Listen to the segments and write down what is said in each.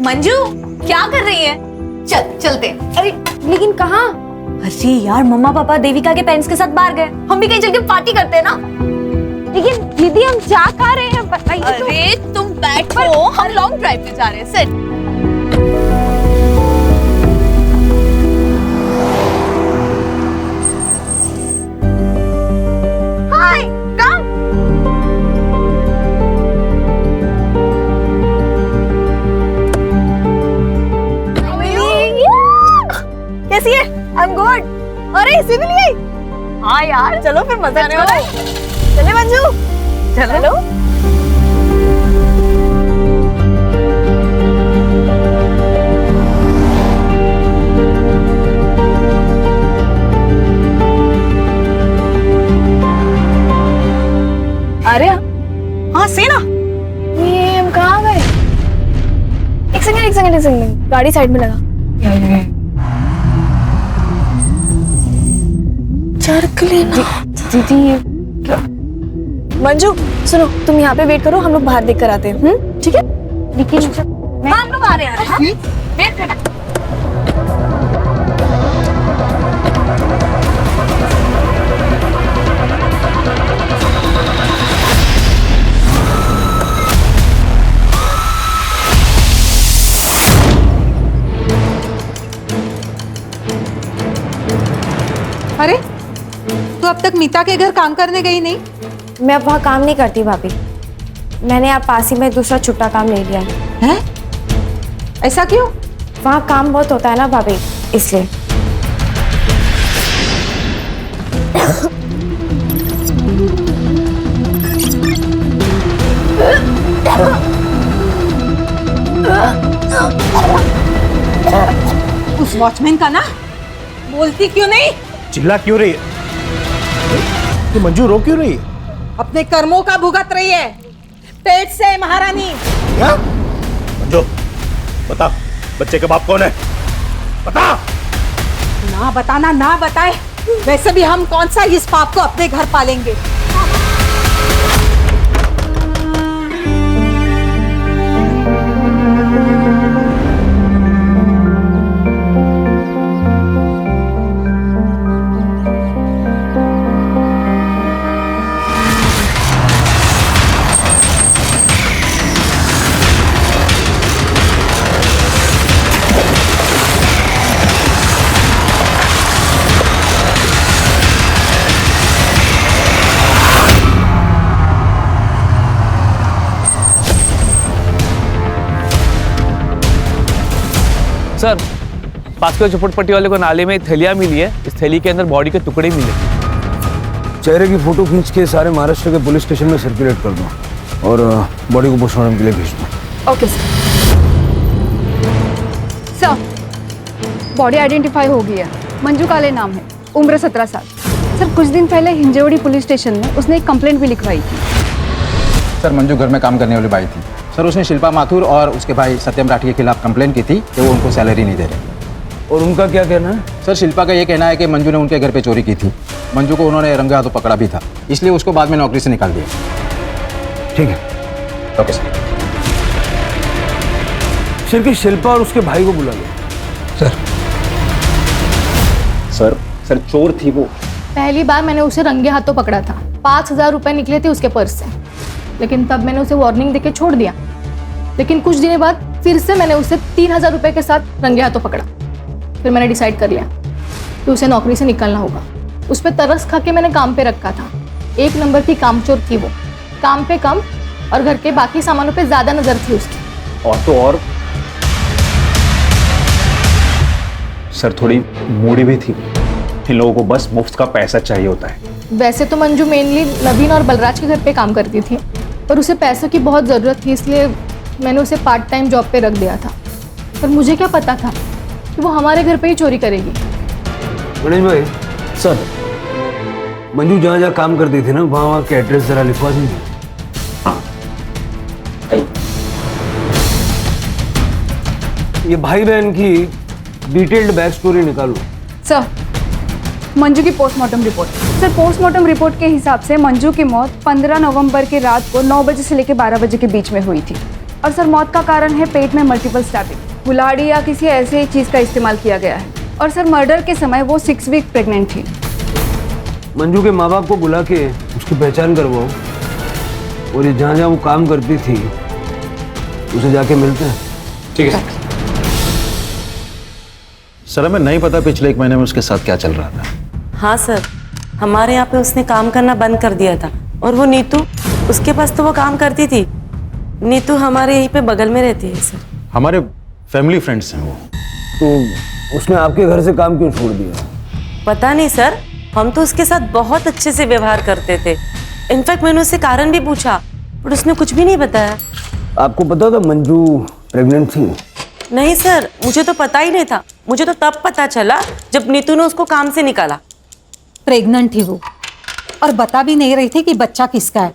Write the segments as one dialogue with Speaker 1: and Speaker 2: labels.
Speaker 1: मंजू क्या कर रही है? चलते।
Speaker 2: अरे लेकिन कहाँ?
Speaker 1: अरे यार मम्मा पापा देविका के पेरेंट्स के साथ बाहर गए, हम भी कहीं चल के पार्टी करते हैं ना।
Speaker 2: लेकिन दीदी हम जा कहाँ रहे हैं बताइए।
Speaker 1: अरे तुम बैठो, हम लॉन्ग ड्राइव पे जा रहे हैं। सिट।
Speaker 2: हाय कम।
Speaker 1: कैसी है? I am good. अरे इसी के लिए? हाँ यार चलो फिर मजा आने वाला है। चले मंजू, चलो। अरे हाँ सेना,
Speaker 2: ये हम कहाँ गए? एक सेकंड गाड़ी साइड में लगा। चरक लेना। दीदी मंजू सुनो, तुम यहाँ पे वेट करो, हम लोग बाहर देख कर आते हैं। ठीक है? लेकिन
Speaker 1: हम लोग आ रहे हैं। वेट कर।
Speaker 3: अरे तू अब तक मीता के घर काम करने गई नहीं?
Speaker 2: मैं अब वहाँ काम नहीं करती भाभी, मैंने आप पास ही में दूसरा छुट्टा काम ले लिया है।
Speaker 3: हैं? ऐसा क्यों?
Speaker 2: वहाँ काम बहुत होता है ना भाभी, इसलिए।
Speaker 3: उस वॉचमैन का ना, बोलती क्यों नहीं?
Speaker 4: चिल्ला क्यों रही है? ये मंजू रो क्यों रही है?
Speaker 3: अपने कर्मों का भुगत रही है, पेट से महारानी।
Speaker 4: क्या? मंजू बता, बच्चे का बाप कौन है? बता।
Speaker 3: ना बताना ना बताए, वैसे भी हम कौन सा इस पाप को अपने घर पालेंगे।
Speaker 5: सर, पास के झोपड़पट्टी वाले को नाले में थैलियाँ मिली है, इस थैली के अंदर बॉडी के टुकड़े मिले।
Speaker 6: चेहरे की फोटो खींच के सारे महाराष्ट्र के पुलिस स्टेशन में सर्कुलेट कर दो और बॉडी को पोस्टमार्टम के लिए भेज दो।
Speaker 2: ओके
Speaker 7: सर, बॉडी आइडेंटिफाई हो गई है। मंजू काले नाम है, उम्र 17 साल। सर कुछ दिन पहले हिंजवड़ी पुलिस स्टेशन में उसने एक कंप्लेंट भी लिखवाई थी।
Speaker 8: सर मंजू घर में काम करने वाली बाई थी। सर उसने शिल्पा माथुर और उसके भाई सत्यम राठी के खिलाफ कंप्लेंट की थी कि वो उनको सैलरी नहीं दे रहे।
Speaker 6: और उनका क्या कहना है?
Speaker 8: सर शिल्पा का ये कहना है कि मंजू ने उनके घर पे चोरी की थी। मंजू को उन्होंने रंगे हाथों पकड़ा भी था, इसलिए उसको बाद में नौकरी से निकाल दिया।
Speaker 6: ठीक है,
Speaker 8: ओके सर।
Speaker 6: सिर्फ शिल्पा और उसके भाई को बुला लो।
Speaker 8: सर चोर थी वो।
Speaker 7: पहली बार मैंने उसे रंगे हाथों पकड़ा था, 5,000 रुपए निकले थे उसके पर्स से, लेकिन तब मैंने उसे वार्निंग देके छोड़ दिया। लेकिन कुछ दिनों बाद फिर से मैंने उसे 3,000 रुपए के साथ रंगे हाथों पकड़ा। फिर मैंने डिसाइड कर लिया कि उसे नौकरी से निकालना होगा। उस पर तरस खा के मैंने काम पे रखा था। 1 नंबर की कामचोर थी वो, काम पे कम और घर के बाकी सामानों पे ज्यादा नजर थी उसकी।
Speaker 8: और तो और सर थोड़ी मूडी भी थी। इन लोगों को बस मुफ्त का पैसा चाहिए होता है।
Speaker 7: वैसे तो मंजू मेनली नवीन और बलराज के घर पे काम करती थी, पर उसे पैसों की बहुत ज़रूरत थी, इसलिए मैंने उसे पार्ट टाइम जॉब पे रख दिया था। पर मुझे क्या पता था कि वो हमारे घर पे ही चोरी करेगी।
Speaker 6: गणेश भाई सर, मंजू जहाँ जहाँ काम करती थी ना, वहाँ के एड्रेस जरा लिखवा दीजिए। ये भाई बहन की डिटेल्ड बैक स्टोरी निकालो।
Speaker 7: सर, मंजू की postmortem report. Sir, postmortem report के हिसाब से मंजू की मौत 15 नवंबर की रात को 9 बजे से लेकर 12 बजे के बीच में हुई थी।
Speaker 2: और सर मौत का कारण है पेट में मल्टीपल स्टैबिंग, कुल्हाड़ी या किसी ऐसे चीज का इस्तेमाल किया गया है। और सर मर्डर के समय वो 6 वीक प्रेग्नेंट थी।
Speaker 6: मंजू के माँ बाप को बुला के उसकी पहचान करवाओ, और ये जहाँ जहाँ वो काम करती थी उसे जाके मिलते हैं।
Speaker 8: ठीक है सर, हमें नहीं पता पिछले 1 महीने में उसके साथ क्या चल रहा था।
Speaker 9: हाँ सर, हमारे यहाँ पे उसने काम करना बंद कर दिया था। और वो नीतू, उसके पास तो वो काम करती थी। नीतू हमारे यहीं पे बगल में रहती है सर।
Speaker 8: हमारे फैमिली फ्रेंड्स हैं वो।
Speaker 6: तो उसने आपके घर से काम क्यों छोड़ दिया?
Speaker 9: पता नहीं सर, हम तो उसके साथ बहुत अच्छे से व्यवहार करते थे। इनफैक्ट मैंने उससे कारण भी पूछा, पर उसने कुछ भी नहीं बताया।
Speaker 6: आपको पता था मंजू प्रेग्नेंट थी?
Speaker 9: नहीं सर, मुझे तो पता ही नहीं था। मुझे तो तब पता चला जब नीतू ने उसको काम से निकाला।
Speaker 3: प्रेग्नेंट थी वो, और बता भी नहीं रही थी कि बच्चा किसका है।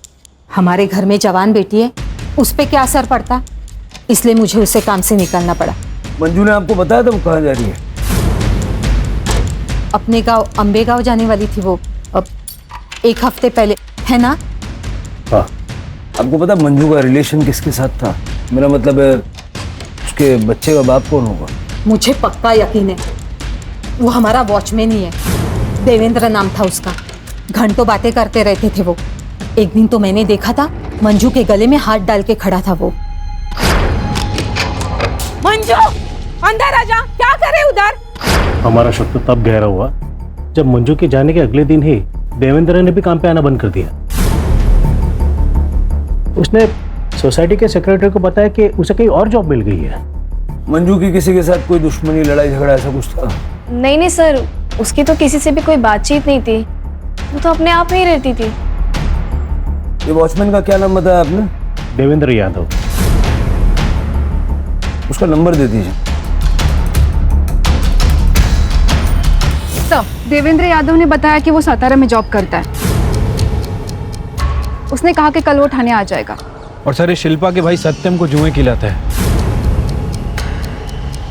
Speaker 3: हमारे घर में जवान बेटी है, उस पे क्या असर पड़ता, इसलिए मुझे उसे काम से निकालना पड़ा।
Speaker 6: मंजू ने आपको बताया था वो कहाँ जा रही है?
Speaker 3: अपने गांव अम्बे गांव जाने वाली थी वो, अब 1 हफ्ते पहले, है ना?
Speaker 6: हाँ। आपको पता मंजू का रिलेशन किसके साथ था? मेरा मतलब है उसके बच्चे का बाप कौन होगा?
Speaker 3: मुझे पक्का यकीन है वो हमारा वॉचमैन ही है। देवेंद्र नाम था उसका। घंटों बातें करते रहते थे वो। एक दिन तो मैंने देखा था मंजू के गले में हाथ डाल के खड़ा था वो।
Speaker 1: मंजू, अंदर आ जा, क्या करे उधर?
Speaker 10: हमारा शक तो तब गहरा हुआ जब मंजू के जाने के अगले दिन ही देवेंद्र ने भी काम पे आना बंद कर दिया। उसने सोसाइटी के सेक्रेटरी को बताया कि उसे कहीं और जॉब मिल गई है।
Speaker 6: मंजू की किसी के साथ कोई दुश्मनी, लड़ाई झगड़ा ऐसा कुछ था?
Speaker 2: नहीं नहीं सर, उसकी तो किसी से भी कोई बातचीत नहीं थी। वो तो अपने आप में ही रहती थी।
Speaker 6: ये वॉचमैन का क्या नाम बताया आपने?
Speaker 10: देवेंद्र यादव।
Speaker 6: उसका नंबर दे दीजिए।
Speaker 2: सर, देवेंद्र यादव ने बताया कि वो सातारा में जॉब करता है। उसने कहा कि कल वो थाने आ जाएगा।
Speaker 8: और सर, ये शिल्पा के भाई सत्यम को जुए खिलाता है।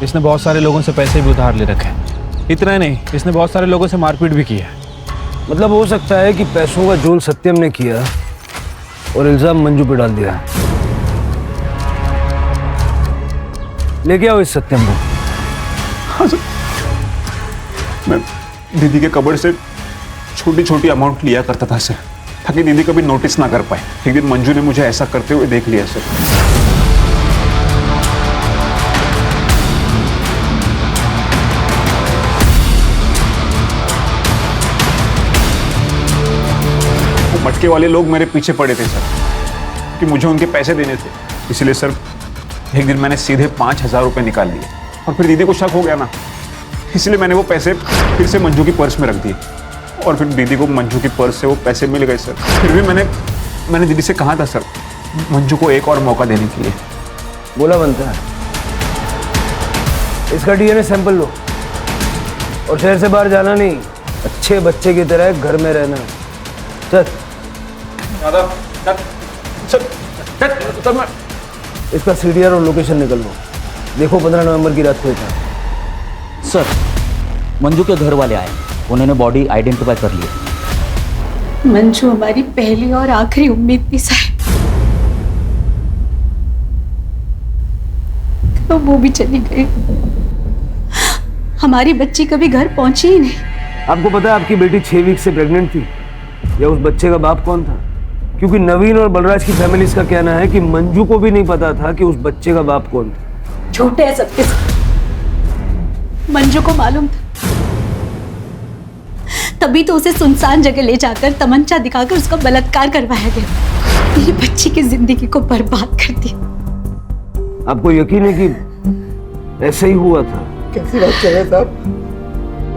Speaker 8: इसने बहुत सारे लोगों से पैसे भी उधार ले रखे हैं। इतना ही नहीं, इसने बहुत सारे लोगों से मारपीट भी की है।
Speaker 6: मतलब हो सकता है कि पैसों का जोल सत्यम ने किया और इल्जाम मंजू पे डाल दिया। लेके आओ इस सत्यम को।
Speaker 11: हाँ सर, मैं दीदी के कबड़ से छोटी छोटी अमाउंट लिया करता था सर, ताकि दीदी कभी नोटिस ना कर पाए। एक दिन मंजू ने मुझे ऐसा करते हुए देख लिया सर। वो मटके वाले लोग मेरे पीछे पड़े थे सर कि मुझे उनके पैसे देने थे। इसलिए सर एक दिन मैंने सीधे 5,000 रुपये निकाल लिए, और फिर दीदी को शक हो गया ना, इसलिए मैंने वो पैसे फिर से मंजू की पर्स में रख दिए। और फिर दीदी को मंजू की पर्स से वो पैसे मिल गए सर। फिर भी मैंने दीदी से कहा था सर, मंजू को एक और मौका देने के लिए।
Speaker 6: बोला बनता है। इसका डीएनए सैंपल लो और शहर से बाहर जाना नहीं, अच्छे बच्चे की तरह घर में रहना। चल इसका सीडीआर और लोकेशन निकल लो। देखो 15 नवंबर की रात को था।
Speaker 12: सर, मंजू के घर वाले आए, उन्होंने बॉडी आइडेंटिफाई कर लिया।
Speaker 3: मंजू हमारी पहली और आखिरी उम्मीद थी साहब, तो वो भी चली गई। हमारी बच्ची कभी घर पहुंची ही नहीं।
Speaker 6: आपको पता है आपकी बेटी 6 वीक से प्रेग्नेंट थी? या उस बच्चे का बाप कौन था? क्योंकि नवीन और बलराज की फैमिली का कहना है कि मंजू को भी नहीं पता था कि उस बच्चे का बाप कौन था।
Speaker 3: झूठे है सबके सब। मंजू को मालूम था, तभी तो उसे सुनसान जगह ले जाकर तमंचा दिखाकर उसका बलात्कार करवाया गया। मेरी बच्ची की जिंदगी को बर्बाद कर दिया।
Speaker 6: आपको यकीन है कि ऐसा ही हुआ था?
Speaker 4: कैसी बात कर रहे हैं साहब?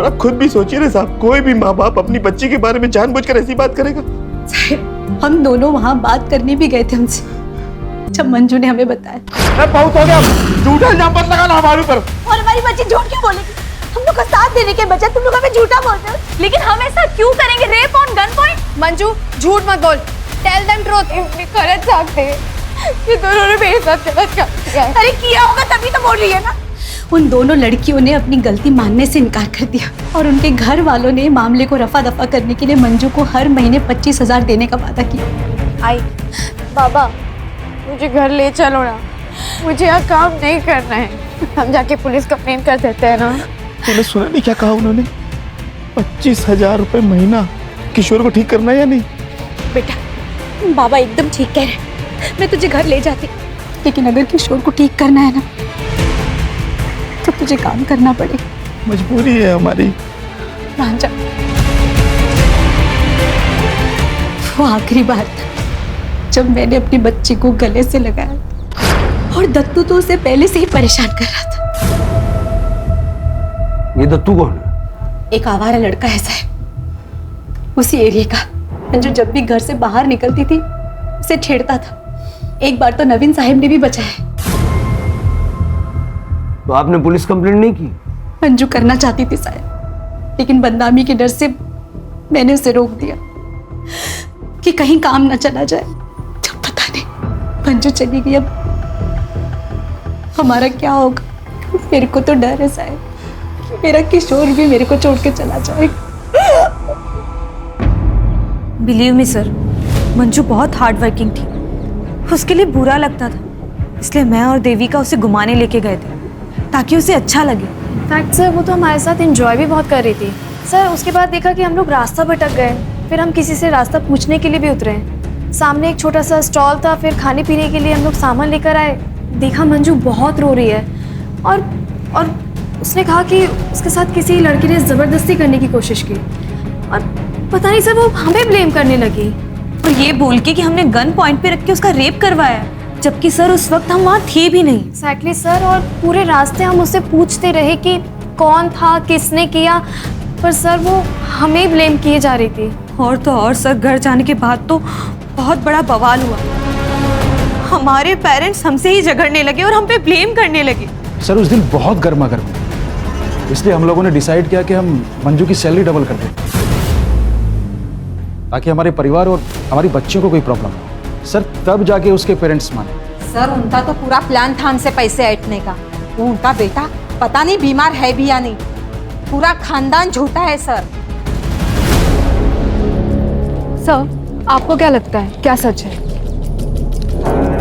Speaker 4: आप खुद भी सोचिए ना साहब, कोई भी माँ बाप अपनी बच्ची के बारे में जानबूझकर ऐसी बात करेगा?
Speaker 3: साहब, हम दोनों वहां बात करने भी गए थे उनसे, जब मंजू ने हमें बताया।
Speaker 4: बहुत हो गया, झूठा इल्जाम मत लगाना हमारे ऊपर।
Speaker 1: और हमारी बच्ची झूठ क्यों बोलेगी? हम लोग का साथ देने के बजाय तुम लोग हमें झूठा बोलते हो। लेकिन हम ऐसा क्यों करेंगे? Rape on gun point?
Speaker 2: Manju, झूठ मत बोल। Tell them truth.
Speaker 1: कर सकते ये दोनों ने मेरे साथ गलत किया है। अरे किया होगा तभी तो बोल रही है ना।
Speaker 3: उन दोनों लड़कियों ने अपनी गलती मानने से इनकार कर दिया, और उनके घर वालों ने मामले को रफा दफा करने के लिए मंजू को हर महीने 25,000 देने का वादा किया।
Speaker 1: आई बाबा, मुझे घर ले चलो ना। मुझे यहाँ काम नहीं करना है, हम जाके पुलिस कंप्लेन कर देते हैं ना।
Speaker 4: तूने सुना नहीं क्या कहा उन्होंने? 25,000 रुपए महीना। किशोर को ठीक करना है या नहीं?
Speaker 2: बेटा बाबा एकदम ठीक कह रहे हैं, मैं तुझे घर ले जाती, लेकिन अगर किशोर को ठीक करना है ना तो तुझे काम करना पड़ेगा।
Speaker 4: मजबूरी है हमारी।
Speaker 2: मान जा। वो आखिरी बार था जब मैंने अपनी बच्ची को गले से लगाया और दत्तू तो उसे पहले से ही परेशान कर रहा था।
Speaker 6: ये दत्तू कौन है?
Speaker 2: एक आवारा लड़का ऐसा है उसी एरिया का, जो जब भी घर से बाहर निकलती थी उसे छेड़ता था। एक बार तो नवीन साहब ने भी बचाया।
Speaker 6: तो आपने पुलिस कंप्लेंट नहीं की?
Speaker 2: मंजू करना चाहती थी साहब, लेकिन बदनामी के डर से मैंने उसे रोक दिया कि कहीं काम ना चला जाए। जब पता नहीं मंजू चली गई, अब हमारा क्या होगा? मेरे को तो डर है साहब, मेरा किशोर भी मेरे को छोड़ के चला जाएगा।
Speaker 1: बिलीव मी सर, मंजू बहुत हार्ड वर्किंग थी, उसके लिए बुरा लगता था, इसलिए मैं और देविका उसे घुमाने लेके गए थे ताकि उसे अच्छा लगे।
Speaker 2: फैक्ट सर, वो तो हमारे साथ एंजॉय भी बहुत कर रही थी सर। उसके बाद देखा कि हम लोग रास्ता भटक गए, फिर हम किसी से रास्ता पूछने के लिए भी उतरे। सामने एक छोटा सा स्टॉल था, फिर खाने पीने के लिए हम लोग सामान लेकर आए। देखा मंजू बहुत रो रही है और उसने कहा कि उसके साथ किसी लड़के ने ज़बरदस्ती करने की कोशिश की, और पता नहीं सर वो हमें ब्लेम करने लगी
Speaker 1: और ये बोल के कि हमने गन पॉइंट पे रख के उसका रेप करवाया, जबकि सर उस वक्त हम वहाँ थे भी नहीं।
Speaker 2: एक्जैक्टली सर, और पूरे रास्ते हम उससे पूछते रहे कि कौन था, किसने किया, पर सर वो हमें ब्लेम किए जा रही थी।
Speaker 1: और तो और सर, घर जाने के बाद तो बहुत बड़ा बवाल हुआ। हमारे पेरेंट्स हमसे ही झगड़ने लगे और हम पे ब्लेम करने लगे।
Speaker 8: सर उस दिन बहुत गर्मा गर्म, इसलिए हम लोगों ने डिसाइड किया कि हम मंजू की सैलरी डबल कर दें ताकि हमारे परिवार और हमारी बच्चियों को कोई प्रॉब्लम हो। सर तब जाके उसके पेरेंट्स माने।
Speaker 3: सर उनका तो पूरा प्लान था हमसे पैसे ऐंठने का। वो उनका बेटा पता नहीं बीमार है भी या नहीं, पूरा खानदान झूठा है सर।
Speaker 7: सर आपको क्या लगता है, क्या सच है?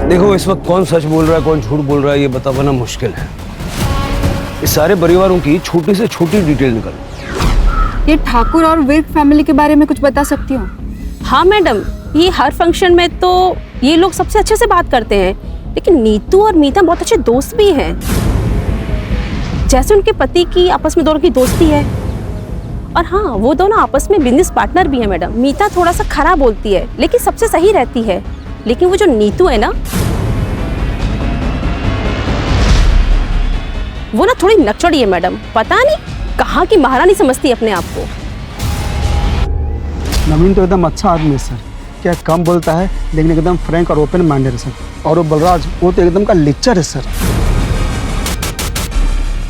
Speaker 6: देखो, इस वक्त कौन सच बोल रहा है कौन झूठ बोल रहा है ये बता पाना मुश्किल है। इस सारे परिवारों की छोटी से छोटी डिटेल निकालो।
Speaker 7: ये ठाकुर और विर्क फैमिली के बारे में कुछ बता सकती हो?
Speaker 13: हाँ मैडम, ये हर फंक्शन में तो ये लोग सबसे अच्छे से बात करते हैं, लेकिन नीतू और मीता बहुत अच्छे दोस्त भी हैं। जैसे उनके पति की आपस में दोनों की दोस्ती है, और हाँ वो दोनों आपस में बिजनेस पार्टनर भी हैं मैडम। मीता थोड़ा सा खराब बोलती है लेकिन सबसे सही रहती है, लेकिन वो जो नीतू है ना, वो ना थोड़ी नकचड़ी है मैडम। पता नहीं कहाँ की महारानी समझती है अपने आप को।
Speaker 14: नवीन तो एकदम अच्छा आदमी है सर, क्या कम बोलता है लेकिन एकदम फ्रैंक और ओपन माइंडेड है सर। और वो बलराज, वो तो एकदम का लेक्चर है सर।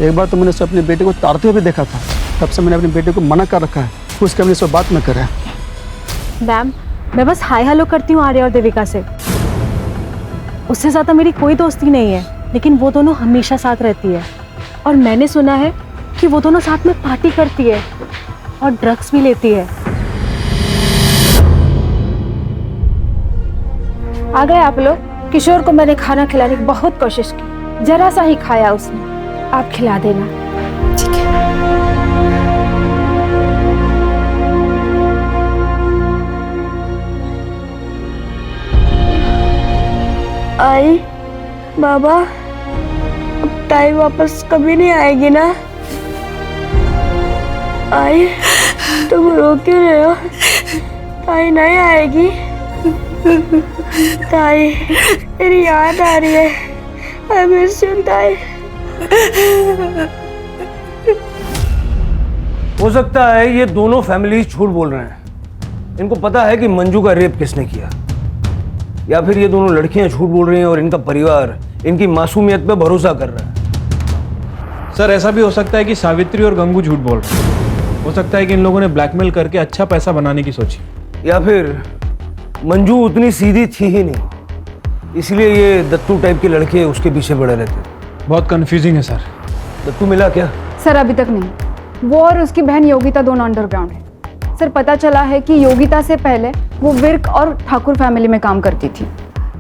Speaker 14: एक बार तो मैंने उसे अपने बेटे को तारते हुए भी देखा था, तब से मैंने अपने बेटे को मना कर रखा है उसके अपने से बात न करे।
Speaker 15: मैम मैं बस हाय हेलो करती हूँ आर्या और देविका से, उससे ज़्यादा मेरी कोई दोस्ती नहीं है, लेकिन वो दोनों हमेशा साथ रहती है। और मैंने सुना है कि वो दोनों साथ में पार्टी करती है और ड्रग्स भी लेती है। आ गए आप लोग। किशोर को मैंने खाना खिलाने की बहुत कोशिश की, जरा सा ही खाया उसने, आप खिला देना। ठीक है।
Speaker 2: आई बाबा, अब ताई वापस कभी नहीं आएगी ना? आई तुम रो क्यों रहे हो? ताई नहीं आएगी? ताई तेरी याद आ रही है, आई मिस यू ताई।
Speaker 6: हो सकता है ये दोनों फैमिलीज झूठ बोल रहे हैं। इनको पता है कि मंजू का रेप किसने किया, या फिर ये दोनों लड़कियां झूठ बोल रही हैं और इनका परिवार इनकी मासूमियत पे भरोसा कर रहा है।
Speaker 5: सर ऐसा भी हो सकता है कि सावित्री और गंगू झूठ बोल रहे हैं। हो सकता है कि इन लोगों ने ब्लैकमेल करके अच्छा पैसा बनाने की सोची,
Speaker 6: या फिर मंजू उतनी सीधी थी ही नहीं, इसलिए ये दत्तू टाइप के लड़के उसके पीछे पड़े रहते।
Speaker 5: बहुत कंफ्यूजिंग है सर।
Speaker 6: दत्तू मिला क्या?
Speaker 7: सर अभी तक नहीं। वो और उसकी बहन योगिता दोनों अंडरग्राउंड है। सर पता चला है कि योगिता से पहले वो विर्क और ठाकुर फैमिली में काम करती थी,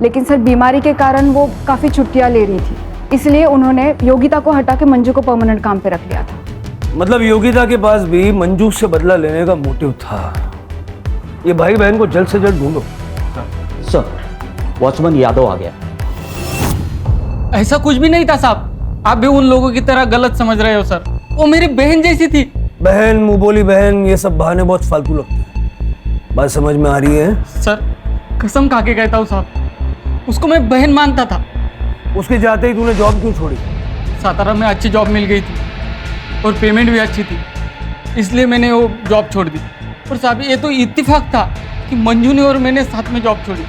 Speaker 16: लेकिन सर बीमारी के कारण वो काफ़ी छुट्टियां ले रही थी, इसलिए उन्होंने योगिता को हटा के मंजू को परमानेंट काम पे रख लिया था।
Speaker 6: मतलब योगिता के पास भी मंजू से बदला लेने का मोटिव था। ये भाई बहन को जल्द से जल्द ढूंढो।
Speaker 12: सर, वॉचमैन यादव आ गया।
Speaker 17: ऐसा कुछ भी नहीं था साहब, आप भी उन लोगों की तरह गलत समझ रहे हो सर। वो मेरी बहन जैसी थी।
Speaker 6: बहन, मुंह बोली बहन, ये सब बहाने बहुत फालतू लगते हैं। बात समझ में आ रही है?
Speaker 17: सर कसम खा के कहता हूँ साहब, उसको मैं बहन मानता था।
Speaker 6: उसके जाते ही तूने जॉब क्यों छोड़ी?
Speaker 17: सातारा में अच्छी जॉब मिल गई थी और पेमेंट भी अच्छी थी, इसलिए मैंने वो जॉब छोड़ दी। और साहब ये तो इत्तेफाक था कि मंजू ने और मैंने साथ में जॉब छोड़ी।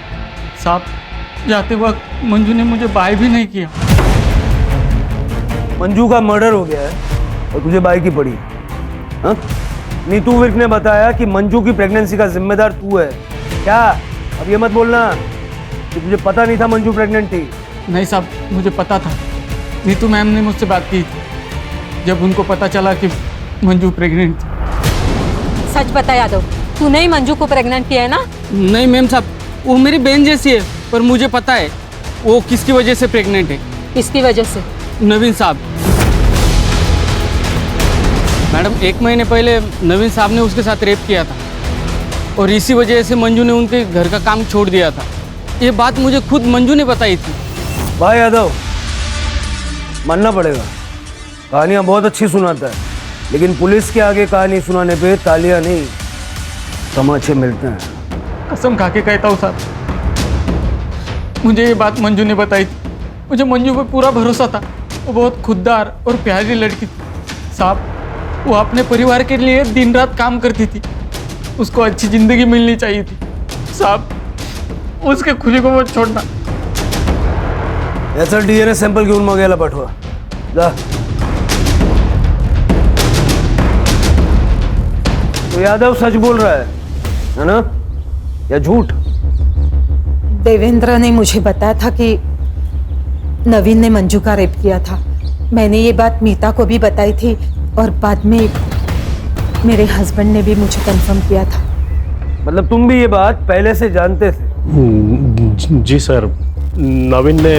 Speaker 17: साहब जाते वक्त मंजू ने मुझे बाय भी नहीं किया।
Speaker 6: मंजू का मर्डर हो गया है और तुझे बाई की पड़ी। हाँ? नीतू विर्क ने बताया कि मंजू की प्रेगनेंसी का जिम्मेदार तू है। क्या? अब ये मत बोलना कि तुझे पता नहीं था मंजू प्रेग्नेंट थी।
Speaker 17: नहीं साहब, मुझे पता था। नीतू मैम ने मुझसे बात की थी जब उनको पता चला कि मंजू प्रेग्नेंट थी।
Speaker 3: सच बता यादव, तूने ही मंजू को प्रेग्नेंट किया है ना?
Speaker 17: नहीं मैम साहब, वो मेरी बहन जैसी है, पर मुझे पता है वो किसकी वजह से प्रेग्नेंट है।
Speaker 3: किसकी वजह से?
Speaker 17: नवीन साहब। मैडम 1 महीने पहले नवीन साहब ने उसके साथ रेप किया था और इसी वजह से मंजू ने उनके घर का काम छोड़ दिया था। ये बात मुझे खुद मंजू ने बताई थी।
Speaker 6: भाई यादव, मानना पड़ेगा, कहानियां बहुत अच्छी सुनाता है, लेकिन पुलिस के आगे कहानी सुनाने पे तालियां नहीं तमाचे मिलते हैं।
Speaker 17: कसम खा के कहता हूँ साहब, मुझे ये बात मंजू ने बताई थी। मुझे मंजू पे पूरा भरोसा था। वो बहुत खुददार और प्यारी लड़की थी साहब। वो अपने परिवार के लिए दिन रात काम करती थी। उसको अच्छी जिंदगी मिलनी चाहिए थी साहब, उसके खुशी को मत छोड़ना।
Speaker 6: याचा DNA सॅम्पल घेऊन मग याला पाठवा जा। तो यादव सच बोल रहा है ना, या झूठ?
Speaker 3: देवेंद्र ने मुझे बताया था कि नवीन ने मंजू का रेप किया था। मैंने ये बात मीता को भी बताई थी और बाद में मेरे हस्बैंड ने भी मुझे कंफर्म किया था।
Speaker 6: मतलब तुम भी ये बात पहले से जानते थे?
Speaker 10: जी सर, नवीन ने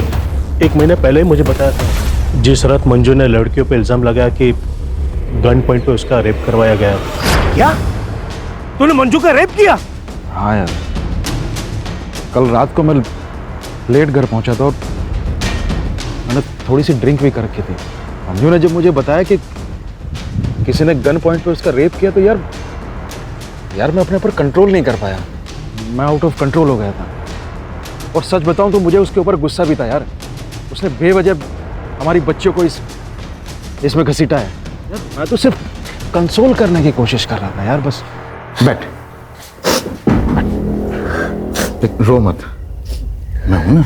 Speaker 10: 1 महीने पहले ही मुझे बताया था। जिस रात मंजू ने लड़कियों पे इल्जाम लगाया कि गन पॉइंट पे उसका रेप करवाया गया।
Speaker 6: क्या? तूने मंजू का रेप किया?
Speaker 8: हाँ यार, कल रात को मैं लेट घर पहुंचा था और मैंने थोड़ी सी ड्रिंक भी कर रखी थी। मंजू ने जब मुझे बताया कि किसी ने गन पॉइंट पे उसका रेप किया तो यार मैं अपने ऊपर कंट्रोल नहीं कर पाया। मैं आउट ऑफ कंट्रोल हो गया था। और सच बताऊं तो मुझे उसके ऊपर गुस्सा भी था यार। उसने बेवजह हमारी बच्चियों को इसमें घसीटा है। मैं तो सिर्फ कंसोल करने की कोशिश कर रहा था यार, बस। बैठ, रो मत, मैं हूं ना।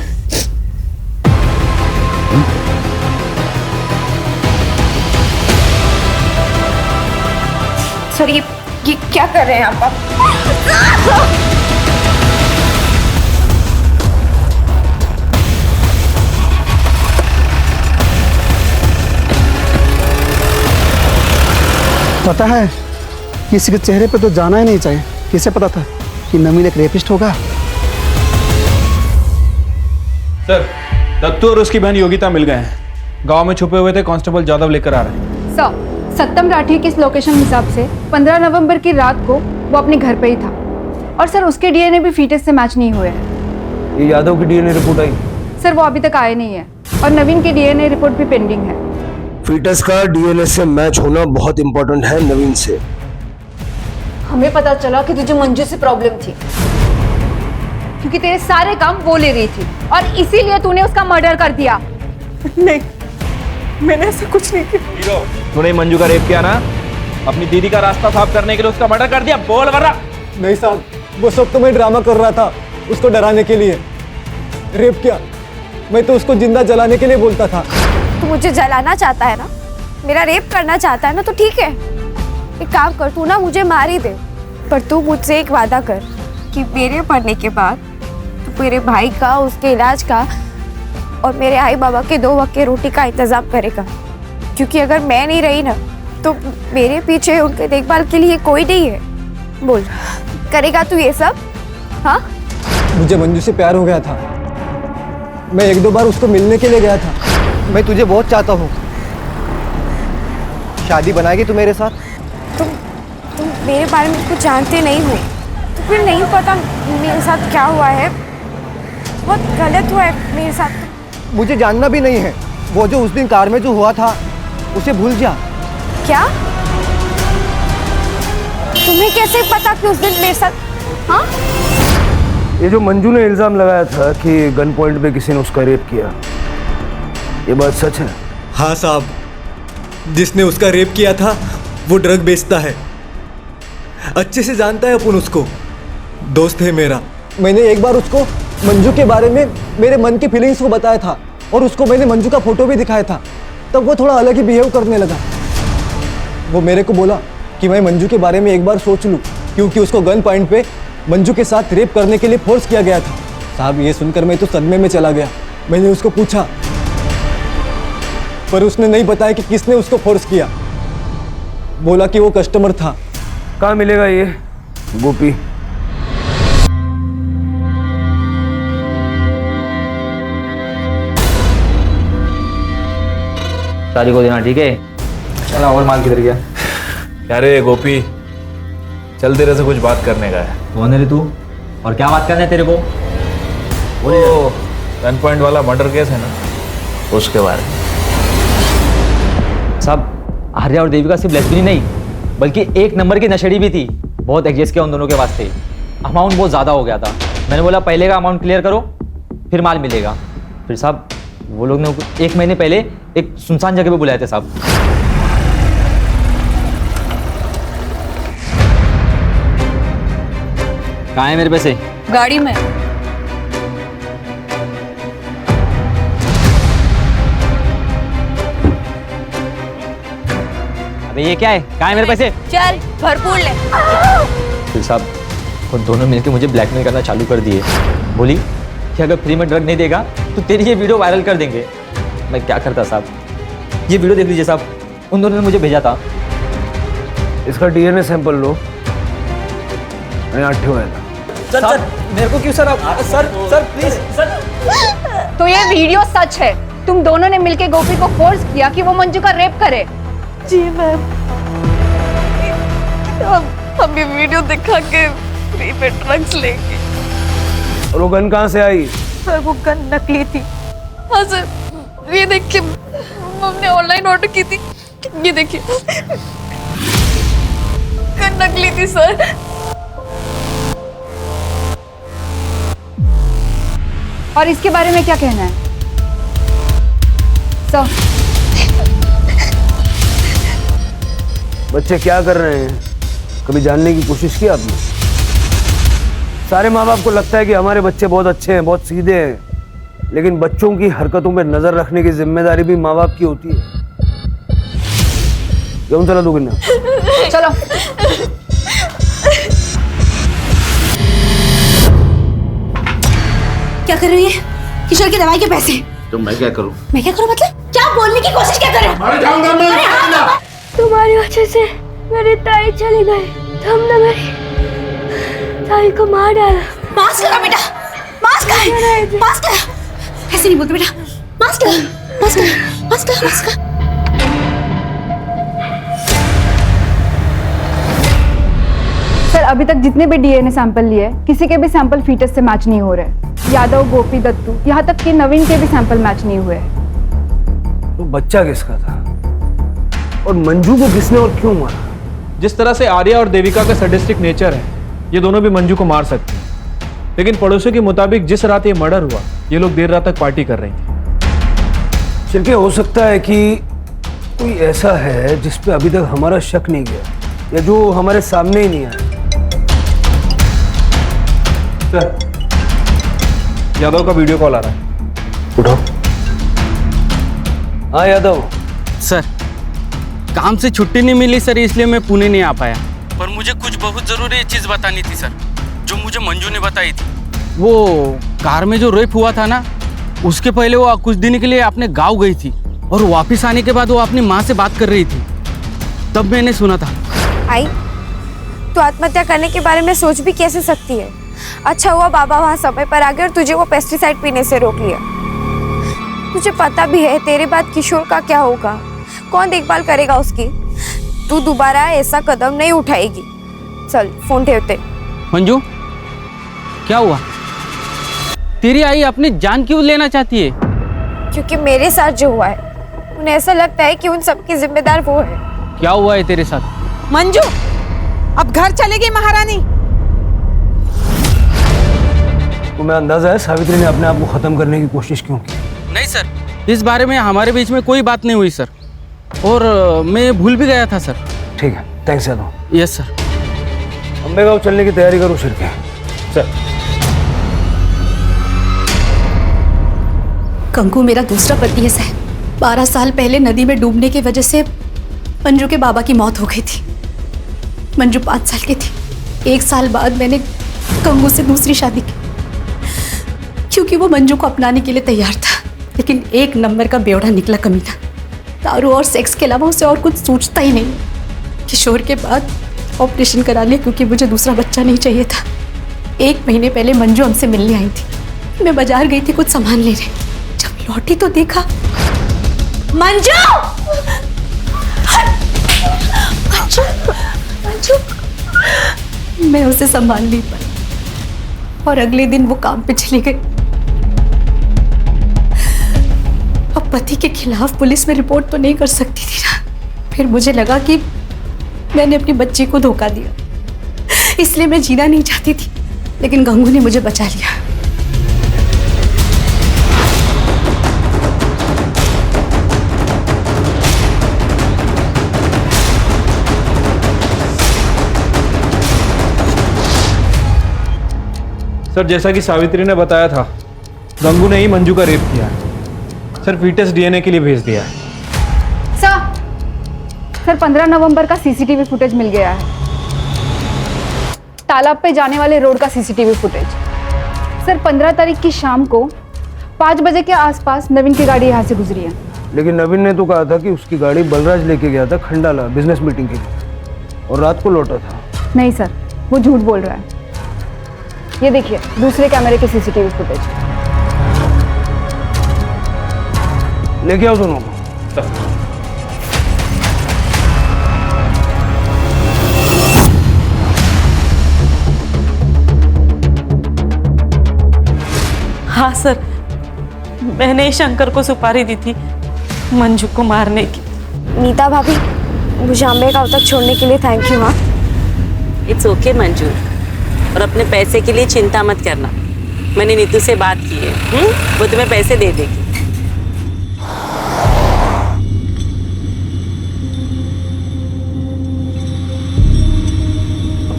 Speaker 2: सर ये क्या कर रहे हैं आप?
Speaker 14: पता है, किसी के चेहरे पे तो जाना ही नहीं चाहिए। किसे पता था कि नवीन एक रेपिस्ट होगा?
Speaker 11: सर, दत्तू और उसकी बहन योगिता मिल गए हैं। गांव में छुपे हुए थे, कांस्टेबल जादव लेकर आ रहे हैं।
Speaker 16: सर, सत्यम राठी के इस लोकेशन हिसाब से 15 नवंबर की रात को वो अपने घर पे ही था। और सर उसके DNA भी फीटस से मैच नहीं हुए हैं।
Speaker 6: ये यादव की DNA रिपोर्ट आई?
Speaker 16: सर वो अभी तक आए नहीं है और नवीन की DNA रिपोर्ट भी पेंडिंग है।
Speaker 6: फीटस का DNA से मैच होना बहुत इंपॉर्टेंट है नवीन से।
Speaker 2: हमें पता चला कि तुझे मंजू से प्रॉब्लम थी क्योंकि तेरे सारे काम वो ले रही थी और इसीलिए तूने उसका मर्डर कर दिया।
Speaker 17: नहीं, मैंने ऐसा कुछ नहीं किया।
Speaker 5: तूने मंजू का रेप किया ना? अपनी दीदी का रास्ता साफ करने के लिए उसका मर्डर कर दिया? बोल वरना।
Speaker 18: नहीं साहब, वो सब तो मैं ड्रामा कर रहा था उसको डराने के लिए। रेप किया, मैं तो उसको जिंदा जलाने के लिए बोलता था।
Speaker 2: तू मुझे जलाना चाहता है ना, मेरा रेप करना चाहता है ना, तो ठीक है, एक काम कर, तू ना मुझे मार ही दे, पर तू मुझसे एक वादा कर कि मेरे मरने के बाद तू मेरे भाई का, उसके इलाज का और मेरे आई बाबा के 2 वक्त की रोटी का इंतजाम करेगा। क्योंकि अगर मैं नहीं रही ना तो मेरे पीछे उनके देखभाल के लिए कोई नहीं है। बोल, करेगा तू ये सब? हाँ,
Speaker 18: मुझे मंजू से प्यार हो गया था, मैं 1-2 बार उसको मिलने के लिए गया था।
Speaker 19: मैं तुझे बहुत चाहता हूँ। शादी बनाएगी तू मेरे साथ?
Speaker 2: तुम मेरे बारे में कुछ जानते नहीं हो, तो फिर नहीं पता मेरे साथ क्या हुआ है। बहुत गलत हुआ है मेरे साथ।
Speaker 19: मुझे जानना भी नहीं है। वो जो उस दिन कार में जो हुआ था उसे भूल जा।
Speaker 2: क्या? तुम्हें कैसे पता कि उस दिन मेरे साथ? हाँ,
Speaker 6: ये जो मंजू ने इल्जाम लगाया था कि गन पॉइंट पे किसी ने उसका रेप किया, ये बात सच है?
Speaker 18: हाँ साहब, जिसने उसका रेप किया था वो ड्रग बेचता है। अच्छे से जानता है अपन उसको, दोस्त है मेरा। मैंने एक बार उसको मंजू के बारे में मेरे मन की फीलिंग्स को बताया था और उसको मैंने मंजू का फोटो भी दिखाया था। तब वो थोड़ा अलग ही बिहेव करने लगा। वो मेरे को बोला कि मैं मंजू के बारे में एक बार सोच लूं, क्योंकि उसको गन पॉइंट पे मंजू के साथ रेप करने के लिए फोर्स किया गया था। साहब, ये सुनकर मैं तो सदमे में चला गया। मैंने उसको पूछा, पर उसने नहीं बताया कि किसने उसको फोर्स किया। बोला कि वो कस्टमर था।
Speaker 6: कहाँ मिलेगा ये गोपी?
Speaker 12: शादी को देना, ठीक है?
Speaker 5: चला, और माल किधर गया? क्या रे गोपी, चल तेरे से कुछ बात करने का है।
Speaker 12: कौन है रे तू, और क्या बात करना है तेरे को?
Speaker 5: वो गन पॉइंट वाला मर्डर केस है ना, उसके बारे में।
Speaker 12: साहब, आर्या और देविका सिर्फ लेस्बियन ही नहीं बल्कि एक नंबर की नशेड़ी भी थी। बहुत एडजस्ट किया उन दोनों के वास्ते। अमाउंट बहुत ज़्यादा हो गया था। मैंने बोला पहले का अमाउंट क्लियर करो, फिर माल मिलेगा। फिर साहब वो लोग ने 1 महीने पहले एक सुनसान जगह पे बुलाए थे साहब। कहाँ है मेरे पैसे?
Speaker 1: गाड़ी में।
Speaker 12: अबे ये क्या है? कहाँ है मेरे पैसे?
Speaker 1: चल भरपूर ले।
Speaker 12: फिर साहब वो दोनों मिलकर मुझे ब्लैकमेल करना चालू कर दिए। बोली कि अगर फ्री में ड्रग नहीं देगा तो तेरी ये वीडियो वायरल कर देंगे। मैं क्या करता साहब? ये वीडियो देख लीजिए साहब, उन दोनों ने मुझे भेजा था।
Speaker 6: इसका डीएनए सैंपल लो। मैंने 8 हुआ था।
Speaker 19: सर, मेरे को क्यों सर? आप सर प्लीज सर।
Speaker 16: तो ये वीडियो सच है? तुम दोनों ने मिलके गोपी को फोर्स किया कि वो मंजू का रेप करे?
Speaker 2: जी मैम, हम ये वीडियो दिखा के फ्री में ड्रग्स लेंगे।
Speaker 6: और वो गन कहाँ से आई?
Speaker 1: सर वो गन नकली थी।
Speaker 2: हाँ सर, ये देखिए, हमने ऑनलाइन ऑर्डर की थी। ये देखिए, गन नकली थी सर।
Speaker 16: और इसके बारे में क्या कहना है सर?
Speaker 6: बच्चे क्या कर रहे हैं, कभी जानने की कोशिश की आपने? सारे माँ बाप को लगता है कि हमारे बच्चे बहुत अच्छे हैं, बहुत सीधे हैं, लेकिन बच्चों की हरकतों पर नजर रखने की जिम्मेदारी भी माँ बाप की होती है। क्यों चला दो गिन्ना?
Speaker 16: चलो।
Speaker 1: क्या कर रही है? किशोर की दवाई के पैसे।
Speaker 5: तो मैं क्या करूं?
Speaker 1: मैं क्या करूं मतलब? क्या बोलने की कोशिश क्या कर रहे हो?
Speaker 5: अरे जाऊंगा मैं।
Speaker 2: तुम्हारी वजह से मेरी ताई चली गई। तुमने मेरी ताई को मार डाला।
Speaker 1: मास्क लगा बेटा, मास्क है, मास्क लगा। ऐसे नहीं बोलते बेटा, मास्क लगा, मास्क लगा, मास्क लगा, मास्क लगा।
Speaker 16: सर अभी तक जितने भी डीएनए सैंपल लिए किसी के भी सैंपल फीटस से मैच नहीं हो रहे। यादव, गोपी, दत्तू, यहाँ तक कि नवीन के भी सैंपल मैच नहीं हुए।
Speaker 6: तो बच्चा किसका था और मंजू को किसने और क्यों मारा?
Speaker 10: जिस तरह से आर्या और देविका का सैडिस्टिक नेचर है, ये दोनों भी मंजू को मार सकते हैं। लेकिन पड़ोसियों के मुताबिक जिस रात ये मर्डर हुआ, ये लोग देर रात तक पार्टी कर रही थी।
Speaker 6: चल के हो सकता है कि कोई ऐसा है जिस पे अभी तक हमारा शक नहीं गया या जो हमारे सामने ही नहीं आया।
Speaker 10: सर, यादव का वीडियो कॉल आ रहा है।
Speaker 6: उठाओ। हाँ यादव।
Speaker 17: सर, काम से छुट्टी नहीं मिली सर, इसलिए मैं पुणे नहीं आ पाया। पर मुझे कुछ बहुत ज़रूरी चीज़ बतानी थी सर, जो मुझे मंजू ने बताई थी। वो कार में जो रेप हुआ था ना, उसके पहले वो कुछ दिन के लिए अपने गांव गई थी और वापस आने के बाद वो अपनी माँ से बात कर रही थी। तब मैंने सुना था।
Speaker 2: आई, तो आत्महत्या करने के बारे में सोच भी कैसे सकती है? अच्छा हुआ बाबा वहाँ समय पर आ गए और तुझे वो पेस्टिसाइड पीने से रोक लिया। तुझे पता भी है तेरे बाद किशोर का क्या होगा, कौन देखभाल करेगा उसकी। तू दोबारा ऐसा कदम नहीं उठाएगी। चल फोन ठेवते।
Speaker 17: मंजू, क्या हुआ? तेरी आई अपनी जान क्यों लेना चाहती है?
Speaker 2: क्योंकि मेरे साथ जो हुआ है उन्हें ऐसा लगता है कि उन सबकी जिम्मेदार वो है।
Speaker 17: क्या हुआ है तेरे साथ?
Speaker 3: मंजू, अब घर चलेगी महारानी।
Speaker 6: तुम्हें अंदाजा है सावित्री ने अपने आप को खत्म करने की कोशिश क्यों की?
Speaker 17: नहीं सर, इस बारे में हमारे बीच में कोई बात नहीं हुई सर, और मैं भूल भी गया था सर।
Speaker 6: ठीक है, thanks Yadav.
Speaker 17: Yes sir.
Speaker 6: Ambe गाँव चलने की तैयारी करो शिरके। सर।
Speaker 20: कंकु मेरा दूसरा पति है साहब। 12 साल पहले नदी में डूबने की वजह से मंजू के बाबा की मौत हो गई थी। मंजू 5 साल की थी। 1 साल बाद मैंने कंगू से दूसरी शादी की, क्योंकि वो मंजू को अपनाने के लिए तैयार था। लेकिन 1 नंबर का बेवड़ा निकला कमीना। दारू और सेक्स के अलावा उसे और कुछ सोचता ही नहीं। किशोर के बाद ऑपरेशन करा लिया क्योंकि मुझे दूसरा बच्चा नहीं चाहिए था। 1 महीने पहले मंजू हमसे मिलने आई थी। मैं बाजार गई थी कुछ सामान लेने। जब लौटी तो देखा
Speaker 2: मंजू!
Speaker 20: मंजू, मंजू। मैं उसे संभाल नहीं पाई और अगले दिन वो काम पे चली गई। अब पति के खिलाफ पुलिस में रिपोर्ट तो नहीं कर सकती थी ना। फिर मुझे लगा कि मैंने अपनी बच्ची को धोखा दिया, इसलिए मैं जीना नहीं चाहती थी। लेकिन गंगू ने मुझे बचा लिया।
Speaker 8: सर, जैसा कि सावित्री ने बताया था, गंगू ने ही मंजू का रेप किया है। सर, फीटस डीएनए के लिए भेज दिया है।
Speaker 16: सर 15 नवंबर का सीसीटीवी फुटेज मिल गया है। तालाब पे जाने वाले रोड का सीसीटीवी फुटेज। सर 15 तारीख की शाम को 5 बजे के आसपास नवीन की गाड़ी यहाँ से गुजरी है।
Speaker 6: लेकिन नवीन ने तो कहा था कि उसकी गाड़ी बलराज लेके गया था खंडाला बिजनेस मीटिंग के लिए और रात को लौटा था।
Speaker 16: नहीं सर, वो झूठ बोल रहा है। ये देखिए दूसरे कैमरे के सीसीटीवी फुटेज।
Speaker 6: लेके आओ दोनों को।
Speaker 9: हाँ सर, मैंने शंकर को सुपारी दी थी मंजू को मारने की।
Speaker 2: नीता भाभी, मुझे अम्बे गाँव तक छोड़ने के लिए थैंक यू। हाँ,
Speaker 9: इट्स ओके मंजू, और अपने पैसे के लिए चिंता मत करना। मैंने नीतू से बात की है, वो तुम्हें पैसे दे देगी।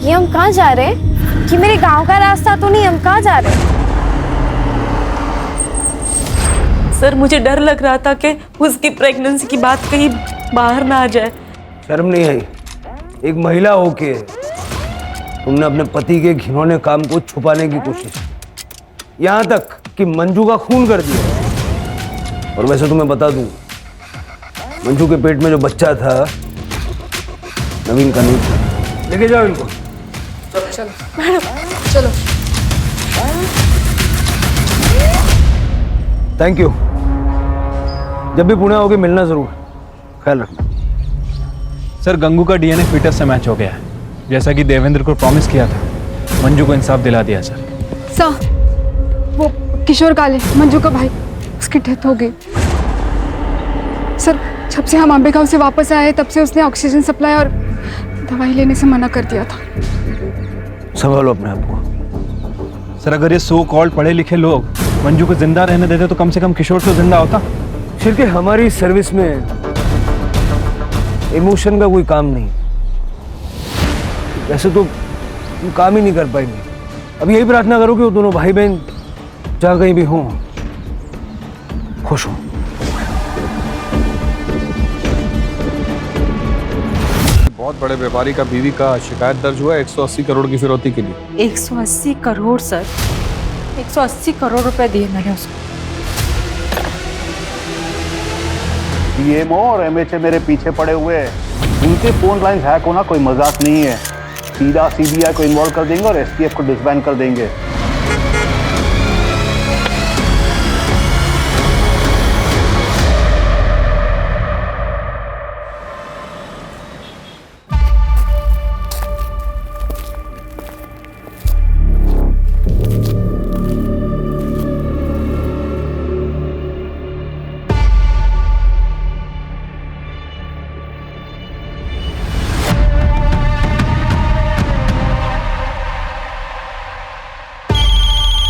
Speaker 2: ये हम कहाँ जा रहे हैं? कि मेरे गांव का रास्ता तो नहीं, हम कहाँ जा रहे हैं?
Speaker 9: सर मुझे डर लग रहा था कि उसकी प्रेगनेंसी की बात कहीं बाहर ना आ जाए।
Speaker 6: शर्म नहीं आई? एक महिला होके तुमने अपने पति के घिनौने काम को छुपाने की कोशिश, यहाँ तक कि मंजू का खून कर दिया। और वैसे तुम्हें बता दूं, मंजू के पेट में जो बच्चा था नवीन का नहीं था। लेके जाओ इनको।
Speaker 16: चलो मैडम, चलो।
Speaker 6: Thank you. जब भी पुणे आओगे मिलना जरूर, ख्याल रखना।
Speaker 8: सर, गंगू का डीएनए फीटस से मैच हो गया है, जैसा कि देवेंद्र को प्रॉमिस किया था। मंजू को इंसाफ दिला दिया सर।
Speaker 16: सर वो किशोर काले, मंजू का भाई, उसकी डेथ हो गई। सर जब से हम अम्बे गाँव से वापस आए तब से उसने ऑक्सीजन सप्लाई और दवाई लेने से मना कर दिया था।
Speaker 6: संभालो अपने आप को।
Speaker 8: सर, अगर ये सो कॉल्ड पढ़े लिखे लोग मंजू को जिंदा रहने देते तो कम से कम किशोर तो जिंदा होता।
Speaker 6: फिर के हमारी सर्विस में इमोशन का कोई काम नहीं। वैसे तो काम ही नहीं कर पाएंगे। अब यही प्रार्थना करो कि वो दोनों भाई बहन जहाँ कहीं भी हों खुश हों।
Speaker 8: बहुत बड़े व्यापारी का बीवी का शिकायत दर्ज हुआ है 180 करोड़ की फिरौती के लिए।
Speaker 3: 180 करोड़ सर, 180 करोड़ रुपए दिए मैंने उसको।
Speaker 21: डीएमओ और एमएचए मेरे पीछे पड़े हुए हैं। उनके फोन लाइन हैक होना कोई मजाक नहीं है। सीधा सीबीआई को इन्वॉल्व कर देंगे और एसटीएफ को डिसबैंड कर देंगे।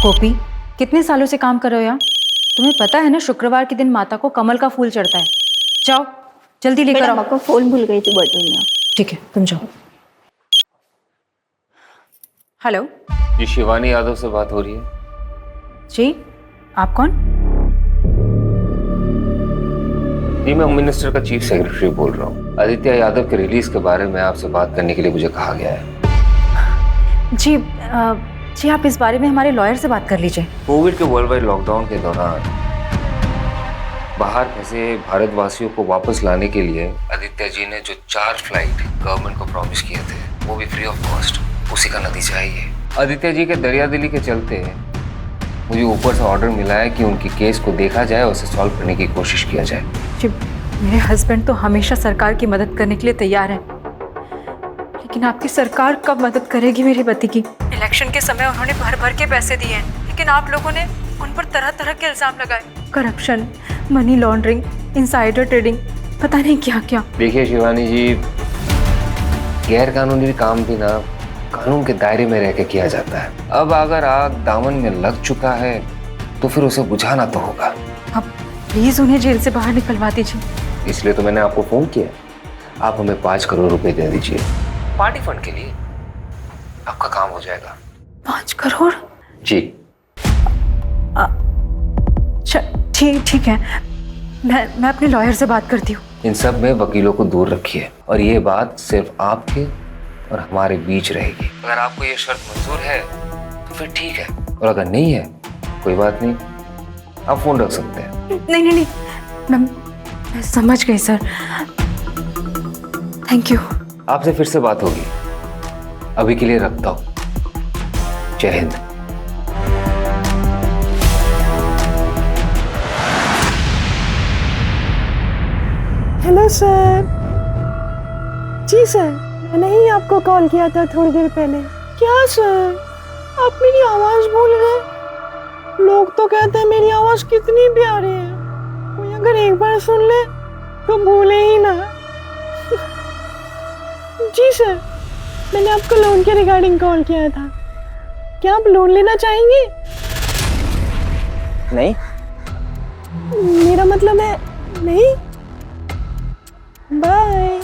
Speaker 4: गोपी, कितने सालों से काम कर रहे हो यहाँ? तुम्हें पता है ना शुक्रवार के दिन माता को कमल का फूल चढ़ता है। जाओ जल्दी लेकर आओ।
Speaker 22: को फोन भूल गई थी बॉटल में।
Speaker 4: ठीक है तुम जाओ। हेलो
Speaker 23: जी, शिवानी यादव से बात हो रही है?
Speaker 4: जी, आप कौन?
Speaker 23: जी, मैं होम मिनिस्टर का चीफ सेक्रेटरी बोल रहा हूँ। आदित्य यादव के रिलीज के बारे में आपसे बात करने के लिए मुझे कहा गया है।
Speaker 4: जी जी, आप इस बारे में हमारे लॉयर से बात कर लीजिए।
Speaker 23: कोविड के वर्ल्ड वाइड लॉकडाउन के दौरान बाहर फंसे भारतवासियों को वापस लाने के लिए आदित्य जी ने जो 4 फ्लाइट गवर्नमेंट को प्रॉमिस किए थे, वो भी फ्री ऑफ कॉस्ट, उसी का नतीजा है ये। आदित्य जी के दरियादिली के चलते मुझे ऊपर से ऑर्डर मिला है कि उनकी केस को देखा जाए और उसे सॉल्व करने की कोशिश किया जाए।
Speaker 4: जी, मेरे हस्बैंड तो हमेशा सरकार की मदद करने के लिए तैयार हैं, लेकिन आपकी सरकार कब मदद करेगी मेरे पति की? इलेक्शन के समय उन्होंने भर भर के पैसे दिए हैं, लेकिन आप लोगों ने उन पर तरह तरह के इल्जाम लगाए। Corruption, money laundering, insider trading, पता नहीं क्या क्या।
Speaker 23: देखिए शिवानी जी, गैर कानूनी काम भी ना कानून के दायरे में रह के किया जाता है। अब अगर आग दामन में लग चुका है तो फिर उसे बुझाना तो होगा।
Speaker 4: अब प्लीज उन्हें जेल से बाहर निकलवा दीजिए।
Speaker 23: इसलिए तो मैंने आपको फोन किया। आप हमें 5 करोड़ रुपए दे दीजिए पार्टी फंड के लिए, आपका काम हो जाएगा।
Speaker 4: 5 करोड़?
Speaker 23: जी
Speaker 4: ठीक है, मैं अपने लॉयर से बात करती हूँ।
Speaker 23: इन सब में वकीलों को दूर रखिए और ये बात सिर्फ आपके और हमारे बीच रहेगी। अगर आपको ये शर्त मंजूर है तो फिर ठीक है, और अगर नहीं है कोई बात नहीं, आप फोन रख सकते हैं।
Speaker 4: नहीं, मैं समझ गई सर, थैंक यू।
Speaker 23: आपसे फिर से बात होगी, अभी के लिए रखता हूँ। जय हिंद।
Speaker 24: Hello sir. जी सर, मैंने ही आपको कॉल किया था थोड़ी देर पहले। क्या सर, आप मेरी आवाज़ भूल गए? लोग तो कहते हैं मेरी आवाज़ कितनी प्यारी है, कोई अगर एक बार सुन ले तो भूले ही ना। जी सर, मैंने आपको लोन के रिगार्डिंग कॉल किया था। क्या आप लोन लेना चाहेंगे?
Speaker 19: नहीं।
Speaker 24: मेरा मतलब है नहीं। बाय।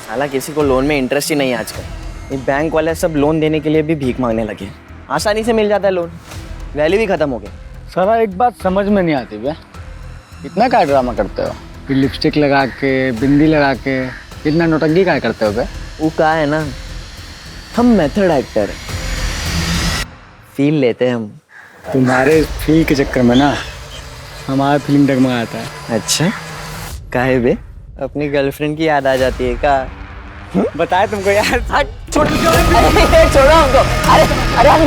Speaker 19: साला किसी को लोन में इंटरेस्ट ही नहीं है आजकल। ये बैंक वाले सब लोन देने के लिए भी भीख मांगने लगे। आसानी से मिल जाता है लोन, वैल्यू भी खत्म हो गया।
Speaker 25: सारा एक बात समझ में नहीं आती बे, इतना क्या ड्रामा करते हो? फिर लिपस्टिक लगा के, बिंदी लगा के इतना नौटंकी क्या करते हो बे?
Speaker 19: वो कहा है ना, हम मेथड एक्टर हैं, फील लेते हैं हम।
Speaker 25: तुम्हारे फील के चक्कर में ना हमारा फीलिंग डगमगाता है।
Speaker 19: अच्छा, काहे बे? अपनी गर्लफ्रेंड की याद आ जाती है का? बताए तुमको यार। छोड़ छोड़ो हमको। अरे हम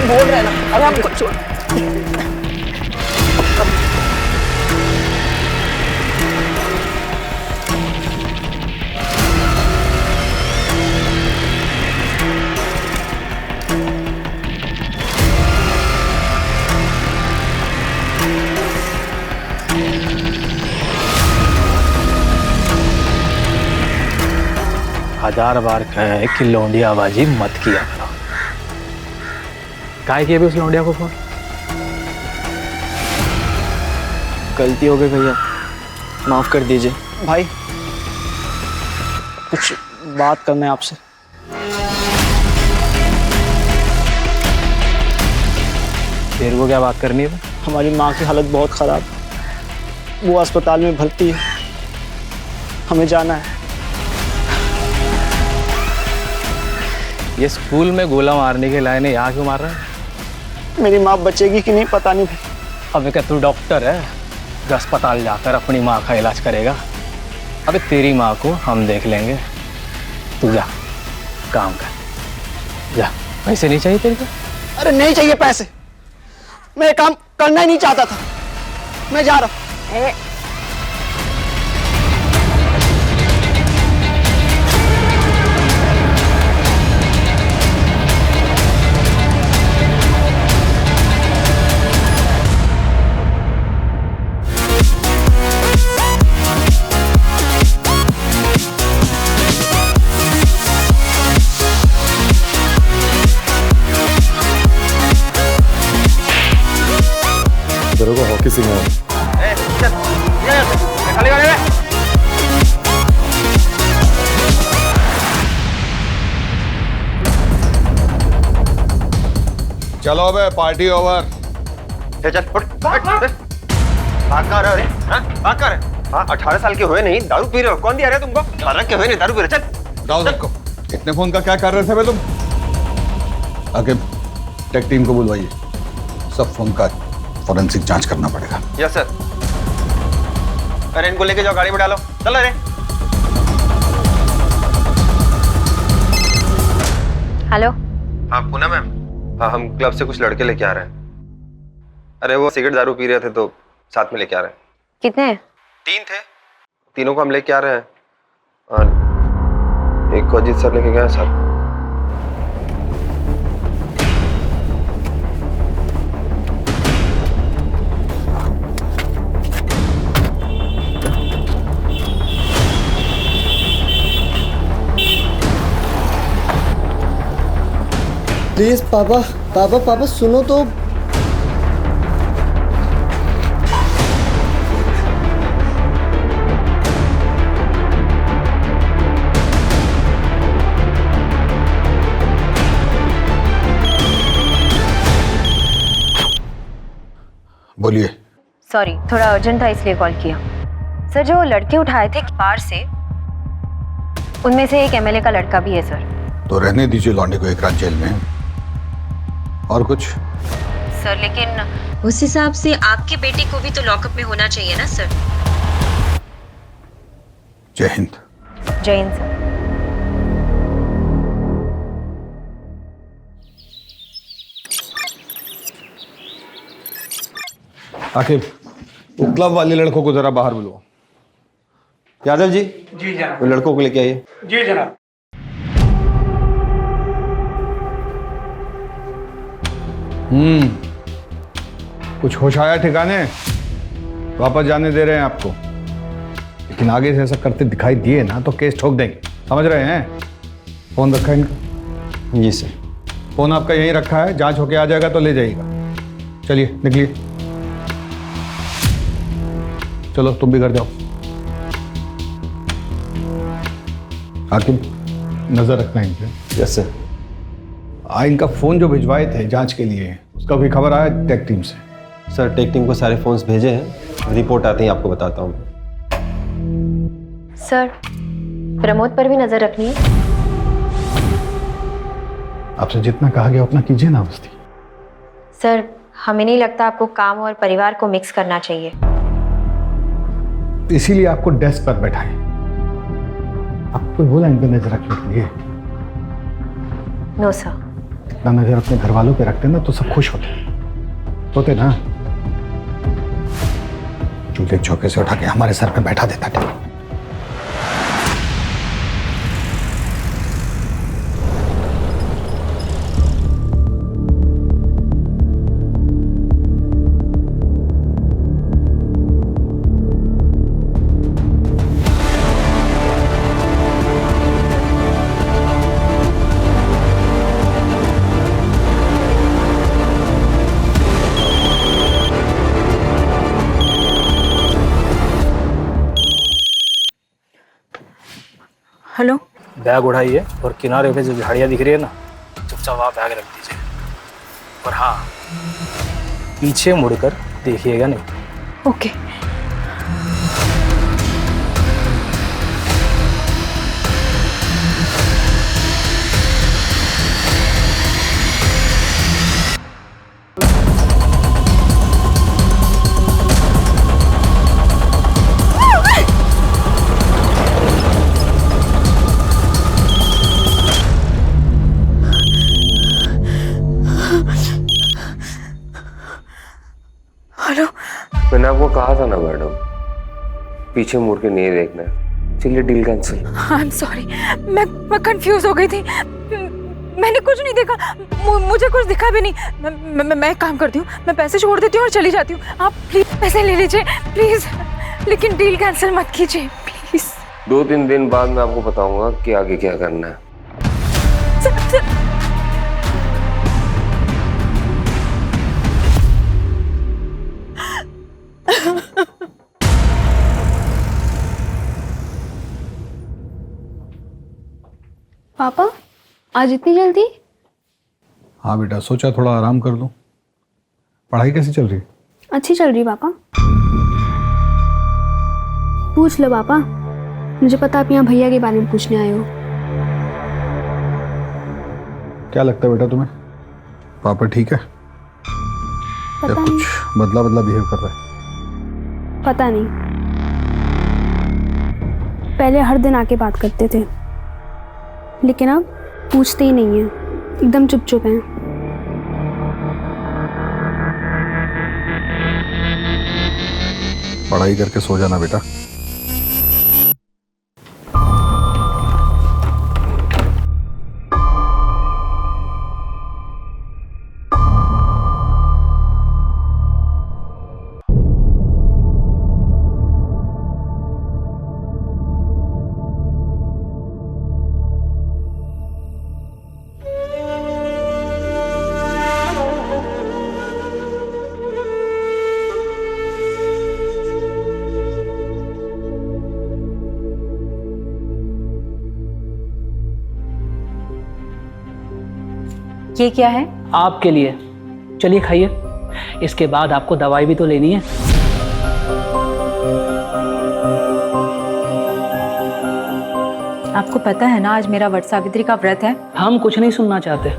Speaker 19: बोल रहे हैं ना, अरे हमको छोड़।
Speaker 10: हजार बार कहा है कि लौंडियाबाजी मत किया करो। काहे किया भी उस लौंडिया को फोन?
Speaker 19: गलती हो गई भैया, माफ कर दीजिए। भाई कुछ बात करना है आपसे।
Speaker 10: तेरे को क्या बात करनी है?
Speaker 19: हमारी माँ की हालत बहुत खराब, वो अस्पताल में भर्ती है, हमें जाना है।
Speaker 10: ये स्कूल में गोला मारने के लायक ने यहाँ क्यों मार रहा है?
Speaker 19: मेरी माँ बचेगी कि नहीं पता नहीं भाई।
Speaker 10: अबे क्या तू डॉक्टर है? अस्पताल जाकर अपनी माँ का इलाज करेगा? अबे तेरी माँ को हम देख लेंगे, तू जा काम कर जा। पैसे नहीं चाहिए तेरे को?
Speaker 19: अरे नहीं चाहिए पैसे, मैं काम करना ही नहीं चाहता था, मैं जा रहा हूँ।
Speaker 8: किसी में
Speaker 7: चलो अबे पार्टी ओवर।
Speaker 13: चल उठ भाग कहाँ रहे हो? हाँ भाग कहाँ रहे? हाँ 18 साल के हुए नहीं दारू पी रहे हो? कौन दिया रहा है तुमको? 18 के हुए नहीं दारू पी रहे? चल
Speaker 7: जाओ सबको। इतने फोन का क्या कर रहे थे बे तुम? आके टेक टीम को बुलवाइए, सब फोन का फॉरेंसिक जांच करना पड़ेगा।
Speaker 13: Yes sir. अरे इनको लेके जाओ, गाड़ी में डालो, चलो रे।
Speaker 14: हेलो।
Speaker 13: हाँ पूनम मैम, हाँ हम क्लब से कुछ लड़के लेके आ रहे हैं। अरे वो सिगरेट दारू पी रहे थे तो साथ में लेके आ रहे हैं।
Speaker 14: कितने?
Speaker 13: 3 थे, तीनों को हम लेके आ रहे हैं और एक को अजीत सर लेके गए सर।
Speaker 19: प्लीज पापा पापा पापा सुनो तो।
Speaker 7: बोलिए।
Speaker 14: सॉरी, थोड़ा अर्जेंट था इसलिए कॉल किया। सर जो लड़के उठाए थे बाहर से, उनमें से एक एमएलए का लड़का भी है सर।
Speaker 7: तो रहने दीजिए लौंडे को एक रात जेल में। और कुछ?
Speaker 14: सर लेकिन उस हिसाब से आपके बेटे को भी तो लॉकअप में होना चाहिए ना सर।
Speaker 7: जय हिंद।
Speaker 14: जय हिंद सर।
Speaker 7: आखिर वो क्लब वाले लड़कों को जरा बाहर बुलवाओ।
Speaker 13: यादव जी।
Speaker 15: जी जनाब।
Speaker 13: वो लड़कों को लेके आइए।
Speaker 15: जी जनाब।
Speaker 7: कुछ होश आया ठिकाने? वापस जाने दे रहे हैं आपको, लेकिन आगे से ऐसा करते दिखाई दिए ना तो केस ठोक देंगे, समझ रहे हैं? फोन रखा है इनका?
Speaker 13: जी सर।
Speaker 7: फोन आपका यहीं रखा है, जांच होके आ जाएगा तो ले जाइएगा। चलिए निकलिए, चलो तुम भी घर जाओ। हाकिम नजर रखना इनके।
Speaker 13: Yes sir.
Speaker 7: इनका फोन जो भिजवाए थे जांच के लिए, उसका कोई खबर आया टेक टीम से?
Speaker 13: सर टेक टीम को सारे फोन्स भेजे हैं, रिपोर्ट आते ही आपको बताता हूँ।
Speaker 14: सर प्रमोद पर भी नजर रखनी है।
Speaker 7: आपसे जितना कहा गया उतना कीजिए ना बस्ती।
Speaker 14: सर हमें नहीं लगता आपको काम और परिवार को मिक्स करना चाहिए।
Speaker 7: इसीलिए आपको डेस्क पर बैठाएं। आपको बोला इन पे नजर रखने के लिए।
Speaker 14: No sir.
Speaker 7: इतना नजर अपने घर वालों पे रखते ना तो सब खुश होते ना। चूल्हे चौके से उठा के हमारे सर पे बैठा देता था।
Speaker 1: हेलो।
Speaker 10: बैग उठाइए और किनारे पे जो झाड़ियाँ दिख रही है ना, चुपचाप वहाँ बैग रख दीजिए। और हाँ, पीछे मुड़कर देखिएगा नहीं।
Speaker 1: ओके। हेलो।
Speaker 23: मैंने आपको कहा था ना मैडम, पीछे मुड़ के नहीं देखना है। चलिए deal cancel.
Speaker 1: I am sorry, मैं कंफ्यूज हो गई थी। मैंने कुछ नहीं देखा, मुझे कुछ दिखा भी नहीं। मैं एक काम करती हूँ, मैं पैसे छोड़ देती हूँ और चली जाती हूँ। आप प्लीज पैसे ले लीजिए प्लीज, लेकिन डील कैंसिल मत कीजिए प्लीज।
Speaker 23: 2-3 दिन बाद मैं आपको बताऊंगा कि आगे क्या करना है।
Speaker 16: पापा आज इतनी जल्दी?
Speaker 7: हाँ बेटा, सोचा थोड़ा आराम कर लूं। पढ़ाई कैसी चल रही?
Speaker 16: अच्छी चल रही पापा। पूछ लो पापा, मुझे पता आप यहाँ भैया के बारे में पूछने आए हो।
Speaker 7: क्या लगता है बेटा तुम्हें, पापा ठीक है या कुछ बदला बदला बिहेव कर रहा है?
Speaker 16: पता नहीं, पहले हर दिन आके बात करते थे, लेकिन अब पूछते ही नहीं है, एकदम चुप चुप हैं।
Speaker 7: पढ़ाई करके सो जाना बेटा।
Speaker 4: ये क्या है?
Speaker 10: आपके लिए, चलिए खाइए। इसके बाद आपको दवाई भी तो लेनी है।
Speaker 4: आपको पता है ना आज मेरा वट सावित्री का व्रत है।
Speaker 10: हम कुछ नहीं सुनना चाहते।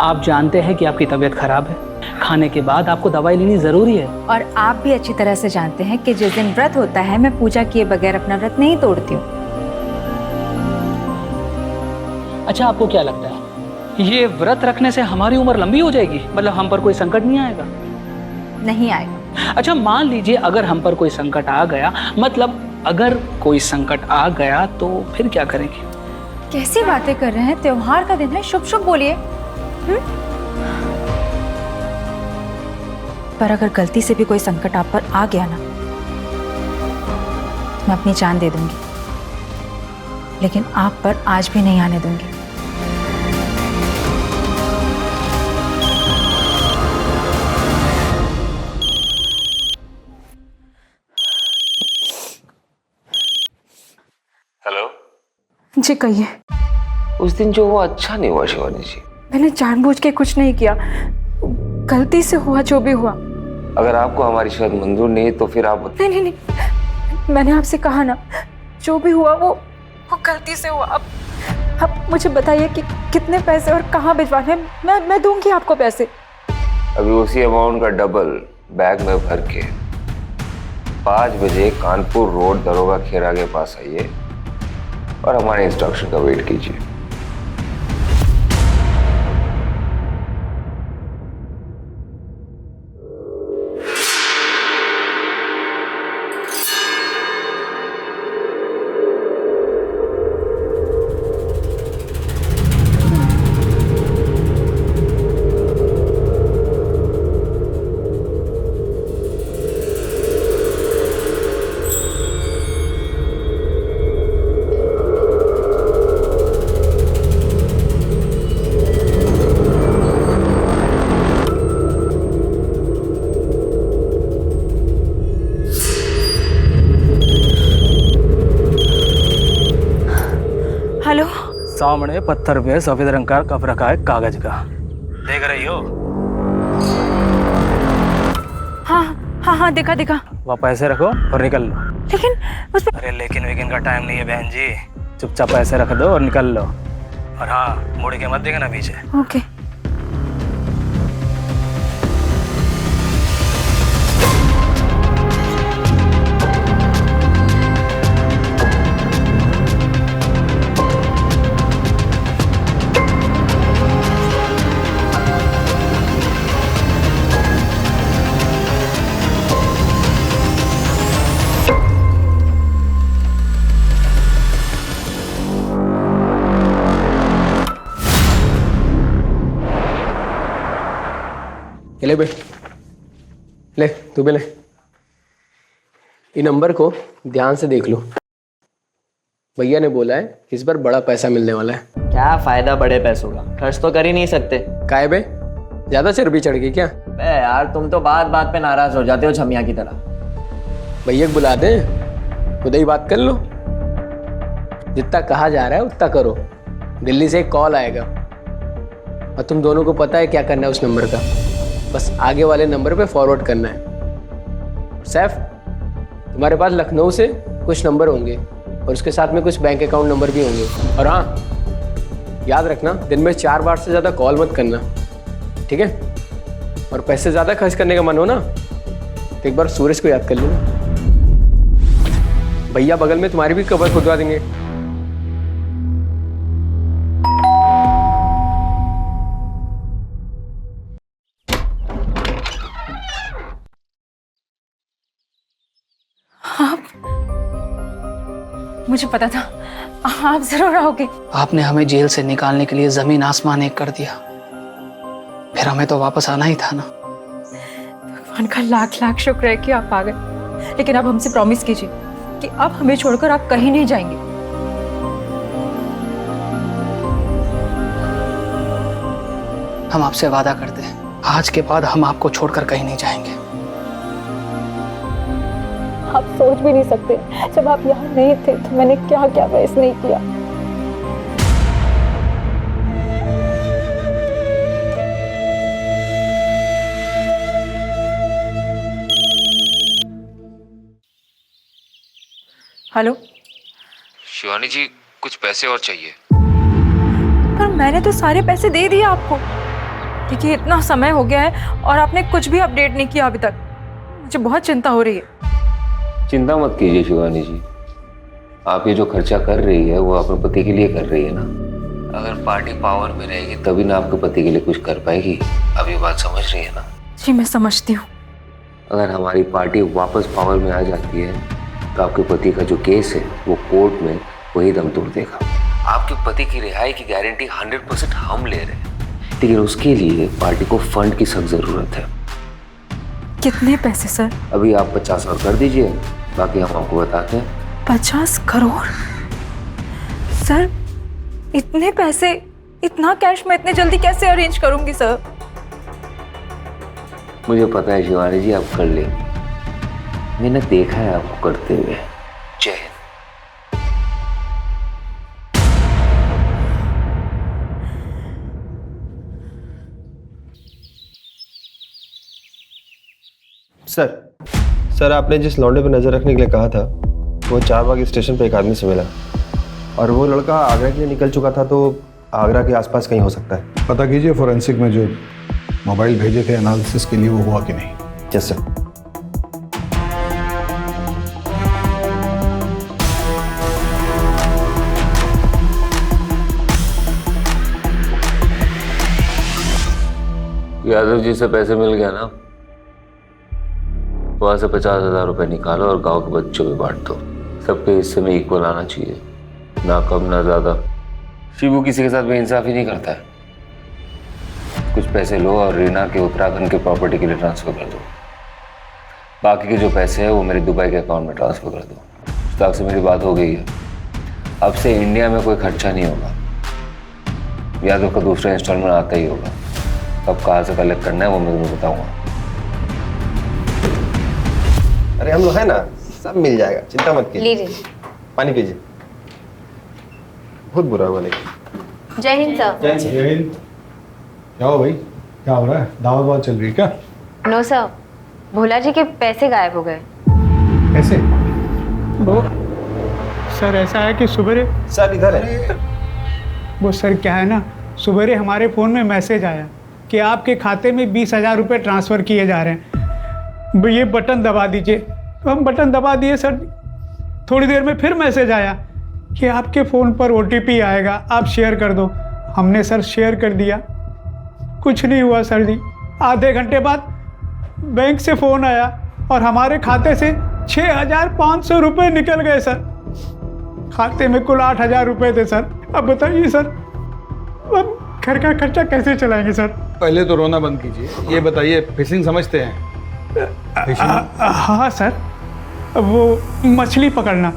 Speaker 10: आप जानते हैं कि आपकी तबीयत खराब है, खाने के बाद आपको दवाई लेनी जरूरी है।
Speaker 4: और आप भी अच्छी तरह से जानते हैं कि जिस दिन व्रत होता है मैं पूजा किए बगैर अपना व्रत नहीं तोड़ती हूँ।
Speaker 10: अच्छा, आपको क्या लगता है ये व्रत रखने से हमारी उम्र लंबी हो जाएगी? मतलब हम पर कोई संकट नहीं आएगा?
Speaker 4: नहीं आएगा।
Speaker 10: अच्छा, मान लीजिए अगर हम पर कोई संकट आ गया, मतलब अगर कोई संकट आ गया तो फिर क्या करेंगे?
Speaker 4: कैसी बातें कर रहे हैं? त्योहार का दिन है, शुभ शुभ बोलिए। पर अगर गलती से भी कोई संकट आप पर आ गया ना, मैं अपनी जान दे दूंगी, लेकिन आप पर आज भी नहीं आने दूंगी।
Speaker 23: हेलो
Speaker 4: जी कहिए।
Speaker 23: उस दिन जो हुआ अच्छा नहीं हुआ शिवानी जी।
Speaker 4: मैंने जानबूझ के कुछ नहीं किया, गलती से हुआ जो भी हुआ।
Speaker 23: अगर आपको हमारी शायद मंजूर नहीं तो फिर आप
Speaker 4: नहीं नहीं नहीं, मैंने आपसे कहा ना, जो भी हुआ वो गलती से हुआ। अब मुझे बताइए कि कितने पैसे और कहाँ भिजवाने हैं। मैं दूंगी आपको पैसे।
Speaker 23: अभी उसी अमाउंट का डबल बैग में भर के 5 बजे कानपुर रोड दरोगा खेरा के पास आइए और हमारे इंस्ट्रक्शन का वेट कीजिए।
Speaker 4: हेलो।
Speaker 10: सामने पत्थर पे सफेद रंग का कप रखा है कागज का, देख रही हो?
Speaker 4: हाँ हाँ हाँ, देखा देखा।
Speaker 10: वहाँ पैसे रखो और निकल लो।
Speaker 4: लेकिन उस
Speaker 10: अरे लेकिन वेकिन का टाइम नहीं है बहन जी, चुपचाप पैसे रख दो और निकल लो। और हाँ, मुड़ के मत देखना पीछे।
Speaker 4: ओके।
Speaker 11: ले बे, ले तू भी ले। ये नंबर को ध्यान से देख लो। भैया ने बोला है कि इस बार बड़ा पैसा मिलने वाला है।
Speaker 19: क्या फायदा बड़े पैसों का, खर्च तो कर ही नहीं सकते।
Speaker 11: काहे बे, ज्यादा चर्बी चढ़ गई क्या?
Speaker 19: बे यार, तुम तो बात बात पे नाराज हो जाते हो छमिया की तरह।
Speaker 11: भैया को बुला दे, खुद ही बात कर लो। जितना कहा जा रहा है उतना करो, दिल्ली से एक कॉल आएगा और तुम दोनों को पता है क्या करना है उस नंबर का। बस आगे वाले नंबर पे फॉरवर्ड करना है। सैफ, तुम्हारे पास लखनऊ से कुछ नंबर होंगे और उसके साथ में कुछ बैंक अकाउंट नंबर भी होंगे। और हाँ, याद रखना दिन में 4 बार से ज़्यादा कॉल मत करना, ठीक है? और पैसे ज़्यादा खर्च करने का मन हो ना तो एक बार सूरज को याद कर लेना। भैया बगल में तुम्हारी भी कबर खुदवा देंगे।
Speaker 1: मुझे पता था आप जरूर आओगे।
Speaker 17: आपने हमें जेल से निकालने के लिए जमीन आसमान एक कर दिया, फिर हमें तो वापस आना ही था ना।
Speaker 1: भगवान का लाख लाख शुक्र है कि आप आ गए। लेकिन आप हमसे प्रॉमिस कीजिए कि अब हमें छोड़कर आप कहीं नहीं जाएंगे।
Speaker 17: हम आपसे वादा करते हैं, आज के बाद हम आपको छोड़कर कहीं नहीं जाएंगे।
Speaker 1: आप सोच भी नहीं सकते, जब आप यहाँ नहीं थे तो मैंने क्या क्या फेस नहीं किया। हेलो
Speaker 23: शिवानी जी, कुछ पैसे और चाहिए।
Speaker 1: पर मैंने तो सारे पैसे दे दिए आपको। देखिए इतना समय हो गया है और आपने कुछ भी अपडेट नहीं किया अभी तक। मुझे बहुत चिंता हो रही है।
Speaker 23: चिंता मत कीजिए शिवानी जी, आप ये जो खर्चा कर रही है वो अपने पति के लिए कर रही है ना। अगर पार्टी पावर में रहेगी तभी ना आपके पति के लिए कुछ कर पाएगी। अब ये बात समझ रही है ना?
Speaker 1: जी मैं समझती हूँ।
Speaker 23: अगर हमारी पार्टी वापस पावर में आ जाती है तो आपके पति का जो केस है वो कोर्ट में वही दम तोड़ देगा। आपके पति की रिहाई की गारंटी 100% हम ले रहे हैं, लेकिन उसके लिए पार्टी को फंड की सख्त जरूरत है।
Speaker 1: कितने पैसे सर?
Speaker 23: अभी आप 50 और कर दीजिए, बाकी हम आपको बताते हैं।
Speaker 1: 50 करोड़? सर इतने पैसे, इतना कैश मैं इतने जल्दी कैसे अरेंज करूंगी सर?
Speaker 23: मुझे पता है शिवानी जी, आप कर लेंगे। मैंने देखा है आपको करते हुए। जय हिंद।
Speaker 13: सर आपने जिस लौंडे पर नजर रखने के लिए कहा था वो चारबाग स्टेशन पे एक आदमी से मिला और वो लड़का आगरा के लिए निकल चुका था, तो आगरा के आसपास कहीं हो सकता है।
Speaker 7: पता कीजिए फोरेंसिक में जो मोबाइल भेजे थे एनालिसिस के लिए वो हुआ कि नहीं।
Speaker 13: Yes sir.
Speaker 23: यादव जी से पैसे मिल गया ना, वहां से 50,000 रुपए निकालो और गांव के बच्चों में बांट दो। सबके हिस्से में इक्वल आना चाहिए, ना कम ना ज्यादा। शिबू किसी के साथ बेइंसाफी नहीं करता है। कुछ पैसे लो और रीना के उत्तराखंड के प्रॉपर्टी के लिए ट्रांसफर कर दो। बाकी के जो पैसे हैं वो मेरे दुबई के अकाउंट में ट्रांसफर कर दो। मुश्ताक से मेरी बात हो गई है, अब से इंडिया में कोई खर्चा नहीं होगा। यादव का दूसरा इंस्टॉलमेंट आता ही होगा। कब कहाँ से कलेक्ट करना है वो मैं तुम्हें बताऊंगा।
Speaker 13: अरे हम लोग है ना, सब मिल जाएगा, चिंता मत कीजिए।
Speaker 14: लीजिए।
Speaker 13: पानी पीजिए। बहुत बुरा हुआ लेकिन।
Speaker 14: जय हिंद सर।
Speaker 7: जय हिंद। क्या हो भाई, क्या हो रहा है? दावत वावत चल रही है क्या?
Speaker 14: नो सर, भोला जी के पैसे गायब हो गए।
Speaker 7: कैसे?
Speaker 5: वो सर ऐसा है कि सुबह
Speaker 13: सर इधर है।
Speaker 5: वो सर क्या है ना, सुबह हमारे फ़ोन में मैसेज आया कि आपके खाते में 20,000 रुपये ट्रांसफ़र किए जा रहे हैं, ये बटन दबा दीजिए। तो हम बटन दबा दिए सर। थोड़ी देर में फिर मैसेज आया कि आपके फ़ोन पर OTP आएगा, आप शेयर कर दो। हमने सर शेयर कर दिया, कुछ नहीं हुआ सर जी। आधे घंटे बाद बैंक से फ़ोन आया और हमारे खाते से 6,500 रुपये निकल गए सर। खाते में कुल 8,000 रुपये थे सर। अब बताइए सर, अब घर का खर्चा कैसे चलाएंगे सर?
Speaker 7: पहले तो रोना बंद कीजिए। ये बताइए, फिशिंग समझते हैं?
Speaker 5: हाँ सर, वो मछली पकड़ना।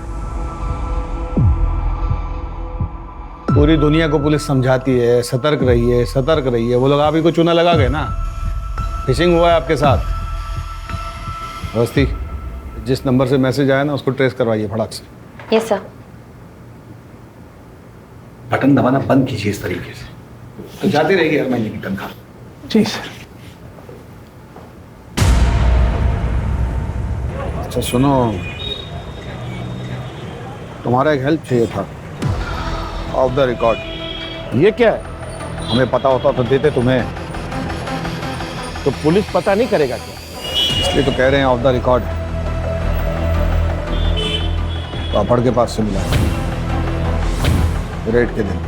Speaker 7: पूरी दुनिया को पुलिस समझाती है सतर्क रहिए सतर्क रहिए। वो लोग आप ही को चूना लगा गए ना। फिशिंग हुआ है आपके साथ। अवस्थी, जिस नंबर से मैसेज आया ना उसको ट्रेस करवाइए फटाक से।
Speaker 14: Yes sir.
Speaker 7: बटन दबाना बंद कीजिए इस तरीके से, तो जाती रहेगी हर महीने की तनख्वाह।
Speaker 5: जी सर।
Speaker 7: अच्छा सुनो, तुम्हारा एक हेल्प चाहिए था, ऑफ द रिकॉर्ड।
Speaker 25: ये क्या है?
Speaker 7: हमें पता होता तो देते तुम्हें।
Speaker 25: तो पुलिस पता नहीं करेगा क्या?
Speaker 7: इसलिए तो कह रहे हैं ऑफ द रिकॉर्ड। पापड़ के पास से मिला रेट के दिन।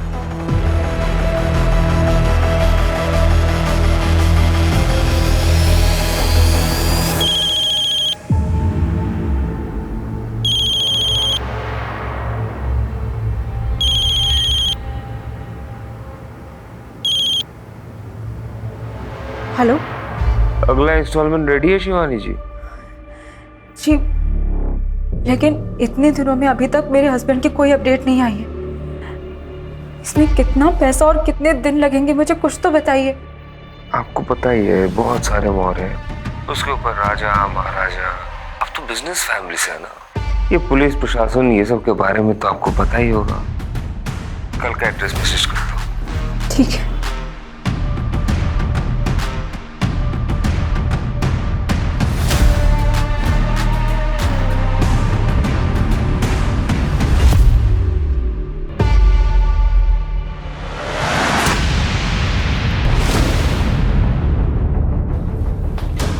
Speaker 1: हेलो
Speaker 23: अगला इंस्टॉलमेंट रेडी है शिवानी जी?
Speaker 1: जी, लेकिन इतने दिनों में अभी तक मेरे हस्बैंड की कोई अपडेट नहीं आई है। इसमें कितना पैसा और कितने दिन लगेंगे, मुझे कुछ तो बताइए।
Speaker 23: आपको पता ही है बहुत सारे मोर हैं, उसके ऊपर राजा महाराजा। अब तो बिजनेस फैमिली से है ना, ये पुलिस प्रशासन ये सब के बारे में तो आपको पता ही होगा। कल का एड्रेस मैसेज करता हूँ।
Speaker 1: ठीक है।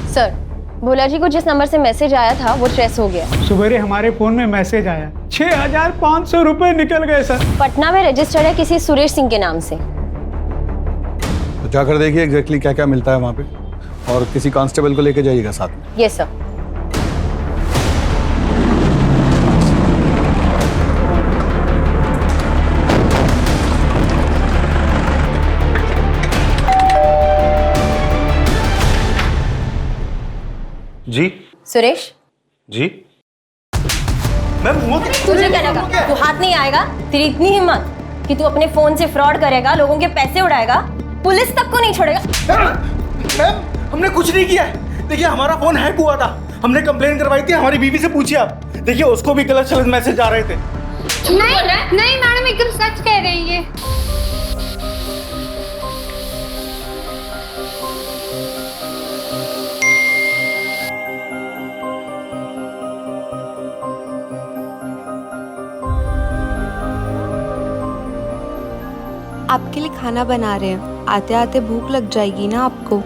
Speaker 14: सर, भोला जी को जिस नंबर से मैसेज आया था वो ट्रेस हो गया।
Speaker 5: सवेरे हमारे फोन में मैसेज आया, 6,500 रुपए निकल गए सर।
Speaker 14: पटना में रजिस्टर्ड है किसी सुरेश सिंह के नाम से।
Speaker 7: तो जाकर देखिए एग्जैक्टली क्या क्या मिलता है वहाँ पे, और किसी कांस्टेबल को लेके जाइएगा साथ में।
Speaker 14: Yes sir.
Speaker 7: जी
Speaker 14: सुरेश
Speaker 7: जी
Speaker 14: मैम, तुझे क्या लगा तू हाथ नहीं आएगा? तेरी इतनी हिम्मत कि तू अपने फोन से फ्रॉड करेगा, लोगों के पैसे उड़ाएगा, पुलिस तक को नहीं छोड़ेगा।
Speaker 12: मैम हमने कुछ नहीं किया है। देखिए हमारा फोन हैक हुआ था, हमने कंप्लेन करवाई थी। हमारी बीवी से पूछिए आप, देखिए उसको भी गलत सलत मैसेज आ रहे थे।
Speaker 15: नहीं मैडम, एकदम सच कह रही है।
Speaker 18: आपके लिए खाना बना रहे हैं, आते आते भूख लग जाएगी ना आपको।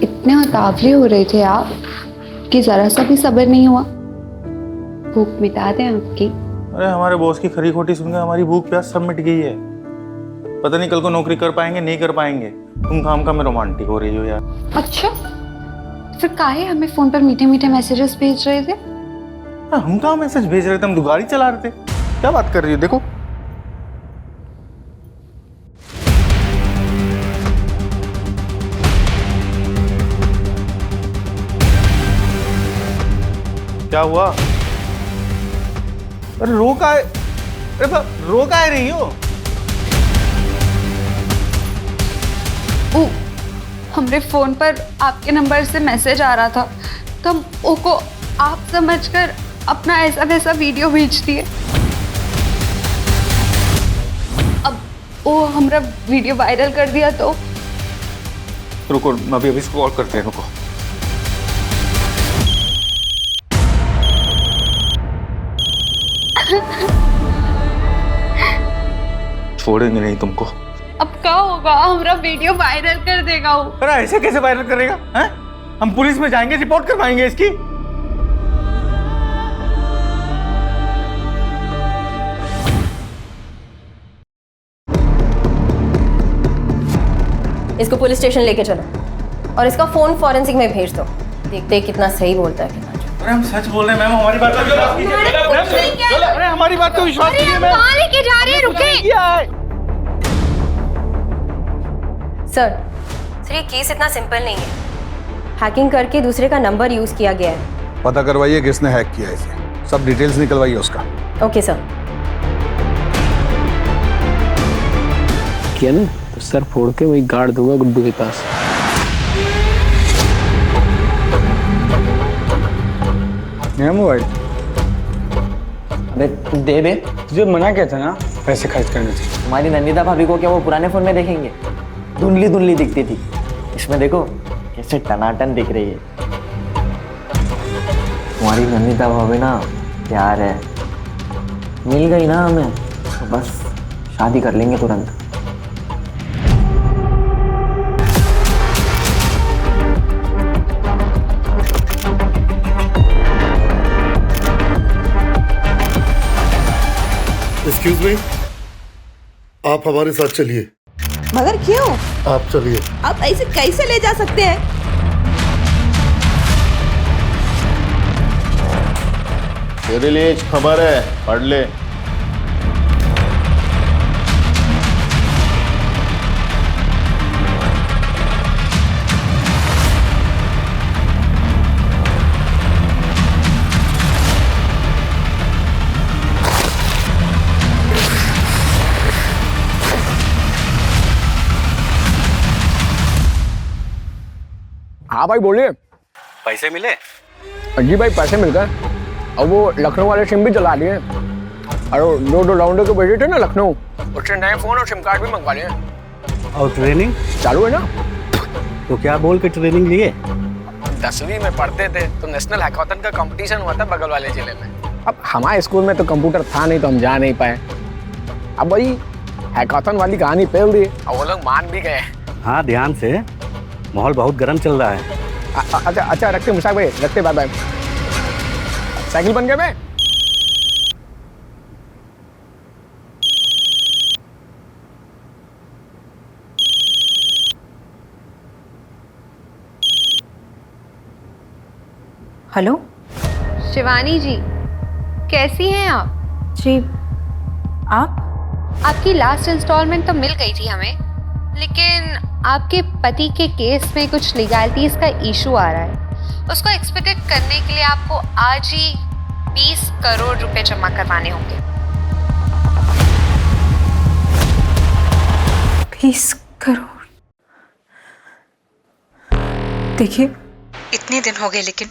Speaker 18: इतने उतावले हो रहे थे आप कि जरा सा भी सब्र नहीं हुआ। भूख मिटा दें आपकी।
Speaker 12: अरे हमारे बॉस की खरी खोटी सुनकर हमारी भूख प्यास सब मिट गई है। पता नहीं कल को नौकरी कर पाएंगे नहीं कर पाएंगे। तुम काम में रोमांटिक हो रही हो यार।
Speaker 18: अच्छा, फिर काहे हमें फोन पर मीठे मीठे मैसेजेस भेज रहे थे?
Speaker 12: हम कहाँ मैसेज भेज रहे थे, हम तो गाड़ी चला रहे थे। क्या बात कर रही हो? देखो क्या हुआ? अरे रो का है, रो का है रही हो?
Speaker 18: हमरे फोन पर आपके नंबर से मैसेज आ रहा था तो हम ओको आप समझकर अपना ऐसा वैसा वीडियो भेज दिए। अब वो हमारा वीडियो वायरल कर दिया तो
Speaker 21: रुको, मैं अभी इसको कॉल करते हैं, रुको। छोड़ेंगे नहीं तुमको।
Speaker 18: अब क्या होगा? हमारा वीडियो वायरल कर देगा वो।
Speaker 12: अरे ऐसे कैसे वायरल करेगा? हैं? हम पुलिस में जाएंगे, रिपोर्ट करवाएंगे इसकी।
Speaker 14: इसको पुलिस स्टेशन लेके चलो और इसका फोन फॉरेंसिक में भेज दो। देखते हैं कितना सही बोलता है कितना झूठ।
Speaker 12: अरे हम सच बोल रहे हैं मैम, हमारी बात का विश्वास कीजिए। अरे हमारी बात का विश्वास कीजिए मैम।
Speaker 15: कहाँ लेके जा रहे हैं? रुके।
Speaker 14: सर ये केस इतना सिंपल नहीं है। हैकिंग करके दूसरे का नंबर यूज किया गया है।
Speaker 7: पता करवाइए किसने हैक किया इसे, सब डिटेल्स निकलवाइए उसका।
Speaker 14: Okay sir.
Speaker 11: किया ना तो सर फोड़ के वही गाड़ दूंगा गुड्डू के पास।
Speaker 25: मोबाइल
Speaker 19: अबे तू दे बे।
Speaker 25: तुझे मना किया था ना पैसे खर्च करने से।
Speaker 19: तुम्हारी नंदिता भाभी को क्या वो पुराने फोन में देखेंगे? धुंधली धुंधली दिखती थी, इसमें देखो कैसे टनाटन दिख रही है। तुम्हारी नंदिता भाभी ना प्यार है, मिल गई ना हमें तो बस शादी कर लेंगे तुरंत।
Speaker 2: एक्सक्यूज मी, आप हमारे साथ चलिए।
Speaker 24: मगर क्यों?
Speaker 2: आप चलिए।
Speaker 24: आप ऐसे कैसे ले जा सकते हैं?
Speaker 21: तेरे लिए एक खबर है, पढ़ ले।
Speaker 25: हाँ भाई बोलिए।
Speaker 21: पैसे मिले?
Speaker 25: जी भाई पैसे मिल गए, अब वो लखनऊ वाले सिम भी चला लिए और दो राउंडर को भेजे थे ना लखनऊ, उससे नए फोन और सिम कार्ड भी मंगवा लिए।
Speaker 21: और ट्रेनिंग
Speaker 25: चालू है ना?
Speaker 21: तो क्या बोल के ट्रेनिंग लिए?
Speaker 25: 10वीं में पढ़ते थे तो नेशनल हैकाथन का कंपटीशन हुआ था बगल वाले जिले में। अब हमारे स्कूल में तो कंप्यूटर था नहीं तो हम जा नहीं पाए। अब भाई हैकाथन वाली कहानी फैल दी और वो लोग मान भी गए।
Speaker 21: हाँ ध्यान से, माहौल बहुत गर्म चल रहा है।
Speaker 25: अच्छा रखते मुशाक भाई, रखते, बाय बाय। साइकिल बन गए मैं।
Speaker 1: हेलो
Speaker 18: शिवानी जी, कैसी हैं आप?
Speaker 1: जी आप?
Speaker 18: आपकी लास्ट इंस्टॉलमेंट तो मिल गई थी हमें, लेकिन आपके पति के केस में कुछ लीगैलिटीज का इशू आ रहा है। उसको एक्सपेक्टेड करने के लिए आपको आज ही 20 करोड़ रुपए जमा करवाने होंगे।
Speaker 1: 20 करोड़? देखिए इतने दिन हो गए लेकिन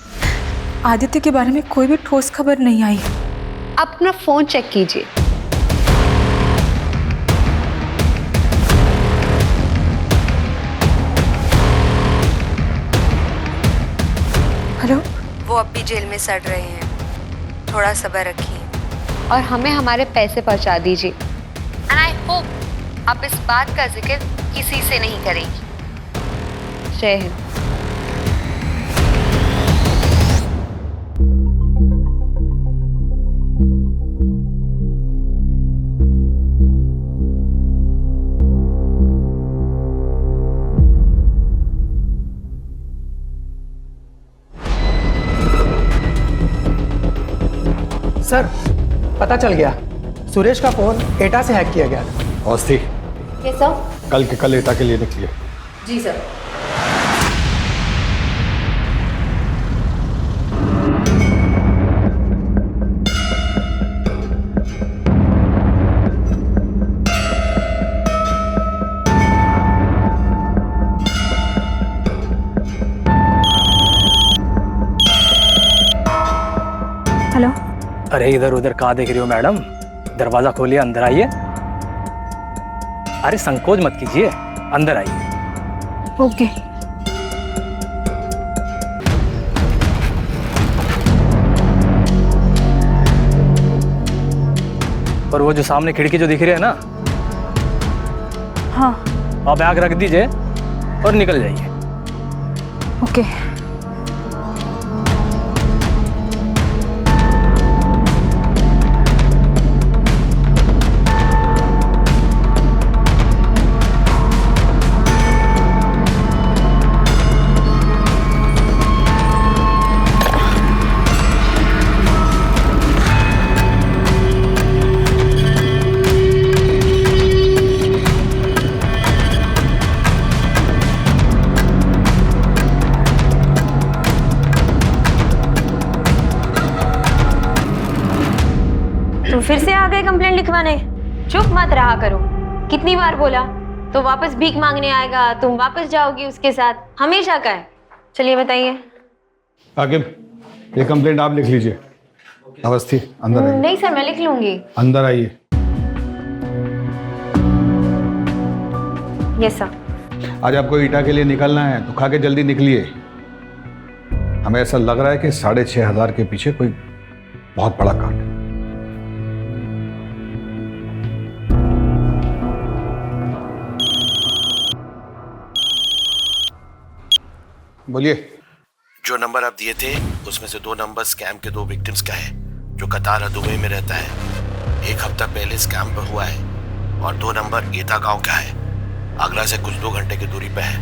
Speaker 1: आदित्य के बारे में कोई भी ठोस खबर नहीं आई।
Speaker 18: आप अपना फोन चेक कीजिए।
Speaker 1: हेलो,
Speaker 18: वो अब भी जेल में सड़ रहे हैं, थोड़ा सब्र रखिए और हमें हमारे पैसे पहुंचा दीजिए। एंड आई होप आप इस बात का जिक्र किसी से नहीं करेंगी। जय हिंद।
Speaker 6: सर पता चल गया, सुरेश का फोन एटा से हैक किया गया था।
Speaker 7: औस्ती
Speaker 14: यस सर।
Speaker 7: कल के कल एटा के लिए निकलिए।
Speaker 14: जी सर।
Speaker 10: अरे इधर उधर कहाँ देख रही हो मैडम? दरवाजा खोलिए, अंदर आइए। अरे संकोच मत कीजिए, अंदर आइए।
Speaker 16: ओके।
Speaker 10: और वो जो सामने खिड़की जो दिख रही है ना,
Speaker 16: हाँ।
Speaker 10: आप बैग रख दीजिए और निकल जाइए।
Speaker 16: ओके।
Speaker 14: तुम फिर से आ गए कंप्लेंट लिखवाने? चुप मत रहा करो। कितनी बार बोला तो वापस भीख मांगने आएगा, तुम वापस जाओगी उसके साथ, हमेशा का है। चलिए बताइए।
Speaker 7: आकिब, ये कंप्लेंट आप लिख लीजिए। अवस्थी, अंदर आइए।
Speaker 14: नहीं सर, मैं लिख लूंगी।
Speaker 7: अंदर आइए।
Speaker 14: Yes sir.
Speaker 7: आज आपको ईटा के लिए निकलना है तो खा के जल्दी निकलिए। हमें ऐसा लग रहा है कि 6,500 के पीछे कोई बहुत बड़ा कांड है। बोलिए।
Speaker 3: जो नंबर आप दिए थे उसमें से 2 नंबर स्कैम के 2 विक्टिम्स का है, जो कतार दुबई में रहता है। 1 हफ्ता पहले स्कैम पर हुआ है। और 2 नंबर ईता गांव का है, आगरा से कुछ 2 घंटे की दूरी पे है।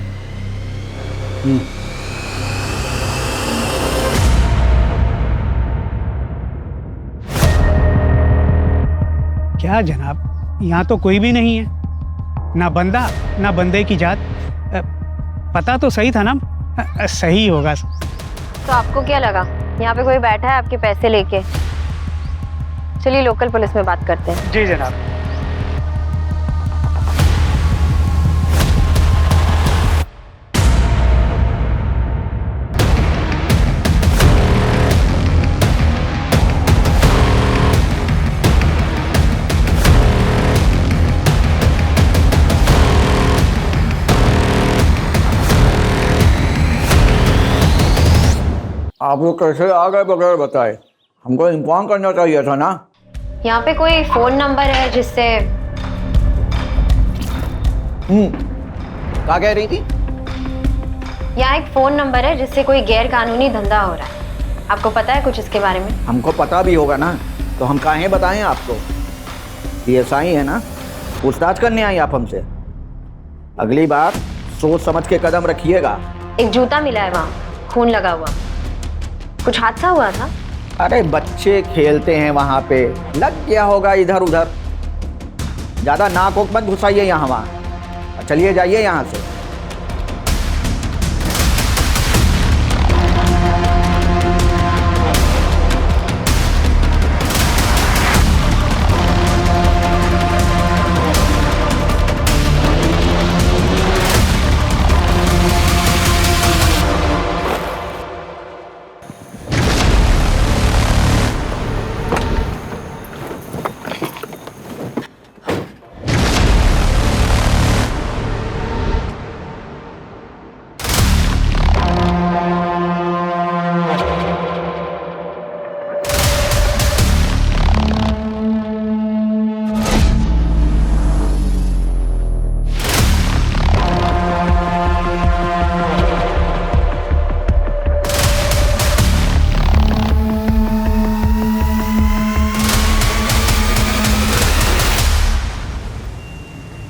Speaker 5: क्या जनाब, यहाँ तो कोई भी नहीं है, ना बंदा ना बंदे की जात। पता तो सही था ना? सही होगा।
Speaker 14: तो आपको क्या लगा यहाँ पे कोई बैठा है आपके पैसे लेके? चलिए लोकल पुलिस में बात करते हैं।
Speaker 5: जी जनाब।
Speaker 8: आप लोग कैसे आ गए बगैर बताए? हमको इन्फॉर्म करना चाहिए था ना।
Speaker 14: यहाँ पे कोई फोन नंबर है जिससे?
Speaker 8: क्या कह रही थी?
Speaker 14: यहाँ एक फोन नंबर है जिससे कोई गैर कानूनी धंधा हो रहा है। आपको पता है कुछ इसके बारे में?
Speaker 8: हमको पता भी होगा ना, तो हम काहे बताएं आपको? PSI है ना, पूछताछ करने आई आप हमसे। अगली बार सोच समझ के कदम रखिएगा।
Speaker 14: एक जूता मिला है वहाँ, खून लगा हुआ। कुछ हादसा हुआ था?
Speaker 8: अरे बच्चे खेलते हैं वहाँ पे, लग गया होगा इधर उधर। ज्यादा नाक वोक मत घुसाइए यहाँ वहाँ। चलिए जाइए यहाँ से।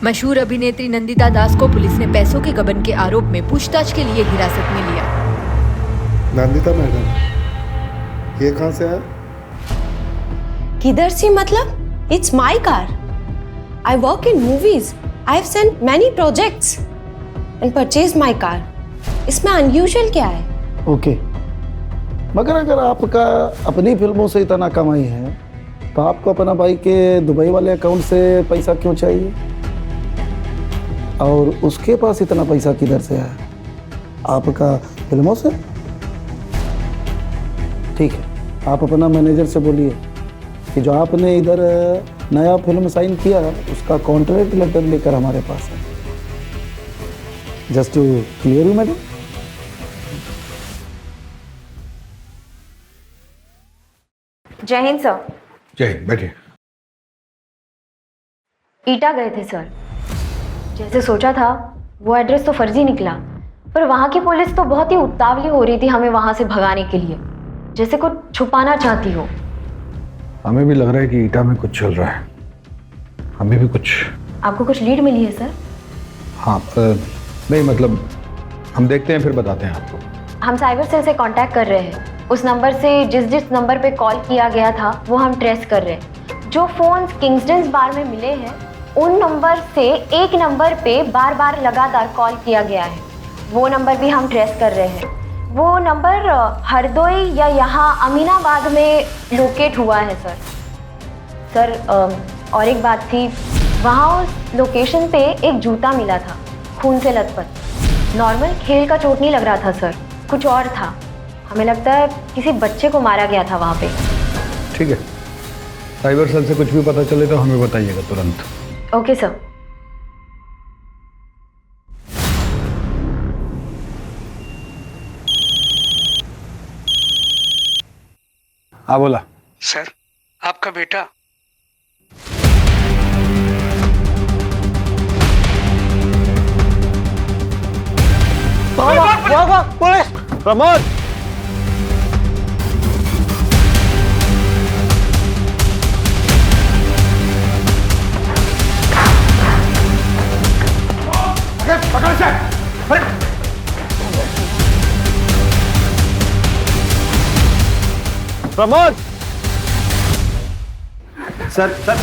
Speaker 9: मशहूर अभिनेत्री नंदिता दास को पुलिस ने पैसों के गबन के आरोप में पूछताछ के लिए हिरासत में लिया।
Speaker 2: नंदिता मैडम, ये कहाँ से आया?
Speaker 14: किधर से मतलब? It's my car. I work in movies. I have sent many projects and purchase my car. इसमें अनयूजुअल क्या है?
Speaker 21: ओके, मगर अगर आपका अपनी फिल्मों से इतना कमाई है तो आपको अपना भाई के दुबई वाले अकाउंट से पैसा क्यों चाहिए? और उसके पास इतना पैसा किधर से आया? आपका फिल्मों से? ठीक है, आप अपना मैनेजर से बोलिए
Speaker 4: कि जो आपने इधर नया फिल्म साइन किया उसका कॉन्ट्रैक्ट लेटर लेकर हमारे पास है। Just to clear you madam.
Speaker 14: जय हिंद सर।
Speaker 7: जय हिंद, बैठिए।
Speaker 14: ईटा गए थे सर। जैसे सोचा था वो एड्रेस तो फर्जी निकला, पर वहाँ की पुलिस तो बहुत ही उतावली हो रही थी हमें वहाँ से भगाने के लिए, जैसे कुछ छुपाना चाहती हो।
Speaker 7: हमें भी लग रहा है कि ईटा में कुछ चल रहा है। हमें भी कुछ।
Speaker 14: आपको कुछ लीड मिली है सर?
Speaker 7: हाँ नहीं मतलब हम देखते हैं फिर बताते हैं आपको।
Speaker 14: हम साइबर सेल से कांटेक्ट कर रहे हैं। उस नंबर से जिस नंबर पे कॉल किया गया था वो हम ट्रेस कर रहे हैं। जो फोन्स किंग्सटन बार में मिले हैं उन नंबर से एक नंबर पे बार बार लगातार कॉल किया गया है, वो नंबर भी हम ट्रेस कर रहे हैं। वो नंबर हरदोई या यहाँ अमीनाबाद में लोकेट हुआ है सर। और एक बात थी, वहाँ उस लोकेशन पे एक जूता मिला था खून से लथपथ। नॉर्मल खेल का चोट नहीं लग रहा था सर, कुछ और था। हमें लगता है किसी बच्चे को मारा गया था वहाँ पे।
Speaker 7: ठीक है, साइबर सेल से कुछ भी पता चले तो हमें बताइएगा तुरंत।
Speaker 14: Okay sir.
Speaker 7: हाँ बोला।
Speaker 13: सर आपका बेटा
Speaker 19: पुलिस। प्रमोद
Speaker 12: पकड़ से।
Speaker 19: प्रमोद। सर सर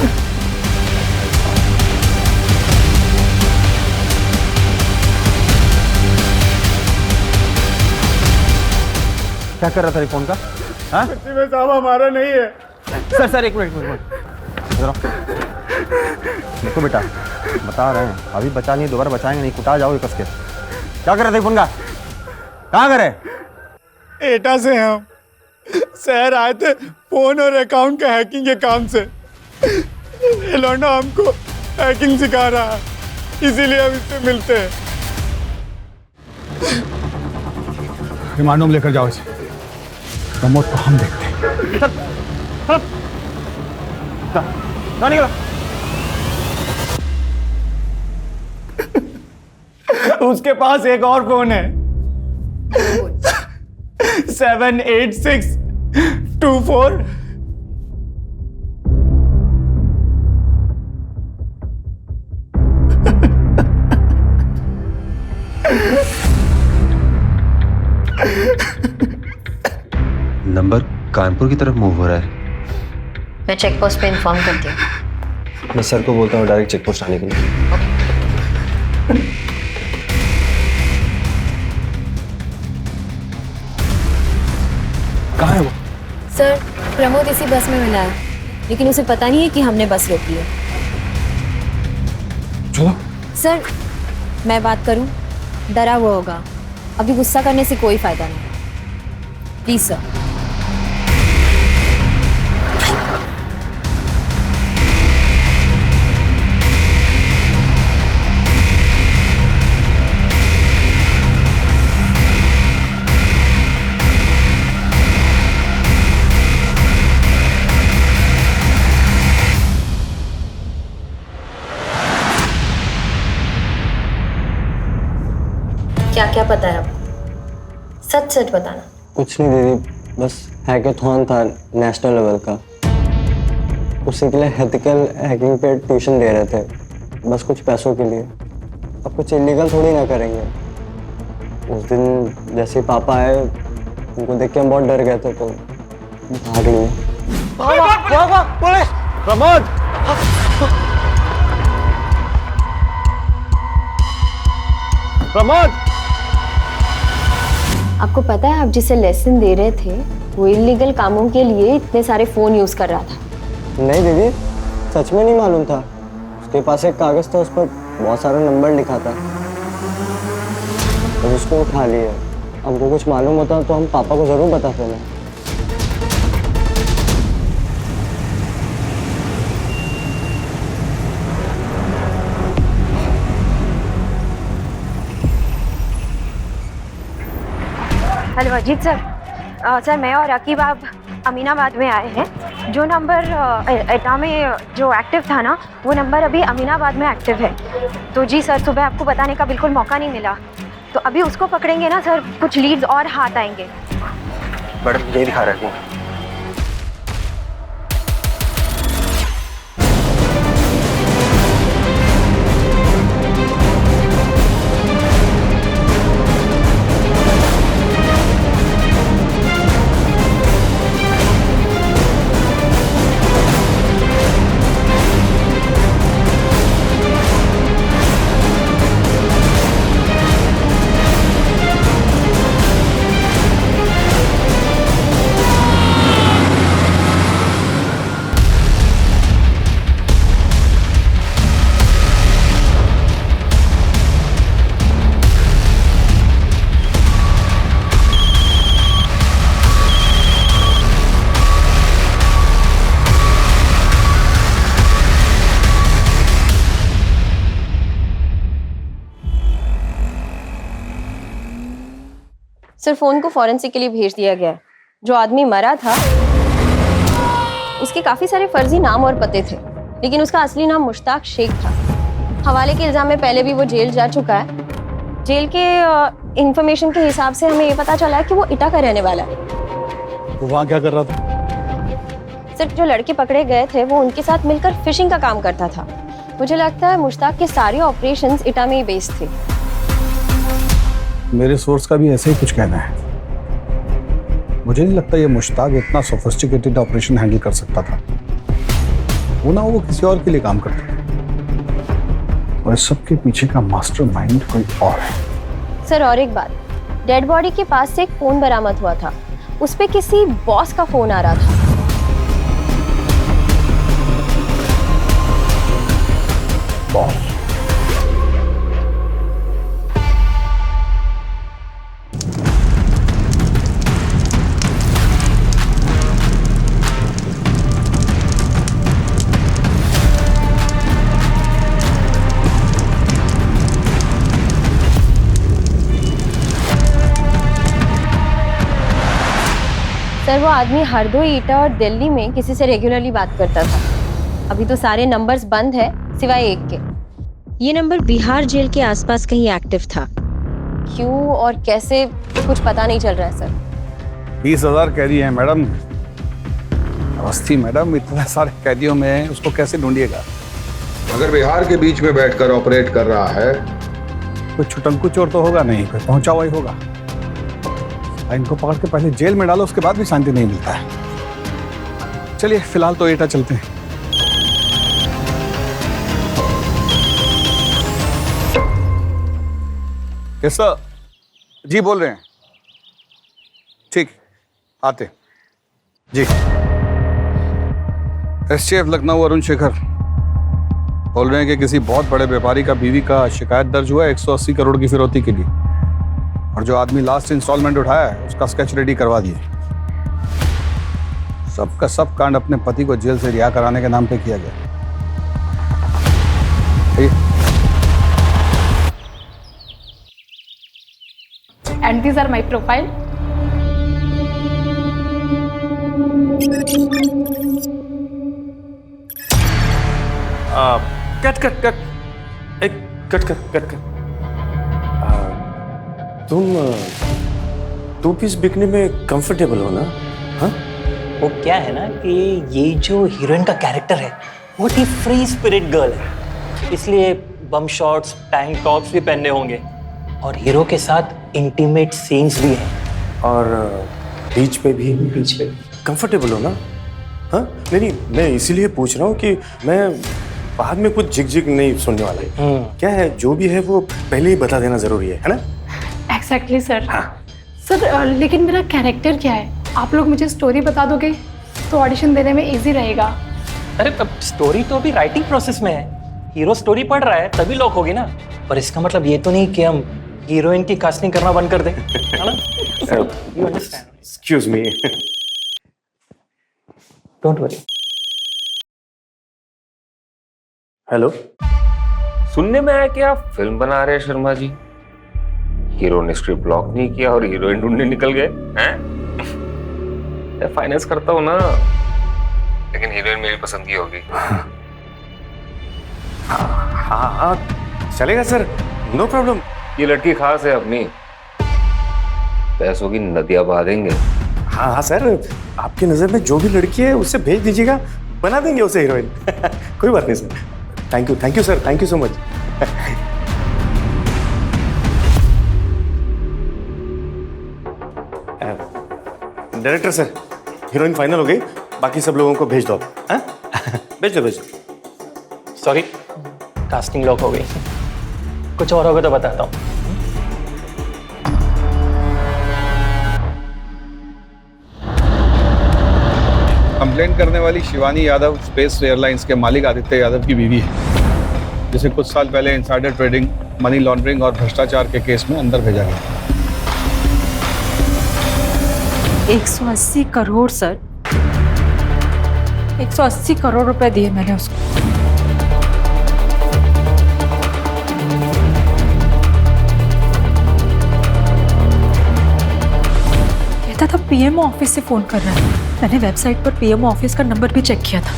Speaker 19: क्या कर रहा था फोन का? हाँ
Speaker 12: में साहब हमारा नहीं है।
Speaker 19: सर एक मिनट देखो बेटा, बता रहे हैं अभी बचा नहीं, दोबारा बचाएंगे नहीं, कुटा जाओगे कस के। क्या कर रहे थे फोन का? कहाँ करे?
Speaker 12: एटा से हम शहर आए थे फोन और अकाउंट का हैकिंग के काम से। ये लौंडा हमको हैकिंग सिखा रहा है, इसीलिए हम इससे मिलते हैं।
Speaker 7: रिमांड होम लेकर जाओ इसे। प्रमोद को हम देखते हैं।
Speaker 12: उसके पास एक और फोन है 78624।
Speaker 17: नंबर कानपुर की तरफ मूव हो रहा है।
Speaker 14: मैं चेक पोस्ट पे इन्फॉर्म करती हूँ।
Speaker 17: मैं सर को बोलता हूँ डायरेक्ट चेक पोस्ट आने के लिए।
Speaker 7: कहाँ है वो?
Speaker 14: सर प्रमोद इसी बस में मिला है, लेकिन उसे पता नहीं है कि हमने बस रोकी है।
Speaker 7: चलो।
Speaker 14: सर मैं बात करूं, डरा हुआ होगा, अभी गुस्सा करने से कोई फायदा नहीं। Please sir. क्या क्या पता है आपको? सच सच बताना।
Speaker 19: कुछ नहीं दीदी, बस हैकेथॉन था नेशनल लेवल का, उसी के लिए एथिकल हैकिंग पे ट्यूशन दे रहे थे, बस कुछ पैसों के लिए। अब कुछ इलीगल थोड़ी ना करेंगे। उस दिन जैसे पापा आए उनको देख के हम बहुत डर गए थे तो भाग लिए। पुलिस! प्रमोद! प्रमोद!
Speaker 14: आपको पता है आप जिसे लेसन दे रहे थे वो इलीगल कामों के लिए इतने सारे फोन यूज कर रहा था।
Speaker 19: नहीं दीदी, सच में नहीं मालूम था। उसके पास एक कागज था, उस पर बहुत सारा नंबर लिखा था, तो उसको उठा लिया। हमको कुछ मालूम होता तो हम पापा को जरूर बताते ना।
Speaker 14: Hello Ajit sir. सर मैं और रकीब आप अमीनाबाद में आए हैं। जो नंबर एटा में जो एक्टिव था ना, वो नंबर अभी अमीनाबाद में एक्टिव है। तो जी सर, सुबह आपको बताने का बिल्कुल मौका नहीं मिला, तो अभी उसको पकड़ेंगे ना सर, कुछ लीड्स और हाथ आएंगे।
Speaker 17: मैडम ये दिखा रहा है।
Speaker 11: सर फोन को फॉरेंसिक के लिए भेज दिया गया है। जो आदमी मरा था उसके काफी सारे फर्जी नाम और पते थे, लेकिन उसका असली नाम मुश्ताक शेख था। हवाले के इल्जाम में पहले भी वो जेल जा चुका है। जेल के इंफॉर्मेशन के हिसाब से हमें ये पता चला है कि वो इटा का रहने वाला है।
Speaker 4: वो वहाँ क्या कर रहा था?
Speaker 11: सर जो लड़के पकड़े गए थे वो उनके साथ मिलकर फिशिंग का काम करता था। मुझे लगता है मुश्ताक के सारे ऑपरेशंस इटा में ही बेस्ड थे।
Speaker 4: मेरे सोर्स का भी ऐसे ही कुछ कहना है। मुझे नहीं लगता ये मुश्ताक इतना सोफिस्टिकेटेड ऑपरेशन हैंडल कर सकता था। वो किसी और के लिए काम करता है, और इस सब के पीछे का मास्टरमाइंड कोई और है।
Speaker 11: सर और एक बात, डेड बॉडी के पास से एक फोन बरामद हुआ था। उस पे किसी बॉस का फोन आ रहा था।
Speaker 4: बॉस?
Speaker 11: सर वो आदमी हरदोई, ईटा और दिल्ली में किसी से रेगुलरली बात करता था। अभी तो सारे नंबर्स बंद है सिवाय एक के।
Speaker 15: ये नंबर बिहार जेल के आसपास कहीं एक्टिव था।
Speaker 11: क्यों और कैसे कुछ पता नहीं चल रहा है सर।
Speaker 7: 20,000 कैदी हैं मैडम। अवस्थी मैडम, इतने सारे कैदियों में उसको कैसे ढूंढिएगा?
Speaker 20: अगर बिहार के बीच में बैठकर ऑपरेट कर रहा है,
Speaker 7: कोई छुटंकू चोर तो होगा नहीं, कोई पहुंचा हुआ ही होगा। इनको पकड़ के पहले जेल में डालो, उसके बाद भी शांति नहीं मिलता है। चलिए फिलहाल तो एटा चलते हैं। कैसा जी बोल रहे हैं? ठीक, आते जी। एसटीएफ लखनऊ अरुण शेखर बोल रहे हैं कि किसी बहुत बड़े व्यापारी का बीवी का शिकायत दर्ज हुआ है 180 करोड़ की फिरौती के लिए, और जो आदमी लास्ट इंस्टॉलमेंट उठाया है उसका स्केच रेडी करवा दिए। सबका सब कांड अपने पति को जेल से रिहा कराने के नाम पे किया गया।
Speaker 22: And these are my profile.
Speaker 23: Cut cut cut एक कट कट कट कट। तुम 2 पीस बिकने में कंफर्टेबल हो ना? हाँ,
Speaker 26: वो क्या है ना कि ये जो हीरोइन का कैरेक्टर है वो ही फ्री स्पिरिट गर्ल है, इसलिए बम शॉट्स, टैंक टॉप्स भी पहनने होंगे, और हीरो के साथ इंटीमेट सीन्स भी हैं।
Speaker 23: और बीच पे भी कंफर्टेबल हो ना? हाँ, नहीं मैं इसीलिए पूछ रहा हूँ कि मैं बाद में कुछ झिक नहीं सुनने वाला है। क्या है जो भी है वो पहले ही बता देना जरूरी है ना?
Speaker 22: Exactly, sir. सर लेकिन मेरा कैरेक्टर क्या है? आप लोग मुझे स्टोरी बता दोगे तो ऑडिशन देने में इजी रहेगा।
Speaker 26: अरे स्टोरी तो अभी राइटिंग प्रोसेस में है। हीरो स्टोरी पढ़ रहा है तभी लॉक होगी ना। पर इसका मतलब ये तो नहीं कि हम हीरोइन की कास्टिंग करना बंद कर दें, है ना? You understand?
Speaker 23: Excuse me.
Speaker 26: Don't worry.
Speaker 23: Hello,
Speaker 27: सुनने में आया कि आप फिल्म बना रहे हैं शर्मा जी।
Speaker 1: हीरो ने स्क्रिप्ट ब्लॉक नहीं किया और हीरोइन ढूंढने निकल गए हैं? मैं फाइनेंस करता हूँ ना, लेकिन हीरोइन मेरी पसंद की होगी।
Speaker 23: हाँ चलेगा सर, नो प्रॉब्लम।
Speaker 1: ये लड़की खास है अपनी, पैसों की नदियां बहा देंगे।
Speaker 23: हाँ सर, आपकी नज़र में जो भी लड़की है उससे भेज दीजिएगा, बना देंगे उसे हीरोइन। कोई बात नहीं sir. Thank you sir, thank you so much. Director sir, heroine final हो गई, बाकी सब लोगों को भेज दो। भेज दो।
Speaker 26: सॉरी, कास्टिंग लॉक हो गई। कुछ और होगा तो बताता हूँ।
Speaker 7: कंप्लेंट करने वाली शिवानी यादव स्पेस एयरलाइंस के मालिक आदित्य यादव की बीवी है, जिसे कुछ साल पहले इनसाइडर ट्रेडिंग, मनी लॉन्ड्रिंग और भ्रष्टाचार के केस में अंदर भेजा गया।
Speaker 6: 180 करोड़ सर, 180 करोड़ रुपए दिए मैंने उसको। कहता था पीएमओ ऑफिस से फोन कर रहा है। मैंने वेबसाइट पर पीएमओ ऑफिस का नंबर भी चेक किया था,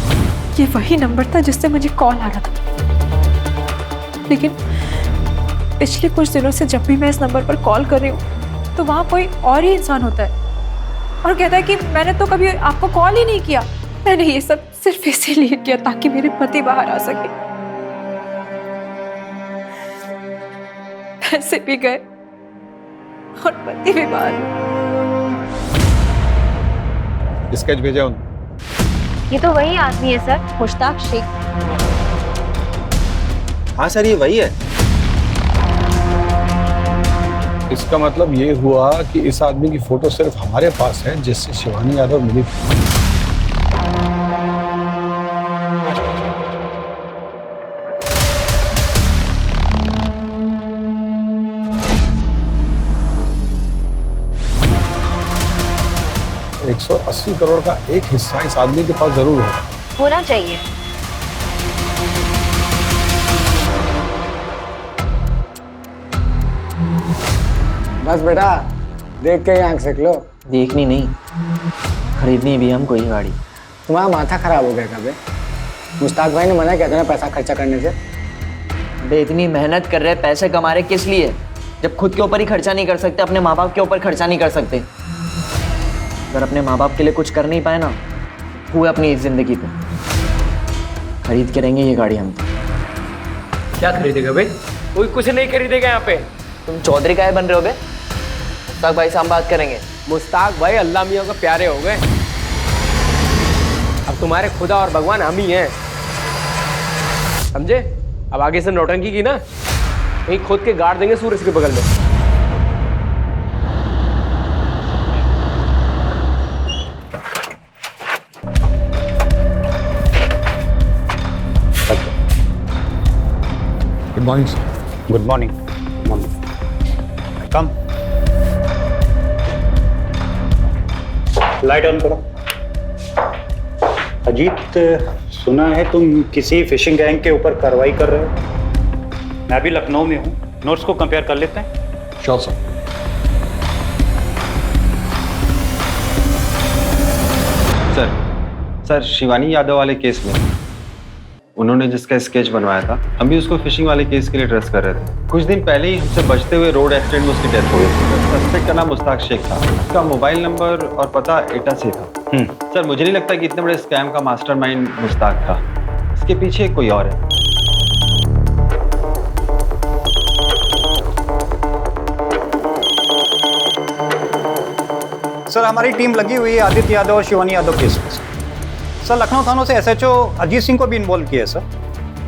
Speaker 6: ये वही नंबर था जिससे मुझे कॉल आ रहा था। लेकिन पिछले कुछ दिनों से जब भी मैं इस नंबर पर कॉल कर रही हूँ तो वहाँ कोई और ही इंसान होता है और कहता है कि मैंने तो कभी आपको कॉल ही नहीं किया, मैंने ये सब सिर्फ इसीलिए किया ताकि मेरे पति बाहर आ सके। पैसे भी गए और पति भी बाहर।
Speaker 7: स्केच भेजा उन।
Speaker 11: ये तो वही आदमी है सर, मुश्ताक शेख।
Speaker 17: हाँ सर, ये वही है।
Speaker 7: इसका मतलब ये हुआ कि इस आदमी की फोटो सिर्फ हमारे पास है जिससे शिवानी यादव मिली थी। $180 करोड़ का एक हिस्सा इस आदमी के पास जरूर
Speaker 11: होना चाहिए।
Speaker 19: बस बेटा, देख के ही आंख सेक लो।
Speaker 8: देखनी नहीं, खरीदनी भी हमको ही गाड़ी।
Speaker 19: तुम्हारा माथा खराब हो गया कभी? मुश्ताक भाई ने मना किया था ना पैसा खर्चा करने से।
Speaker 8: बे इतनी मेहनत कर रहे, पैसे कमा रहे, किस लिए? जब खुद के ऊपर ही खर्चा नहीं कर सकते, अपने माँ बाप के ऊपर खर्चा नहीं कर सकते। अगर अपने माँ बाप के लिए कुछ कर नहीं पाए ना, हुए अपनी इस जिंदगी पे। खरीद के रहेंगे ये गाड़ी हम।
Speaker 26: क्या खरीदेगा भाई? कोई कुछ नहीं खरीदेगा यहाँ पे।
Speaker 8: तुम चौधरी काहे बन रहे हो बे? मुश्ताक भाई से हम बात करेंगे।
Speaker 10: मुश्ताक भाई अल्लाह मियाँ को प्यारे हो गए, अब तुम्हारे खुदा और भगवान हम ही हैं, समझे? अब आगे से नौटंकी की ना, कहीं खुद के गाड़ देंगे सूरज के बगल में।
Speaker 7: Good morning sir.
Speaker 4: Good morning. Come. Light on करो। अजीत, सुना है तुम किसी फिशिंग गैंग के ऊपर कार्रवाई कर रहे हो। मैं भी लखनऊ में हूँ, नोट्स को कंपेयर कर लेते हैं।
Speaker 7: Sure sir.
Speaker 17: Sir, Shivani Yadav वाले केस में उन्होंने जिसका स्केच बनवाया था, हम भी उसको फिशिंग वाले केस के लिए ट्रेस कर रहे थे। कुछ दिन पहले ही हमसे बचते हुए रोड एक्सीडेंट में उसकी डेथ हो गई थी। सस्पेक्ट का नाम मुश्ताक शेख था। उसका मोबाइल नंबर और पता एटा से था। सर, मुझे नहीं लगता कि इतने बड़े स्कैम का मास्टरमाइंड मुश्ताक था, इसके पीछे कोई और है।
Speaker 4: सर, हमारी टीम लगी हुई है आदित्य यादव और शिवानी यादव केस में। सर, लखनऊ थानों से एसएचओ अजीत सिंह को भी इन्वॉल्व किया है सर,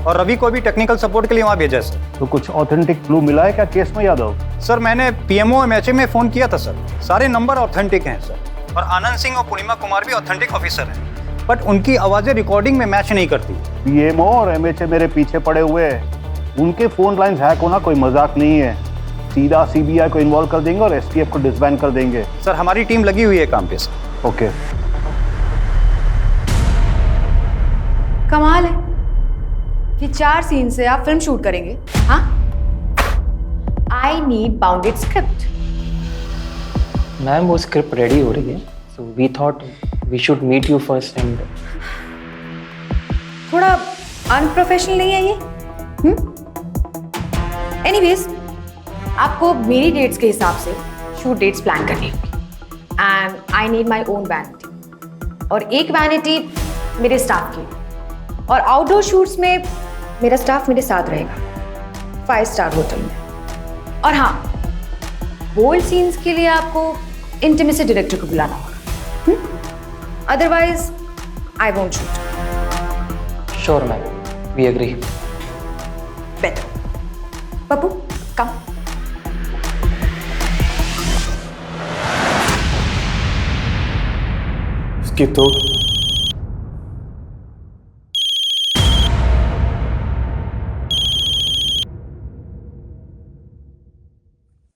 Speaker 4: और रवि को भी टेक्निकल सपोर्ट के लिए वहाँ भेजा है सर।
Speaker 21: तो कुछ ऑथेंटिक क्लू मिला है क्या केस में यादव?
Speaker 4: सर, मैंने पीएमओ एमएचए में फ़ोन किया था सर, सारे नंबर ऑथेंटिक हैं सर, और आनंद सिंह और पूर्णिमा कुमार भी ऑथेंटिक ऑफिसर हैं, बट उनकी आवाज़ें रिकॉर्डिंग में मैच नहीं करती।
Speaker 21: पीएमओ और एमएचए मेरे पीछे पड़े हुए हैं, उनके फ़ोन लाइन्स हैक होना कोई मजाक नहीं है। सीधा सीबीआई को इन्वॉल्व कर देंगे और एसटीएफ को डिसबैंड कर देंगे।
Speaker 4: सर, हमारी टीम लगी हुई है काम पे सर।
Speaker 21: ओके।
Speaker 16: कमाल है कि 4 सीन से आप फिल्म शूट करेंगे। हाँ,
Speaker 3: I need bounded script.
Speaker 26: Ma'am वो स्क्रिप्ट रेडी हो रही है, so we thought we should meet you first and
Speaker 3: थोड़ा अनप्रोफेशनल नहीं है ये? एनीवेज, आपको मेरी डेट्स के हिसाब से शूट डेट्स प्लान करनी होगी and I need my own vanity और एक वैनिटी मेरे स्टाफ की और आउटडोर शूट्स में मेरा स्टाफ मेरे साथ रहेगा 5 स्टार होटल में। और हाँ, बोल्ड सीन्स के लिए आपको इंटीमेसी डायरेक्टर को बुलाना होगा, otherwise I won't shoot.
Speaker 26: Sure ma'am, we agree.
Speaker 3: Better. Pappu come.
Speaker 23: Skip तो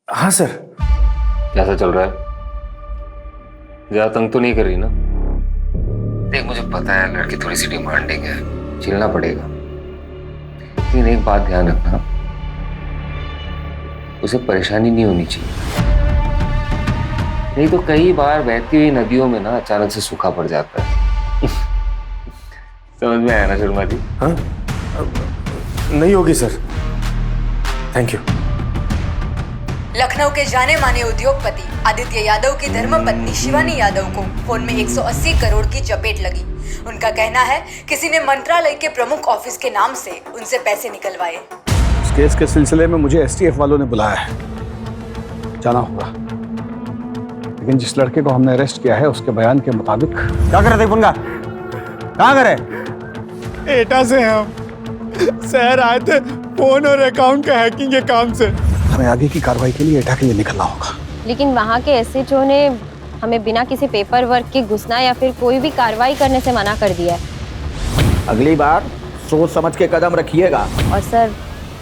Speaker 23: हाँ सर।
Speaker 1: कैसा चल रहा है? ज्यादा तंग तो नहीं कर रही ना? देख, मुझे पता है लड़की थोड़ी सी डिमांडिंग है, झेलना पड़ेगा, लेकिन एक बात ध्यान रखना, उसे परेशानी नहीं होनी चाहिए, नहीं तो कई बार बहती हुई नदियों में ना अचानक से सूखा पड़ जाता है। समझ में आया ना शर्मा जी?
Speaker 23: हाँ, नहीं होगी सर, थैंक यू।
Speaker 3: लखनऊ के जाने माने उद्योगपति आदित्य यादव की धर्मपत्नी शिवानी यादव को फोन में 180 करोड़ की चपेट लगी। उनका कहना है किसी ने मंत्रालय के प्रमुख ऑफिस के नाम से उनसे पैसे निकलवाए।
Speaker 4: इस केस के सिलसिले में मुझे एसटीएफ वालों ने बुलाया है, जाना होगा, लेकिन जिस लड़के को हमने अरेस्ट किया है उसके बयान के मुताबिक।
Speaker 21: क्या कर रहे थे पुनगा? कहाँ करे?
Speaker 12: एटा से हम शहर आए थे फोन और अकाउंट के हैकिंग के काम से।
Speaker 4: हमें आगे की कार्रवाई के लिए एटा के लिए निकलना होगा।
Speaker 11: लेकिन वहाँ के एसएचओ ने हमें बिना किसी पेपर वर्क के घुसना या फिर कोई भी कार्रवाई करने से मना कर दिया है।
Speaker 21: अगली बार सोच समझ के कदम रखिएगा।
Speaker 11: और सर,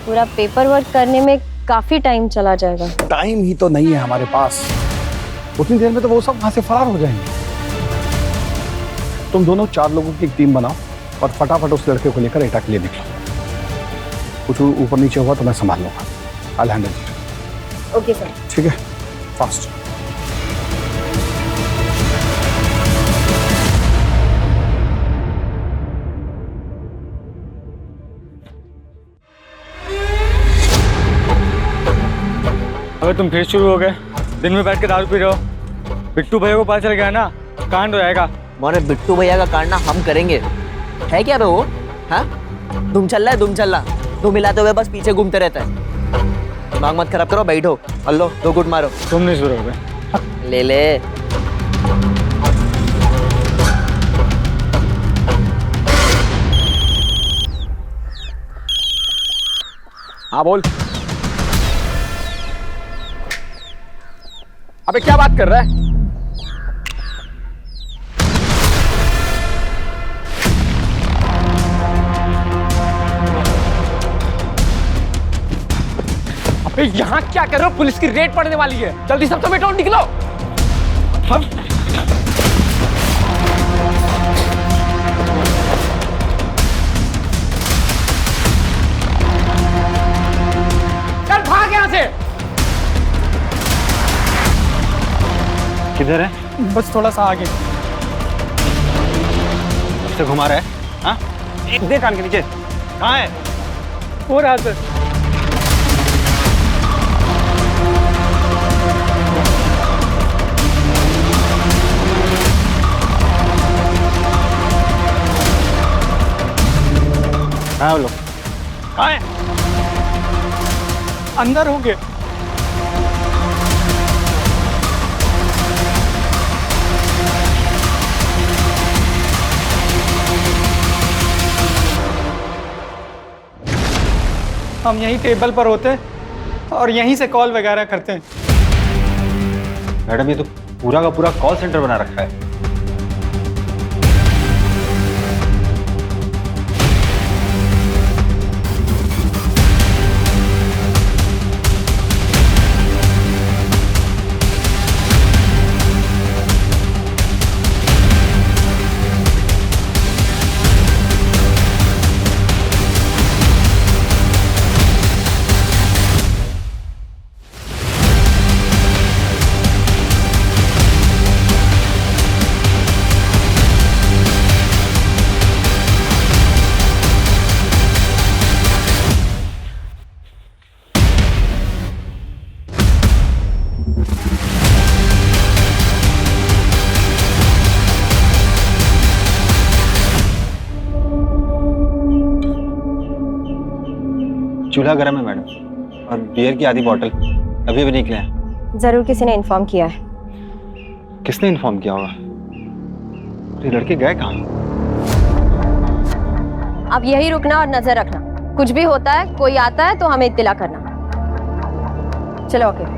Speaker 11: पूरा पेपर वर्क करने में काफी टाइम चला जाएगा।
Speaker 4: टाइम ही तो नहीं है हमारे पास, उतनी देर में तो वो सब वहां से फरार हो जाएंगे। तुम दोनों 4 लोगों की एक टीम बनाओ और फटाफट उस लड़के को लेकर एटा के लिए निकलो। कुछ ऊपर नीचे हुआ तो मैं संभाल लूंगा। I'll handle it.
Speaker 3: Okay sir.
Speaker 4: ठीक है, फास्ट।
Speaker 5: अबे तुम फिर शुरू हो गए, दिन में बैठ के दारू पी रहे हो। बिट्टू भैया को पता चल गया ना, कांड हो जाएगा।
Speaker 8: मोरे बिट्टू भैया का कांड ना हम करेंगे, है क्या बे वो? हाँ, तुम चल रहा है, तुम मिलाते हुए बस पीछे घूमते रहता है। दिमाग मत खराब करो, बैठो, अल्लो 2 गुट मारो।
Speaker 5: तुम नहीं शुरू हो गए।
Speaker 8: ले ले।
Speaker 5: हाँ बोल। अबे क्या बात कर रहा है? अबे यहाँ क्या कर रहे हो? पुलिस की रेड पड़ने वाली है, जल्दी सब समेटो, निकलो। हम चल भाग यहाँ से।
Speaker 21: किधर है?
Speaker 5: बस थोड़ा सा आगे।
Speaker 21: से घुमा रहा है? हाँ? एक दे कान के नीचे। कहाँ है?
Speaker 5: हो रहा सर।
Speaker 21: कहाँ है वो लोग?
Speaker 5: कहाँ है? अंदर होंगे। हम यहीं टेबल पर होते और यहीं से कॉल वगैरह करते हैं।
Speaker 17: मैडम, ये तो पूरा का पूरा कॉल सेंटर बना रखा है। चूल्हा गर्म है मैडम, और बियर की आधी बॉटल अभी अभी निकले हैं।
Speaker 11: जरूर किसी ने इन्फॉर्म किया है।
Speaker 17: किसने इन्फॉर्म किया होगा? ये लड़के गए कहाँ?
Speaker 11: अब यही रुकना और नजर रखना, कुछ भी होता है, कोई आता है तो हमें इत्तिला करना। चलो ओके।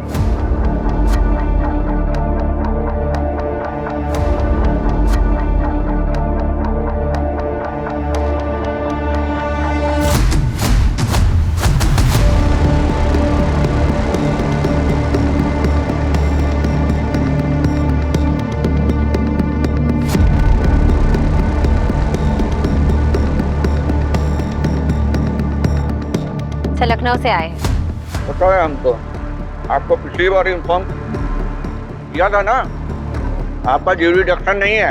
Speaker 11: सर लखनऊ से आए हैं।
Speaker 21: पता है हमको, आपको पिछली बार इन्फॉर्म किया था ना, आपका ज्यूरिडिक्शन नहीं है,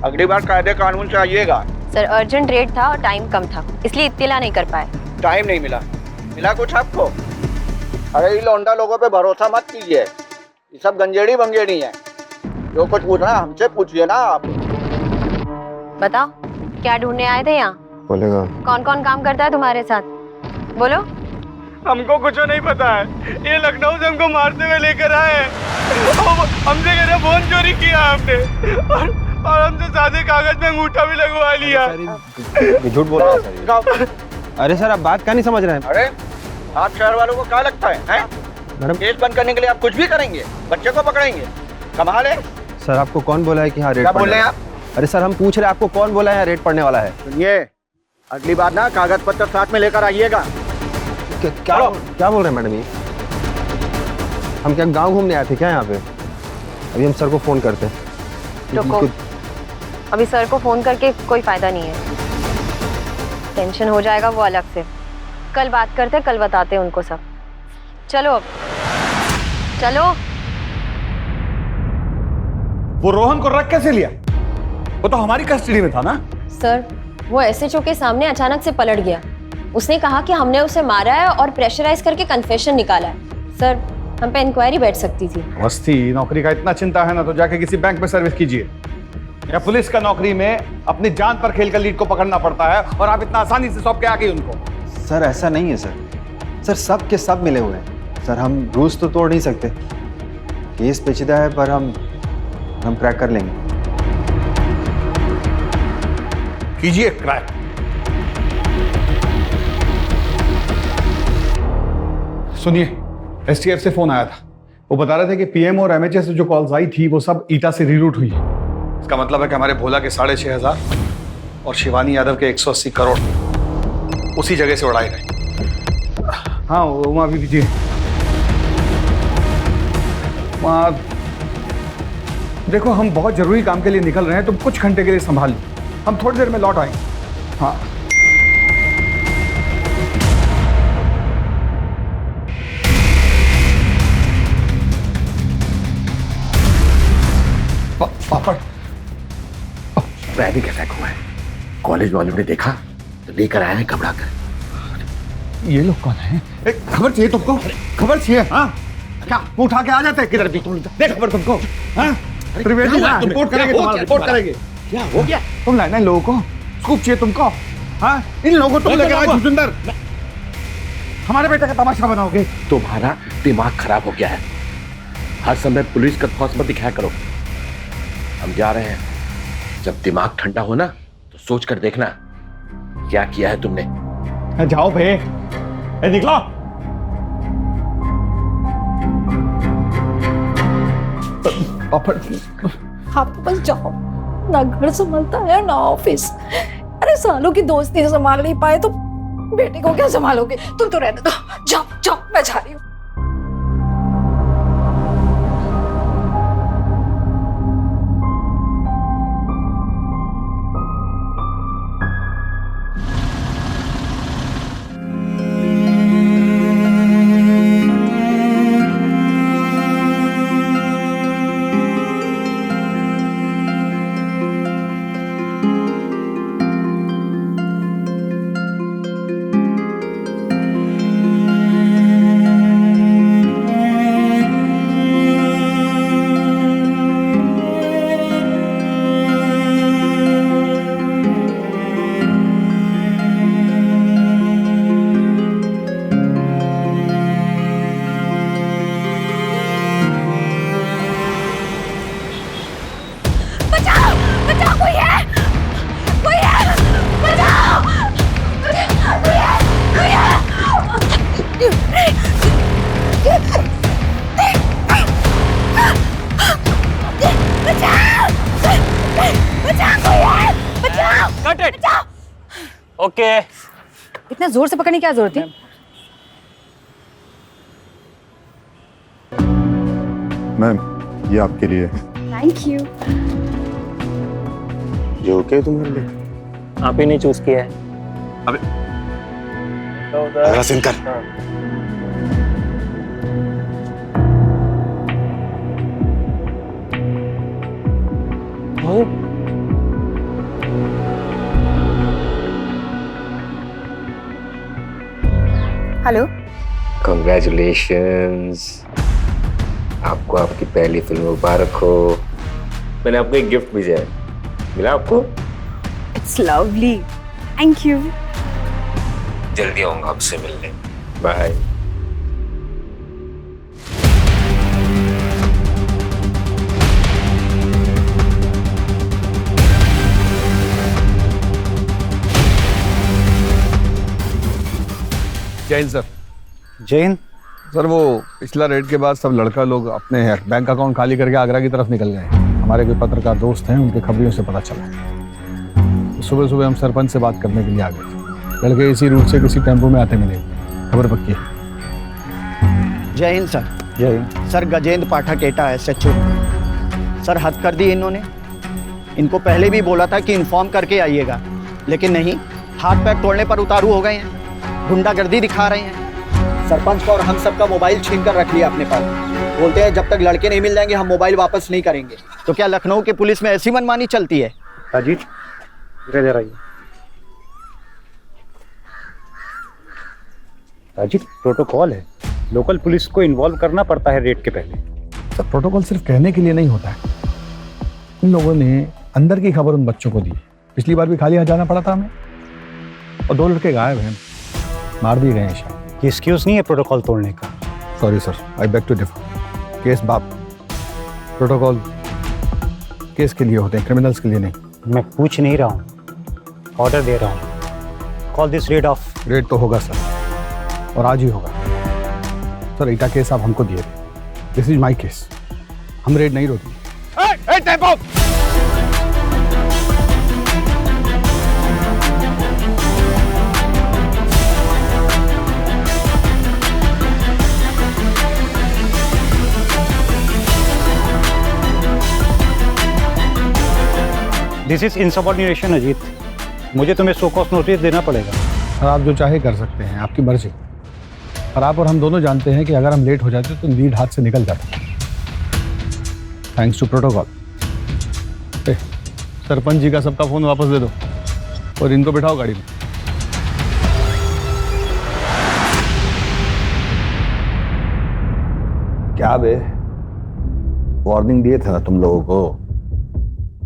Speaker 21: अगली बार कायदे कानून से आइएगा।
Speaker 11: सर अर्जेंट रेट था और टाइम कम था, इसलिए इत्तिला नहीं कर पाए।
Speaker 21: टाइम नहीं मिला? मिला कुछ आपको? अरे ये लौंडा लोगों पे भरोसा मत कीजिए, ये सब गंजेड़ी बंगेड़ी हैं। जो कुछ पूछना हमसे पूछिए ना आप।
Speaker 11: बताओ क्या ढूंढने आए थे यहाँ?
Speaker 17: बोलेगा
Speaker 11: कौन कौन काम करता है तुम्हारे साथ? बोलो।
Speaker 12: हमको कुछ नहीं पता है, ये लखनऊ से हमको मारते हुए लेकर आए हैं। हमसे कह रहे फोन चोरी किया हमने, और हमसे सादे कागज में अंगूठा भी लगवा लिया।
Speaker 17: झूठ बोल रहा है। अरे सर आप बात क्या नहीं समझ रहे हैं?
Speaker 21: अरे आप शहर वालों को क्या लगता है?
Speaker 17: मैडम
Speaker 21: केस बंद करने के लिए आप कुछ भी करेंगे, बच्चे को पकड़ेंगे, कमाल है।
Speaker 17: सर आपको कौन बोला है कि हाँ रेट
Speaker 21: क्या बोल रहे हैं आप?
Speaker 17: अरे सर हम पूछ रहे हैं आपको कौन बोला है रेट पड़ने वाला है?
Speaker 21: सुनिए, अगली बार ना कागज पत्र साथ में लेकर आइएगा।
Speaker 17: क्या बोल रहे हैं मैडम ये? हम क्या गांव घूमने आए थे क्या यहाँ पे? अभी हम सर को फोन करते हैं।
Speaker 11: रुको, अभी सर को फोन करके कोई फायदा नहीं है, टेंशन हो जाएगा वो अलग से। कल बात करते, कल बताते हैं उनको सब। चलो अब चलो।
Speaker 7: वो रोहन को रख कैसे लिया? वो तो हमारी कस्टडी में था ना।
Speaker 11: सर वो एसएचओ के सामने अचानक से पलट गया। उसने कहा कि हमने उसे मारा है और प्रेशराइज करके कन्फेशन निकाला है। सर हम पे इंक्वायरी बैठ सकती थी।
Speaker 7: मस्ती नौकरी का इतना चिंता है ना तो जाके किसी बैंक में सर्विस कीजिए, या पुलिस का नौकरी में अपनी जान पर खेलकर लीड को पकड़ना पड़ता है, और आप इतना आसानी से सौंप के आ गए उनको।
Speaker 17: सर ऐसा नहीं है सर सब के सब मिले हुए हैं सर। हम रूल्स तो तोड़ नहीं सकते, केस पेचीदा है पर हम क्रैक कर लेंगे।
Speaker 7: कीजिए क्रैक। सुनिए, एसटीएफ से फोन आया था, वो बता रहे थे कि पीएम और एमएचए से जो कॉल्स आई थी वो सब ईटा से रीरूट हुई है। इसका मतलब है कि हमारे भोला के 6,500 और शिवानी यादव के 180 करोड़ उसी जगह से उड़ाए गए। हाँ वहाँ भी दीजिए। वहाँ देखो हम बहुत जरूरी काम के लिए निकल रहे हैं, तुम कुछ घंटे के लिए संभाल लो, हम थोड़ी देर में लौट आएंगे। हाँ पापड़
Speaker 21: पैनिक अटैक हुआ है, कॉलेज वालों ने देखा तो लेकर आए हैं घबरा कर।
Speaker 7: ये लोग कौन है? खबर चाहिए तुमको? खबर चाहिए? हाँ क्या वो उठा के आ जाते हैं किधर भी? देख खबर तुमको? हाँ त्रिवेदी रिपोर्ट करेंगे, तुम्हारा रिपोर्ट करेंगे। क्या हो गया? तुम लाना इन लोगों को, स्कूप चाहिए तुमको? हाँ इन लोगों को तुम लेकर आए सुंदर, हमारे बेटे का तमाशा बनाओगे।
Speaker 21: तुम्हारा दिमाग खराब हो गया है, हर समय पुलिस का खौफ मत दिखाया करो। हम जा रहे हैं, जब दिमाग ठंडा हो ना तो सोच कर देखना क्या किया है तुमने।
Speaker 7: जाओ भे, निकलो।
Speaker 6: आप बस जाओ ना, घर संभालता है ना ऑफिस। अरे सालों की दोस्ती संभाल नहीं पाए तो बेटे को क्या संभालोगे? तुम तो रहने दो, जाओ जाओ, मैं जा रही हूँ।
Speaker 3: बचाओ, कोई है? कोई है? बचाओ! कोई है? कोई है? बचाओ! बचाओ, कोई है? बचाओ!
Speaker 26: Cut it. ओके।
Speaker 3: इतना जोर से पकड़ने की क्या जरूरत है?
Speaker 23: मैम, ये आपके लिए।
Speaker 16: Thank you.
Speaker 23: ये ओके तुम्हारे लिए?
Speaker 26: आप ही ने चूज किया है।
Speaker 23: अबे अगला सीन कर।
Speaker 3: हेलो।
Speaker 1: Congratulations! आपको आपकी पहली फिल्म मुबारक हो। मैंने आपको एक गिफ्ट भेजा है, मिला आपको?
Speaker 16: It's lovely, thank you.
Speaker 1: जल्दी आऊंगा आपसे मिलने। Bye.
Speaker 7: Jain sir.
Speaker 5: Jain
Speaker 7: sir, वो पिछला रेड के बाद सब लड़का लोग अपने बैंक अकाउंट खाली करके आगरा की तरफ निकल गए। हमारे कोई पत्रकार दोस्त हैं, उनके खबरियों से पता चला। सुबह सुबह हम सरपंच से बात करने के लिए आ गए थे। लड़के इसी रूट से किसी टेम्पो में आते मिले। खबर पक्की है।
Speaker 2: जय हिंद सर।
Speaker 5: जय हिंद
Speaker 2: सर, गजेंद्र पाठक एटा है, SHO। सर, हद कर दी इन्होंने। इनको पहले भी बोला था कि इन्फॉर्म करके आइएगा, लेकिन नहीं, हाथ पैर तोड़ने पर उतारू हो गए हैं, गुंडागर्दी दिखा रहे हैं। सरपंच का और हम सब का मोबाइल छीन कर रख लिया अपने पास। बोलते हैं जब तक लड़के नहीं मिल जाएंगे हम मोबाइल वापस नहीं करेंगे। तो क्या लखनऊ के पुलिस में ऐसी मनमानी चलती है?
Speaker 5: अजीत, इधर आइए। अजीत, प्रोटोकॉल है, लोकल पुलिस को इन्वॉल्व करना पड़ता है रेड के पहले।
Speaker 4: सर, प्रोटोकॉल सिर्फ कहने के लिए नहीं होता है। इन लोगों ने अंदर की खबर उन बच्चों को दी। पिछली बार भी खाली हाथ जाना पड़ा था हमें, और 2 लड़के गायब हैं, मार दिए गए हैं शायद।
Speaker 5: ये एक्सक्यूज नहीं है प्रोटोकॉल तोड़ने का।
Speaker 4: Sorry sir, I beg to differ. Case बाप, प्रोटोकॉल केस के लिए होते हैं, क्रिमिनल्स के लिए नहीं।
Speaker 5: मैं पूछ नहीं रहा हूँ, ऑर्डर दे रहा हूँ। Call this rid of.
Speaker 4: Red तो होगा सर, और आज ही होगा। सर, ईटा केस आप हमको दिए थे। This is my case. हम रेड नहीं रोकेंगे।
Speaker 5: दिस इज इनसबऑर्डिनेशन अजीत, मुझे तुम्हें शो कॉज नोटिस देना पड़ेगा।
Speaker 4: सर, आप जो चाहे कर सकते हैं, आपकी मर्जी। पर आप और हम दोनों जानते हैं कि अगर हम लेट हो जाते तो लीड हाथ से निकल जाता। Thanks to protocol. Sarpanch ji का सबका फोन वापस दे दो और इनको बिठाओ गाड़ी में। क्या बे, वार्निंग दिए थे ना तुम लोगों को,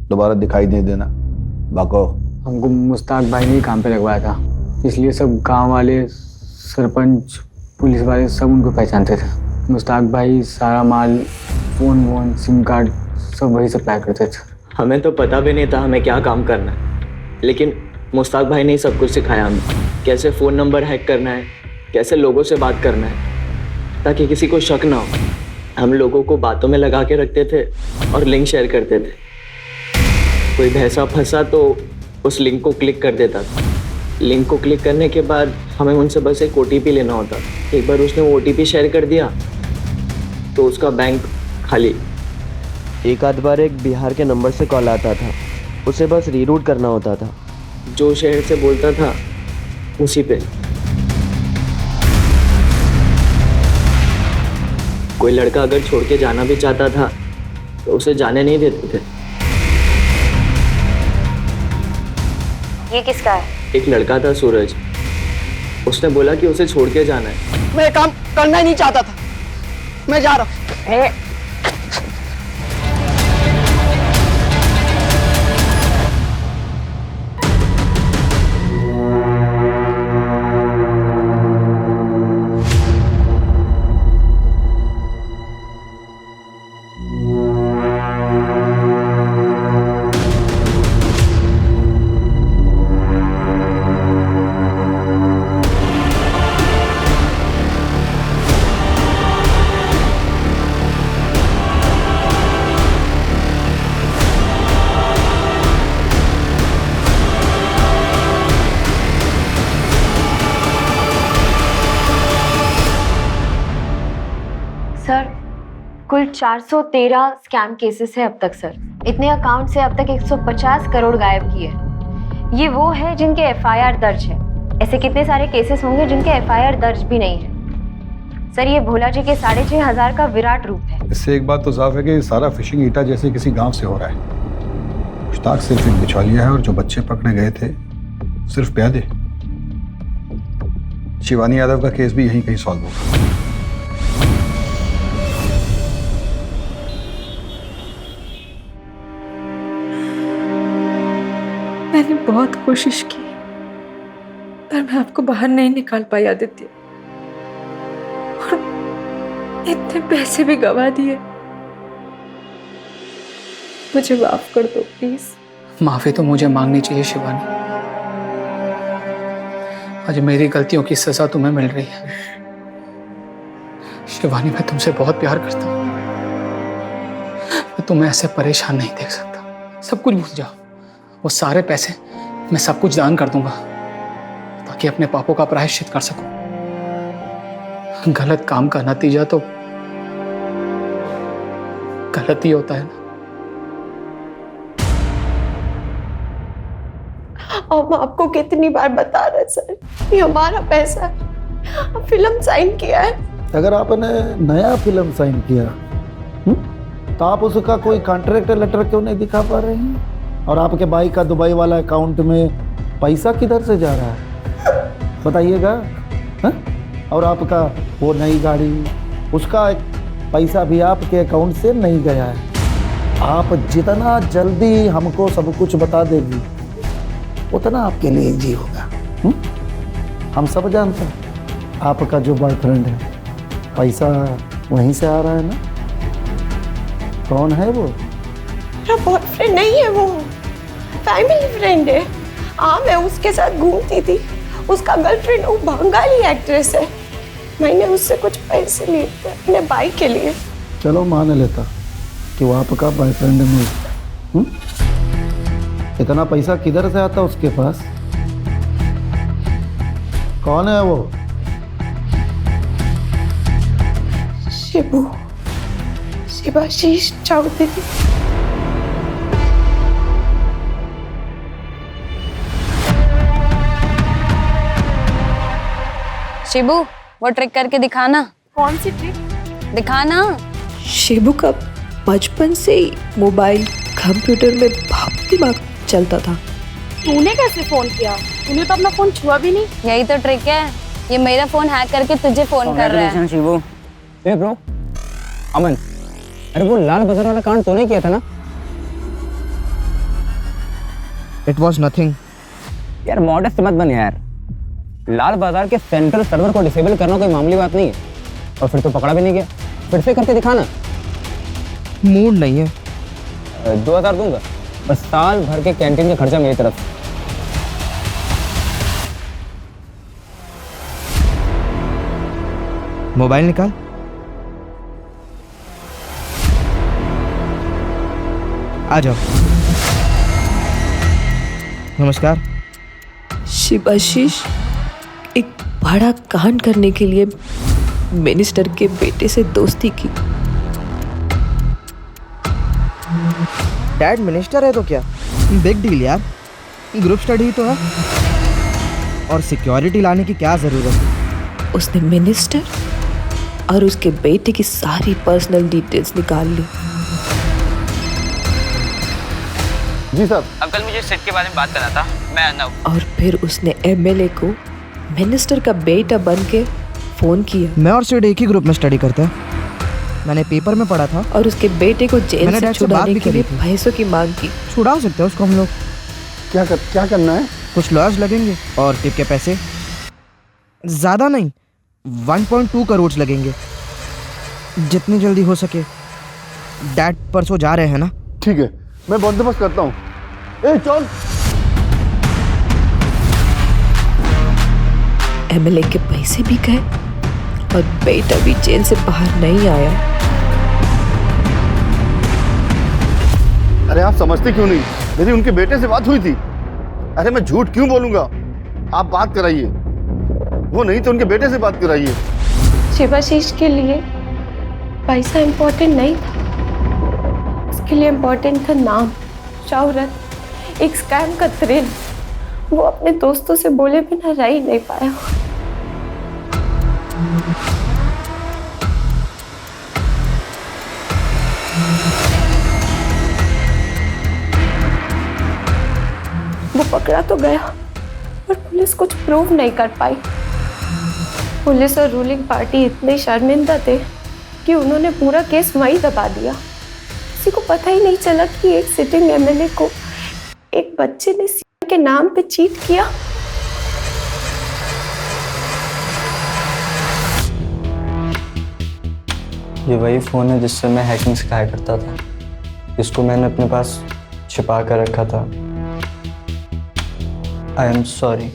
Speaker 4: दोबारा दिखाई नहीं देना। बाको,
Speaker 19: हमको मुश्ताक भाई ने ही काम पे लगवाया था, इसलिए सब गांव वाले, सरपंच, पुलिस वाले सब उनको पहचानते थे। मुश्ताक भाई सारा माल, फ़ोन वोन, सिम कार्ड सब वही सप्लाई करते थे।
Speaker 8: हमें तो पता भी नहीं था हमें क्या काम करना है, लेकिन मुश्ताक भाई ने ही सब कुछ सिखाया हमें। कैसे फ़ोन नंबर हैक करना है, कैसे लोगों से बात करना है, ताकि किसी को शक ना हो। हम लोगों को बातों में लगा के रखते थे और लिंक शेयर करते थे। कोई भैंसा फंसा तो उस लिंक को क्लिक कर देता था। लिंक को क्लिक करने के बाद हमें उनसे बस एक OTP लेना होता। एक बार उसने वो OTP शेयर कर दिया तो उसका बैंक खाली। एक आध बार एक बिहार के नंबर से कॉल आता था, उसे बस रीरूट करना होता था। जो शहर से बोलता था उसी पे। कोई लड़का अगर छोड़ के जाना भी चाहता था तो उसे जाने नहीं देते थे।
Speaker 14: ये किसका है?
Speaker 8: एक लड़का था सूरज, उसने बोला कि उसे छोड़ के जाना है।
Speaker 2: मैं काम करना ही नहीं चाहता था, मैं जा रहा हूँ।
Speaker 14: कुल 413 स्कैम केसेस है अब तक सर। इतने अकाउंट से अब तक 150 करोड़ गायब किए। ये वो है जिनके एफआईआर दर्ज है। ऐसे कितने सारे केसेस होंगे जिनके एफआईआर दर्ज भी नहीं है। सर ये भोला जी के 6,500 का विराट रूप है।
Speaker 4: इससे एक बात तो साफ है कि सारा फिशिंग ईटा जैसे किसी गांव से हो रहा है। मुश्ताक सिर्फ एक बिचौलिया है और जो बच्चे पकड़े गए थे सिर्फ प्यादे। शिवानी यादव का केस भी यहीं कहीं सॉल्व होगा।
Speaker 6: मैंने बहुत कोशिश की पर मैं आपको बाहर नहीं निकाल पाई आदित्य, और इतने पैसे भी गवा दिए। मुझे माफ कर दो प्लीज।
Speaker 9: माफी तो मुझे मांगनी चाहिए शिवानी। आज मेरी गलतियों की सजा तुम्हें मिल रही है। शिवानी मैं तुमसे बहुत प्यार करता हूँ। मैं तुम्हें ऐसे परेशान नहीं देख सकता। सब कुछ भूल जाओ। वो सारे पैसे मैं सब कुछ दान कर दूंगा ताकि अपने पापों का प्रायश्चित कर सकूं। गलत काम का नतीजा तो गलत ही होता है ना।
Speaker 11: हम आपको कितनी बार बता रहे सर, ये हमारा पैसा है। फिल्म साइन किया है।
Speaker 2: अगर आपने नया फिल्म साइन किया तो आप उसका कोई कॉन्ट्रैक्ट लेटर क्यों नहीं दिखा पा रहे हैं? और आपके भाई का दुबई वाला अकाउंट में पैसा किधर से जा रहा है बताइएगा? और आपका वो नई गाड़ी, उसका पैसा भी आपके अकाउंट से नहीं गया है। आप जितना जल्दी हमको सब कुछ बता देगी उतना आपके लिए इजी होगा। हम सब जानते हैं आपका जो बॉयफ्रेंड है पैसा वहीं से आ रहा है ना। कौन है वो?
Speaker 11: मेरा बॉयफ्रेंड नहीं है, वो फैमिली फ्रेंड है। हाँ मैं उसके साथ घूमती थी। उसका गर्लफ्रेंड वो बंगाली एक्ट्रेस है। मैंने उससे कुछ पैसे लिए थे अपने भाई के लिए।
Speaker 2: चलो मान लेता कि वो आपका बॉयफ्रेंड नहीं। इतना पैसा किधर से आता उसके पास? कौन है वो?
Speaker 11: शिबू, शिवाशीष चौधरी।
Speaker 13: शिबू वो ट्रिक करके दिखाना।
Speaker 11: कौन सी ट्रिक?
Speaker 13: दिखाना।
Speaker 6: शिबू का बचपन से ही मोबाइल कंप्यूटर में बहुत दिमाग चलता था।
Speaker 11: तूने कैसे फोन किया? तूने तो अपना फोन छुआ भी नहीं।
Speaker 13: यही तो ट्रिक है। ये मेरा फोन हैक करके तुझे फोन कर रहा है।
Speaker 19: शिबू, ए ब्रो, अमन, अरे वो लाल बाजार वाला कांड तूने किया था ना?
Speaker 15: It was nothing.
Speaker 19: यार मॉडेस्ट मत बन यार। लाल बाजार के सेंट्रल सर्वर को डिसेबल करना कोई मामूली बात नहीं है। और फिर तो पकड़ा भी नहीं गया। फिर से करके दिखाना।
Speaker 15: मूड नहीं है।
Speaker 19: 2000 दूंगा, बस साल भर के कैंटीन का खर्चा मेरी तरफ।
Speaker 15: मोबाइल निकाल। आ जाओ। नमस्कार।
Speaker 6: शिवाशीष एक बड़ा कांड करने के लिए मिनिस्टर के बेटे से दोस्ती की।
Speaker 15: डैड मिनिस्टर है तो क्या बिग डील यार। ग्रुप स्टडी ही तो है। और सिक्योरिटी लाने की क्या जरूरत है?
Speaker 6: उसने मिनिस्टर और उसके बेटे की सारी पर्सनल डिटेल्स निकाल ली।
Speaker 2: जी सर।
Speaker 19: अब कल मुझे सेट के बारे में बात करना था, मैं आना हूं।
Speaker 6: और फिर उसने एमएलए को मिनिस्टर का बेटा बन के फोन किया।
Speaker 15: मैं और सिड एक ही ग्रुप में स्टडी करते हैं। मैंने पेपर में पढ़ा था।
Speaker 6: और उसके बेटे को जेल से छुड़ाने के लिए पैसों की मांग की।
Speaker 15: छुड़ा सकते हैं उसको हम लोग।
Speaker 2: क्या करना है?
Speaker 15: कुछ लॉयर्स लगेंगे और टिप के पैसे ज्यादा नहीं 1.2 करोड़ लगेंगे। जितनी जल्दी हो सके। डैड परसों जा रहे हैं ना?
Speaker 2: ठीक है, मैं बंदोबस्त करता हूँ। ए चल।
Speaker 6: एमएलए के पैसे भी गए और बेटा भी जेल से बाहर नहीं आया।
Speaker 12: अरे आप समझते क्यों नहीं? मेरी उनके बेटे से बात हुई थी। अरे मैं झूठ क्यों बोलूंगा? आप बात कराइए। वो नहीं तो उनके बेटे से बात कराइए।
Speaker 11: शिवाशीष के लिए पैसा इम्पोर्टेंट नहीं था, उसके लिए इम्पोर्टेंट था नाम, शौहरत, एक स्कैम का थ्रिल। वो अपने दोस्तों से बोले बिना रह ही नहीं पाया। वो पकड़ा तो गया पर पुलिस कुछ प्रूव नहीं कर पाई। पुलिस और रूलिंग पार्टी इतने शर्मिंदा थे कि उन्होंने पूरा केस वहीं दबा दिया। किसी को पता ही नहीं चला कि एक सिटिंग एमएलए को एक बच्चे ने सीएम के नाम पे चीट किया।
Speaker 19: ये वही फ़ोन है जिससे मैं हैकिंग सिखाया करता था, इसको मैंने अपने पास छिपा कर रखा था। I am sorry.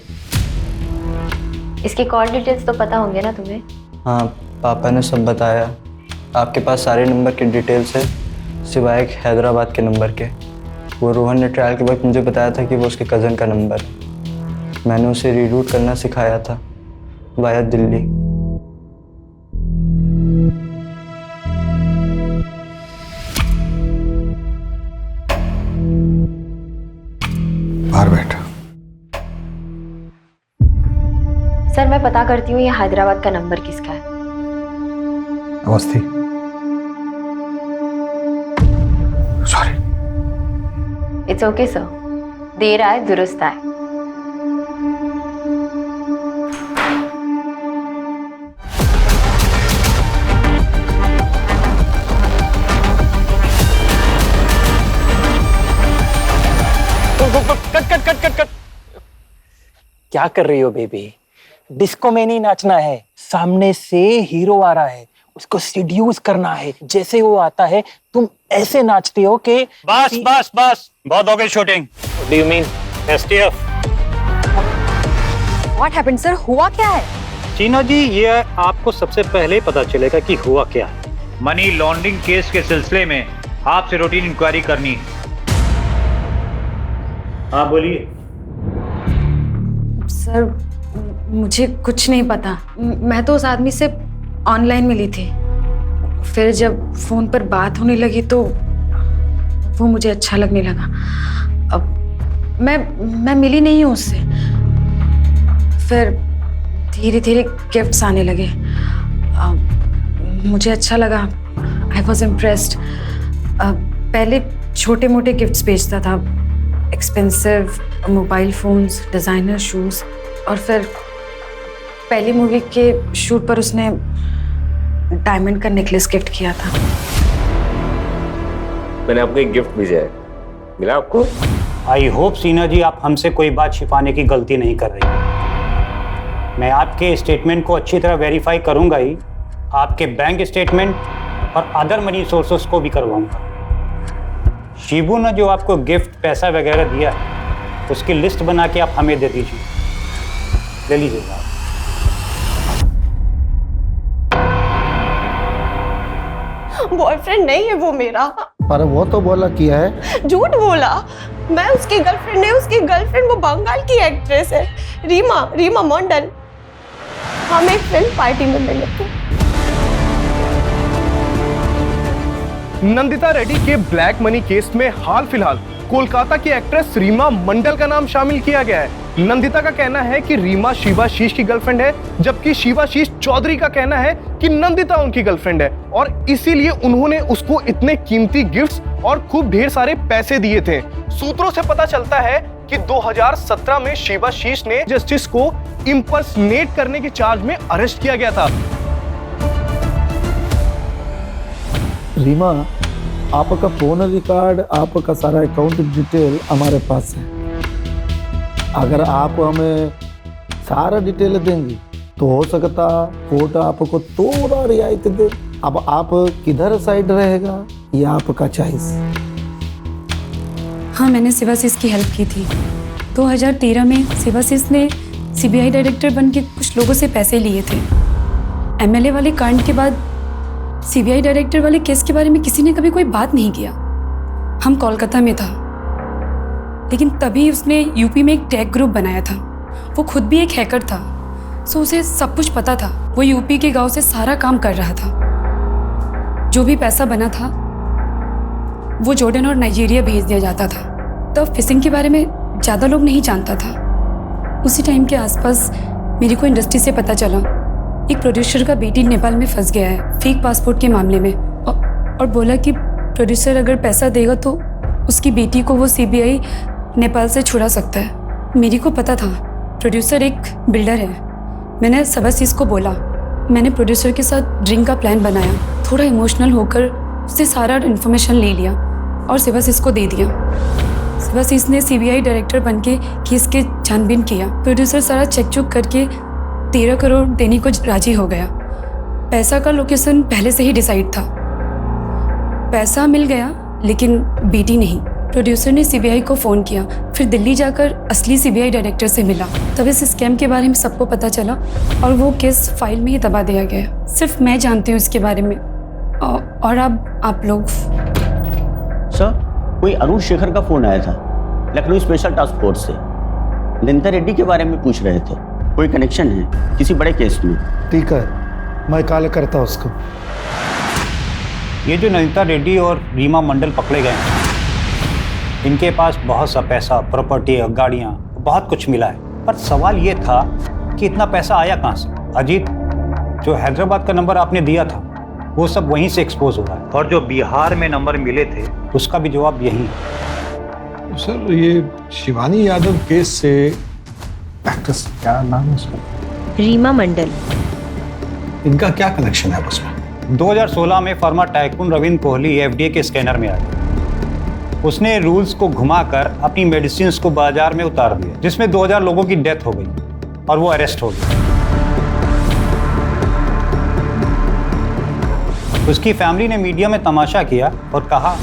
Speaker 14: इसकी कॉल डिटेल्स तो पता होंगे ना तुम्हें?
Speaker 19: हाँ, पापा ने सब बताया। आपके पास सारे नंबर के डिटेल्स है सिवाय एक हैदराबाद के नंबर के। वो रोहन ने ट्रायल के वक्त मुझे बताया था कि वो उसके कज़न का नंबर है। मैंने उसे रीरूट करना सिखाया था वाया दिल्ली।
Speaker 4: बाहर बैठ।
Speaker 14: सर मैं पता करती हूँ ये हैदराबाद का नंबर किसका है।
Speaker 4: Awasthi. Sorry.
Speaker 14: It's okay sir, देर आए दुरुस्त आए।
Speaker 26: कट। क्या कर रही हो बेबी? डिस्को में नहीं नाचना है, सामने से हीरो आ रहा है, उसको सीड्यूस करना है। जैसे वो आता है तुम ऐसे नाचते हो कि
Speaker 5: बस बहुत हो गई shooting.
Speaker 26: What do you mean? STF?
Speaker 3: What happened, sir? हुआ क्या है?
Speaker 5: चीना जी, ये आपको सबसे पहले पता चलेगा कि हुआ क्या है। मनी लॉन्ड्रिंग केस के सिलसिले में आपसे रूटीन इंक्वायरी करनी है। हाँ बोलिए।
Speaker 3: सर मुझे कुछ नहीं पता। मैं तो उस आदमी से ऑनलाइन मिली थी, फिर जब फोन पर बात होने लगी तो वो मुझे अच्छा लगने लगा। अब मैं मिली नहीं हूँ उससे। फिर धीरे धीरे गिफ्ट्स आने लगे। मुझे अच्छा लगा। I was impressed. पहले छोटे मोटे गिफ्ट्स भेजता था, expensive mobile phones, designer shoes, और फिर पहली मूवी के शूट पर उसने डायमंड का नेकलेस गिफ्ट किया था।
Speaker 1: मैंने आपको एक गिफ्ट भेजा है, मिला आपको?
Speaker 26: आई होप सीना जी आप हमसे कोई बात छिपाने की गलती नहीं कर रही। मैं आपके स्टेटमेंट को अच्छी तरह वेरीफाई करूंगा ही, आपके बैंक स्टेटमेंट और अदर मनी सोर्सेस को भी करवाऊंगा। शिबू ने जो आपको गिफ्ट पैसा वगैरह दिया है उसकी लिस्ट बना के आप हमें दे दीजिए, ले लीजिएगा।
Speaker 11: बॉयफ्रेंड नहीं है वो मेरा।
Speaker 15: पर वो तो बोला किया है।
Speaker 11: झूठ बोला। मैं उसकी गर्लफ्रेंड नहीं, उसकी गर्लफ्रेंड वो बंगाल की एक्ट्रेस है, रीमा मंडल। हम एक फिल्म पार्टी में मिले थे।
Speaker 12: नंदिता रेड्डी के ब्लैक मनी केस में हाल फिलहाल कोलकाता की एक्ट्रेस रीमा मंडल का नाम शामिल किया गया है। नंदिता का कहना है कि रीमा शिवाशीष की गर्लफ्रेंड है, जबकि शिवाशीष चौधरी का कहना है कि नंदिता उनकी गर्लफ्रेंड है और इसीलिए उन्होंने उसको इतने कीमती गिफ्ट्स और खूब ढेर सारे पैसे दिए थे। सूत्रों से पता चलता है कि 2017 में शिवाशीष ने जस्टिस को इंपर्सनेट करने के चार्ज में अरेस्ट किया गया था।
Speaker 10: रीमा, आपका फोन रिकॉर्ड, आपका सारा अकाउंट डिटेल हमारे पास है। अगर आप हमें सारा डिटेल देंगी तो हो सकता कोर्ट आपको थोड़ा रियायत दे। अब आप किधर साइड रहेगा ये आपका चॉइस।
Speaker 6: हाँ, मैंने शिवाशीष की हेल्प की थी। 2013 में शिवाशीष ने सीबीआई डायरेक्टर बन के कुछ लोगों से पैसे लिए थे। एमएलए वाले कांड के बाद सीबीआई डायरेक्टर वाले केस के बारे में किसी ने कभी कोई बात नहीं किया। हम कोलकाता में था, लेकिन तभी उसने यूपी में एक टेक ग्रुप बनाया था। वो खुद भी एक हैकर था, सो उसे सब कुछ पता था। वो यूपी के गांव से सारा काम कर रहा था।
Speaker 17: जो भी पैसा बना था वो जॉर्डन और नाइजीरिया भेज दिया जाता था। तब फिशिंग के बारे में ज़्यादा लोग नहीं जानता था। उसी टाइम के आसपास मेरे को इंडस्ट्री से पता चला एक प्रोड्यूसर का बेटी नेपाल में फंस गया है फेक पासपोर्ट के मामले में, और बोला कि प्रोड्यूसर अगर पैसा देगा तो उसकी बेटी को वो सीबीआई नेपाल से छुड़ा सकता है। मेरे को पता था प्रोड्यूसर एक बिल्डर है। मैंने सबसीस को बोला। मैंने प्रोड्यूसर के साथ ड्रिंक का प्लान बनाया, थोड़ा इमोशनल होकर उससे सारा इन्फॉर्मेशन ले लिया और सबसीस को दे दिया। सबसीस ने सीबीआई डायरेक्टर बनके केस के छानबीन किया। प्रोड्यूसर सारा चेक चुक करके 13 करोड़ देने को राजी हो गया। पैसा का लोकेशन पहले से ही डिसाइड था। पैसा मिल गया लेकिन बेटी नहीं। प्रोड्यूसर ने सीबीआई को फ़ोन किया, फिर दिल्ली जाकर असली सीबीआई डायरेक्टर से मिला। तब इस स्कैम के बारे में सबको पता चला और वो केस फाइल में ही दबा दिया गया। सिर्फ मैं जानती हूँ इसके बारे में और अब आप लोग।
Speaker 18: सर, कोई अरुण शेखर का फ़ोन आया था लखनऊ स्पेशल टास्क फोर्स से। नंदिता रेड्डी के बारे में पूछ रहे थे। कोई कनेक्शन है किसी बड़े केस में?
Speaker 10: ठीक है, मैं कॉल करता हूँ उसको।
Speaker 5: ये जो नंदिता रेड्डी और रीमा मंडल पकड़े गए हैं, इनके पास बहुत सा पैसा, प्रॉपर्टी, गाड़ियाँ, बहुत कुछ मिला है। पर सवाल ये था कि इतना पैसा आया कहाँ से? अजीत, जो हैदराबाद का नंबर आपने दिया था वो सब वहीं से एक्सपोज हो रहा है, और जो बिहार में नंबर मिले थे उसका भी जवाब यही है।
Speaker 7: सर, ये शिवानी यादव केस से एक्ट्रेस, क्या नाम है उसका?
Speaker 11: रीमा मंडल।
Speaker 7: इनका क्या कनेक्शन है उसमें?
Speaker 5: 2016 में pharma tycoon Ravindra Kohli FDA के स्कैनर में आया। उसने रूल्स को घुमाकर अपनी मेडिसिन को बाजार में उतार दिया, जिसमें 2000 लोगों की डेथ हो गई और वो अरेस्ट हो गया। उसकी फैमिली ने मीडिया में तमाशा किया और कहा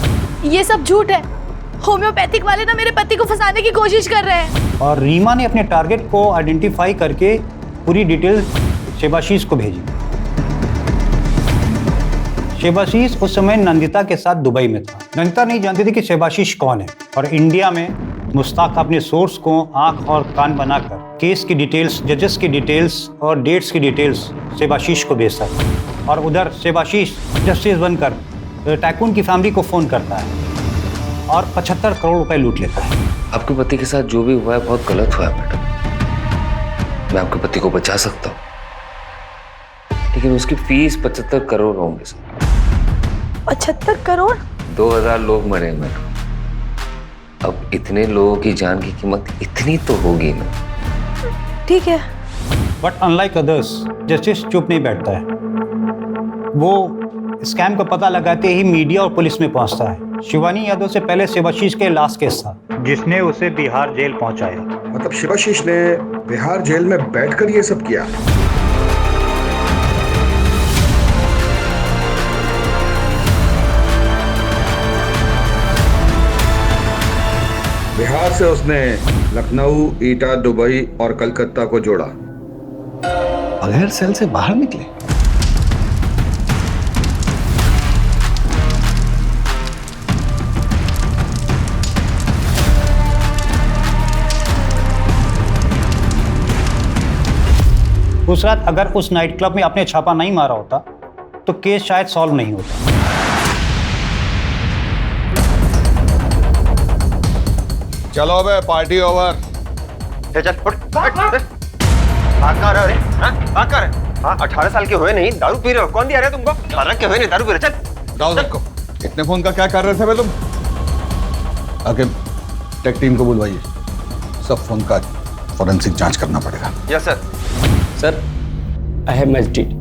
Speaker 20: ये सब झूठ है, होम्योपैथिक वाले ना मेरे पति को फंसाने की कोशिश कर रहे हैं।
Speaker 5: और रीमा ने अपने टारगेट को आइडेंटिफाई करके पूरी डिटेल शेबाशीष को भेजी। शेबाशीष उस समय नंदिता के साथ दुबई में था। नंदिता नहीं जानती थी कि शेबाशीष कौन है, और इंडिया में मुश्ताक अपने सोर्स को आंख और कान बनाकर केस की डिटेल्स, जजेस की डिटेल्स और डेट्स की डिटेल्स शेबाशीष को भेजता था। और उधर शेबाशीष जस्टिस बनकर टाइकून की फैमिली को फोन करता है और 75 करोड़ रुपए लूट लेता है।
Speaker 1: आपके पति के साथ जो भी हुआ है बहुत गलत हुआ है मैडम। मैं आपके पति को बचा सकता हूँ, लेकिन उसकी फीस 75 करोड़ होंगे सर।
Speaker 20: 75 करोड़?
Speaker 1: 2000 लोग मरे मैडम। अब इतने लोगों की जान की कीमत इतनी तो होगी ना।
Speaker 20: ठीक है।
Speaker 5: बट अनलाइक अदर्स, जस्टिस चुप नहीं बैठता है। वो स्कैम का पता लगाते ही मीडिया और पुलिस में पहुंचता है। शिवानी यादव से पहले शिवाशीष के लास्ट केस था, जिसने उसे बिहार जेल पहुंचाया।
Speaker 7: मतलब शिवाशीष ने बिहार जेल में बैठकर ये सब किया? बिहार से उसने लखनऊ, ईटा, दुबई और कलकत्ता को जोड़ा, बगैर सेल से बाहर निकले।
Speaker 5: उस रात अगर उस नाइट क्लब में आपने छापा नहीं मारा होता तो केस शायद सॉल्व नहीं होता।
Speaker 7: चलो अबे, पार्टी ओवर।
Speaker 22: चल उठ। रे? हाँ, 18 साल के हुए नहीं, दारू पी रहे हो? कौन दिया रहा है तुमको? 18 के हुए नहीं, दारू पी रहे? चल
Speaker 7: जाओ सबको। इतने फोन का क्या कर रहे थे बे तुम? आके टेक टीम को बुलवाइए, सब फोन का फॉरेंसिक जांच करना पड़ेगा।
Speaker 22: Yes sir.
Speaker 18: Sir, I have magistrate.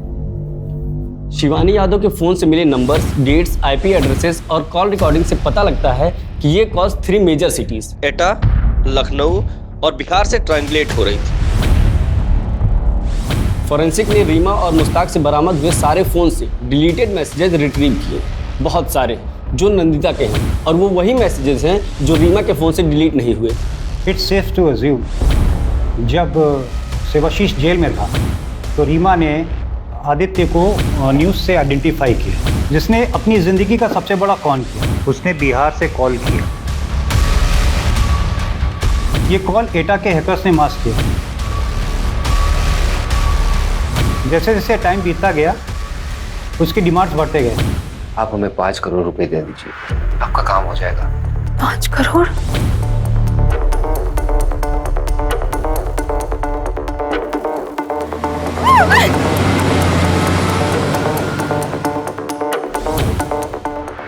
Speaker 18: Shivani Yadav के फोन से मिले नंबर्स, डेट्स, आईपी एड्रेसेस और कॉल रिकॉर्डिंग से पता लगता है कि ये कॉल्स 3 मेजर सिटीज
Speaker 24: एटा, लखनऊ और बिहार से ट्रांसलेट हो रही थी।
Speaker 18: फॉरेंसिक ने रीमा और मुश्ताक से बरामद हुए सारे फोन से डिलीटेड मैसेजेस रिट्रीव किए, बहुत सारे, जो नंदिता के हैं, और वो वही मैसेजेस हैं जो रीमा के फोन से डिलीट नहीं हुए।
Speaker 5: इट्स सेफ टू अज्यूम जब शिवाशीष जेल में था तो रीमा ने आदित्य को न्यूज़ से आइडेंटिफाई किया, जिसने अपनी ज़िंदगी का सबसे बड़ा कॉन किया। उसने बिहार से कॉल किया। ये कॉल एटा के हैकर्स ने मास्क किया। जैसे जैसे टाइम बीतता गया उसकी डिमांड्स बढ़ते गए।
Speaker 1: आप हमें 5 करोड़ रुपए दे दीजिए, आपका काम हो जाएगा।
Speaker 6: 5 करोड़?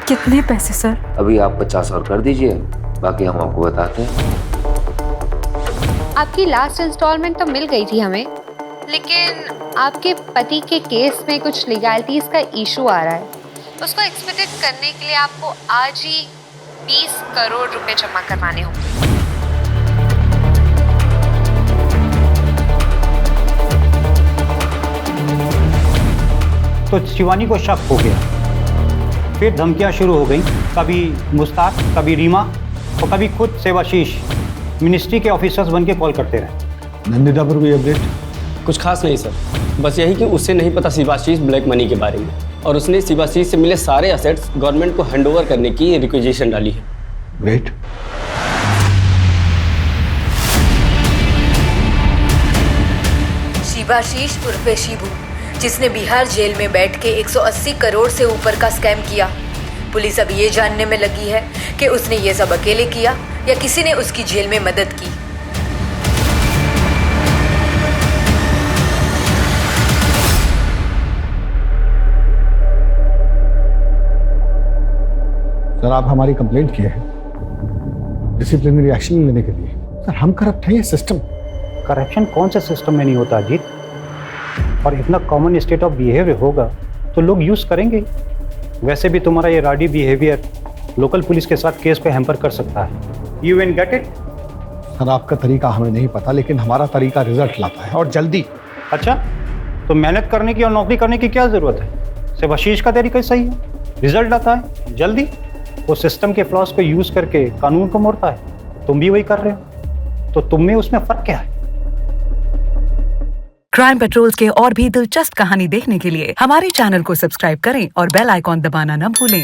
Speaker 6: कितने पैसे सर?
Speaker 1: अभी आप 50 और कर दीजिए, बाकी हम आपको बताते हैं।
Speaker 8: आपकी लास्ट इंस्टॉलमेंट तो मिल गई थी हमें, लेकिन आपके पति के केस में कुछ लीगैलिटीज का इशू आ रहा है। उसको एक्सपेक्टेड करने के लिए आपको आज ही 20 करोड़ रुपए जमा करवाने होंगे।
Speaker 5: तो शिवानी को शक हो गया, फिर धमकियां शुरू हो गई, कभी मुस्ताक, कभी रीमा और कभी खुद सेवाशीष मिनिस्ट्री के ऑफिसर्स बन के कॉल करते रहे।
Speaker 4: नंदिता पर कोई अपडेट?
Speaker 18: कुछ खास नहीं सर, बस यही कि उसे नहीं पता शिवाशीष ब्लैक मनी के बारे में, और उसने शिवाशीष से मिले सारे असेट्स गवर्नमेंट को हैंडओवर करने की रिक्वेजिशन डाली है।
Speaker 4: ग्रेट।
Speaker 9: शिवाशीष उर्फे शिबू, जिसने बिहार जेल में बैठ के 180 करोड़ से ऊपर का स्कैम किया। पुलिस अब ये जानने में लगी है कि उसने ये सब अकेले किया या किसी ने उसकी जेल में मदद की।
Speaker 4: सर, आप हमारी कंप्लेंट किए हैं डिसिप्लिनरी एक्शन लेने के लिए। सर, हम करप्ट हैं, ये सिस्टम।
Speaker 5: करप्शन कौन से सिस्टम में नहीं होता अजीत? और इतना कॉमन स्टेट ऑफ बिहेवियर होगा तो लोग यूज करेंगे। वैसे भी तुम्हारा ये राडी बिहेवियर लोकल पुलिस के साथ केस को हैम्पर कर सकता है। You will get it?
Speaker 4: Sir, आपका तरीका हमें नहीं पता, लेकिन हमारा तरीका रिजल्ट लाता है, और जल्दी।
Speaker 5: अच्छा, तो मेहनत करने की और नौकरी करने की क्या जरूरत है? सेवाशीष का तरीका ही सही है, रिजल्ट लाता है जल्दी। वो सिस्टम के फ्लॉस को यूज करके कानून को मोड़ता है, तुम भी वही कर रहे हो, तो तुम में उसमें फर्क क्या है?
Speaker 16: क्राइम पेट्रोल्स के और भी दिलचस्प कहानी देखने के लिए हमारे चैनल को सब्सक्राइब करें और बेल आइकॉन दबाना न भूलें।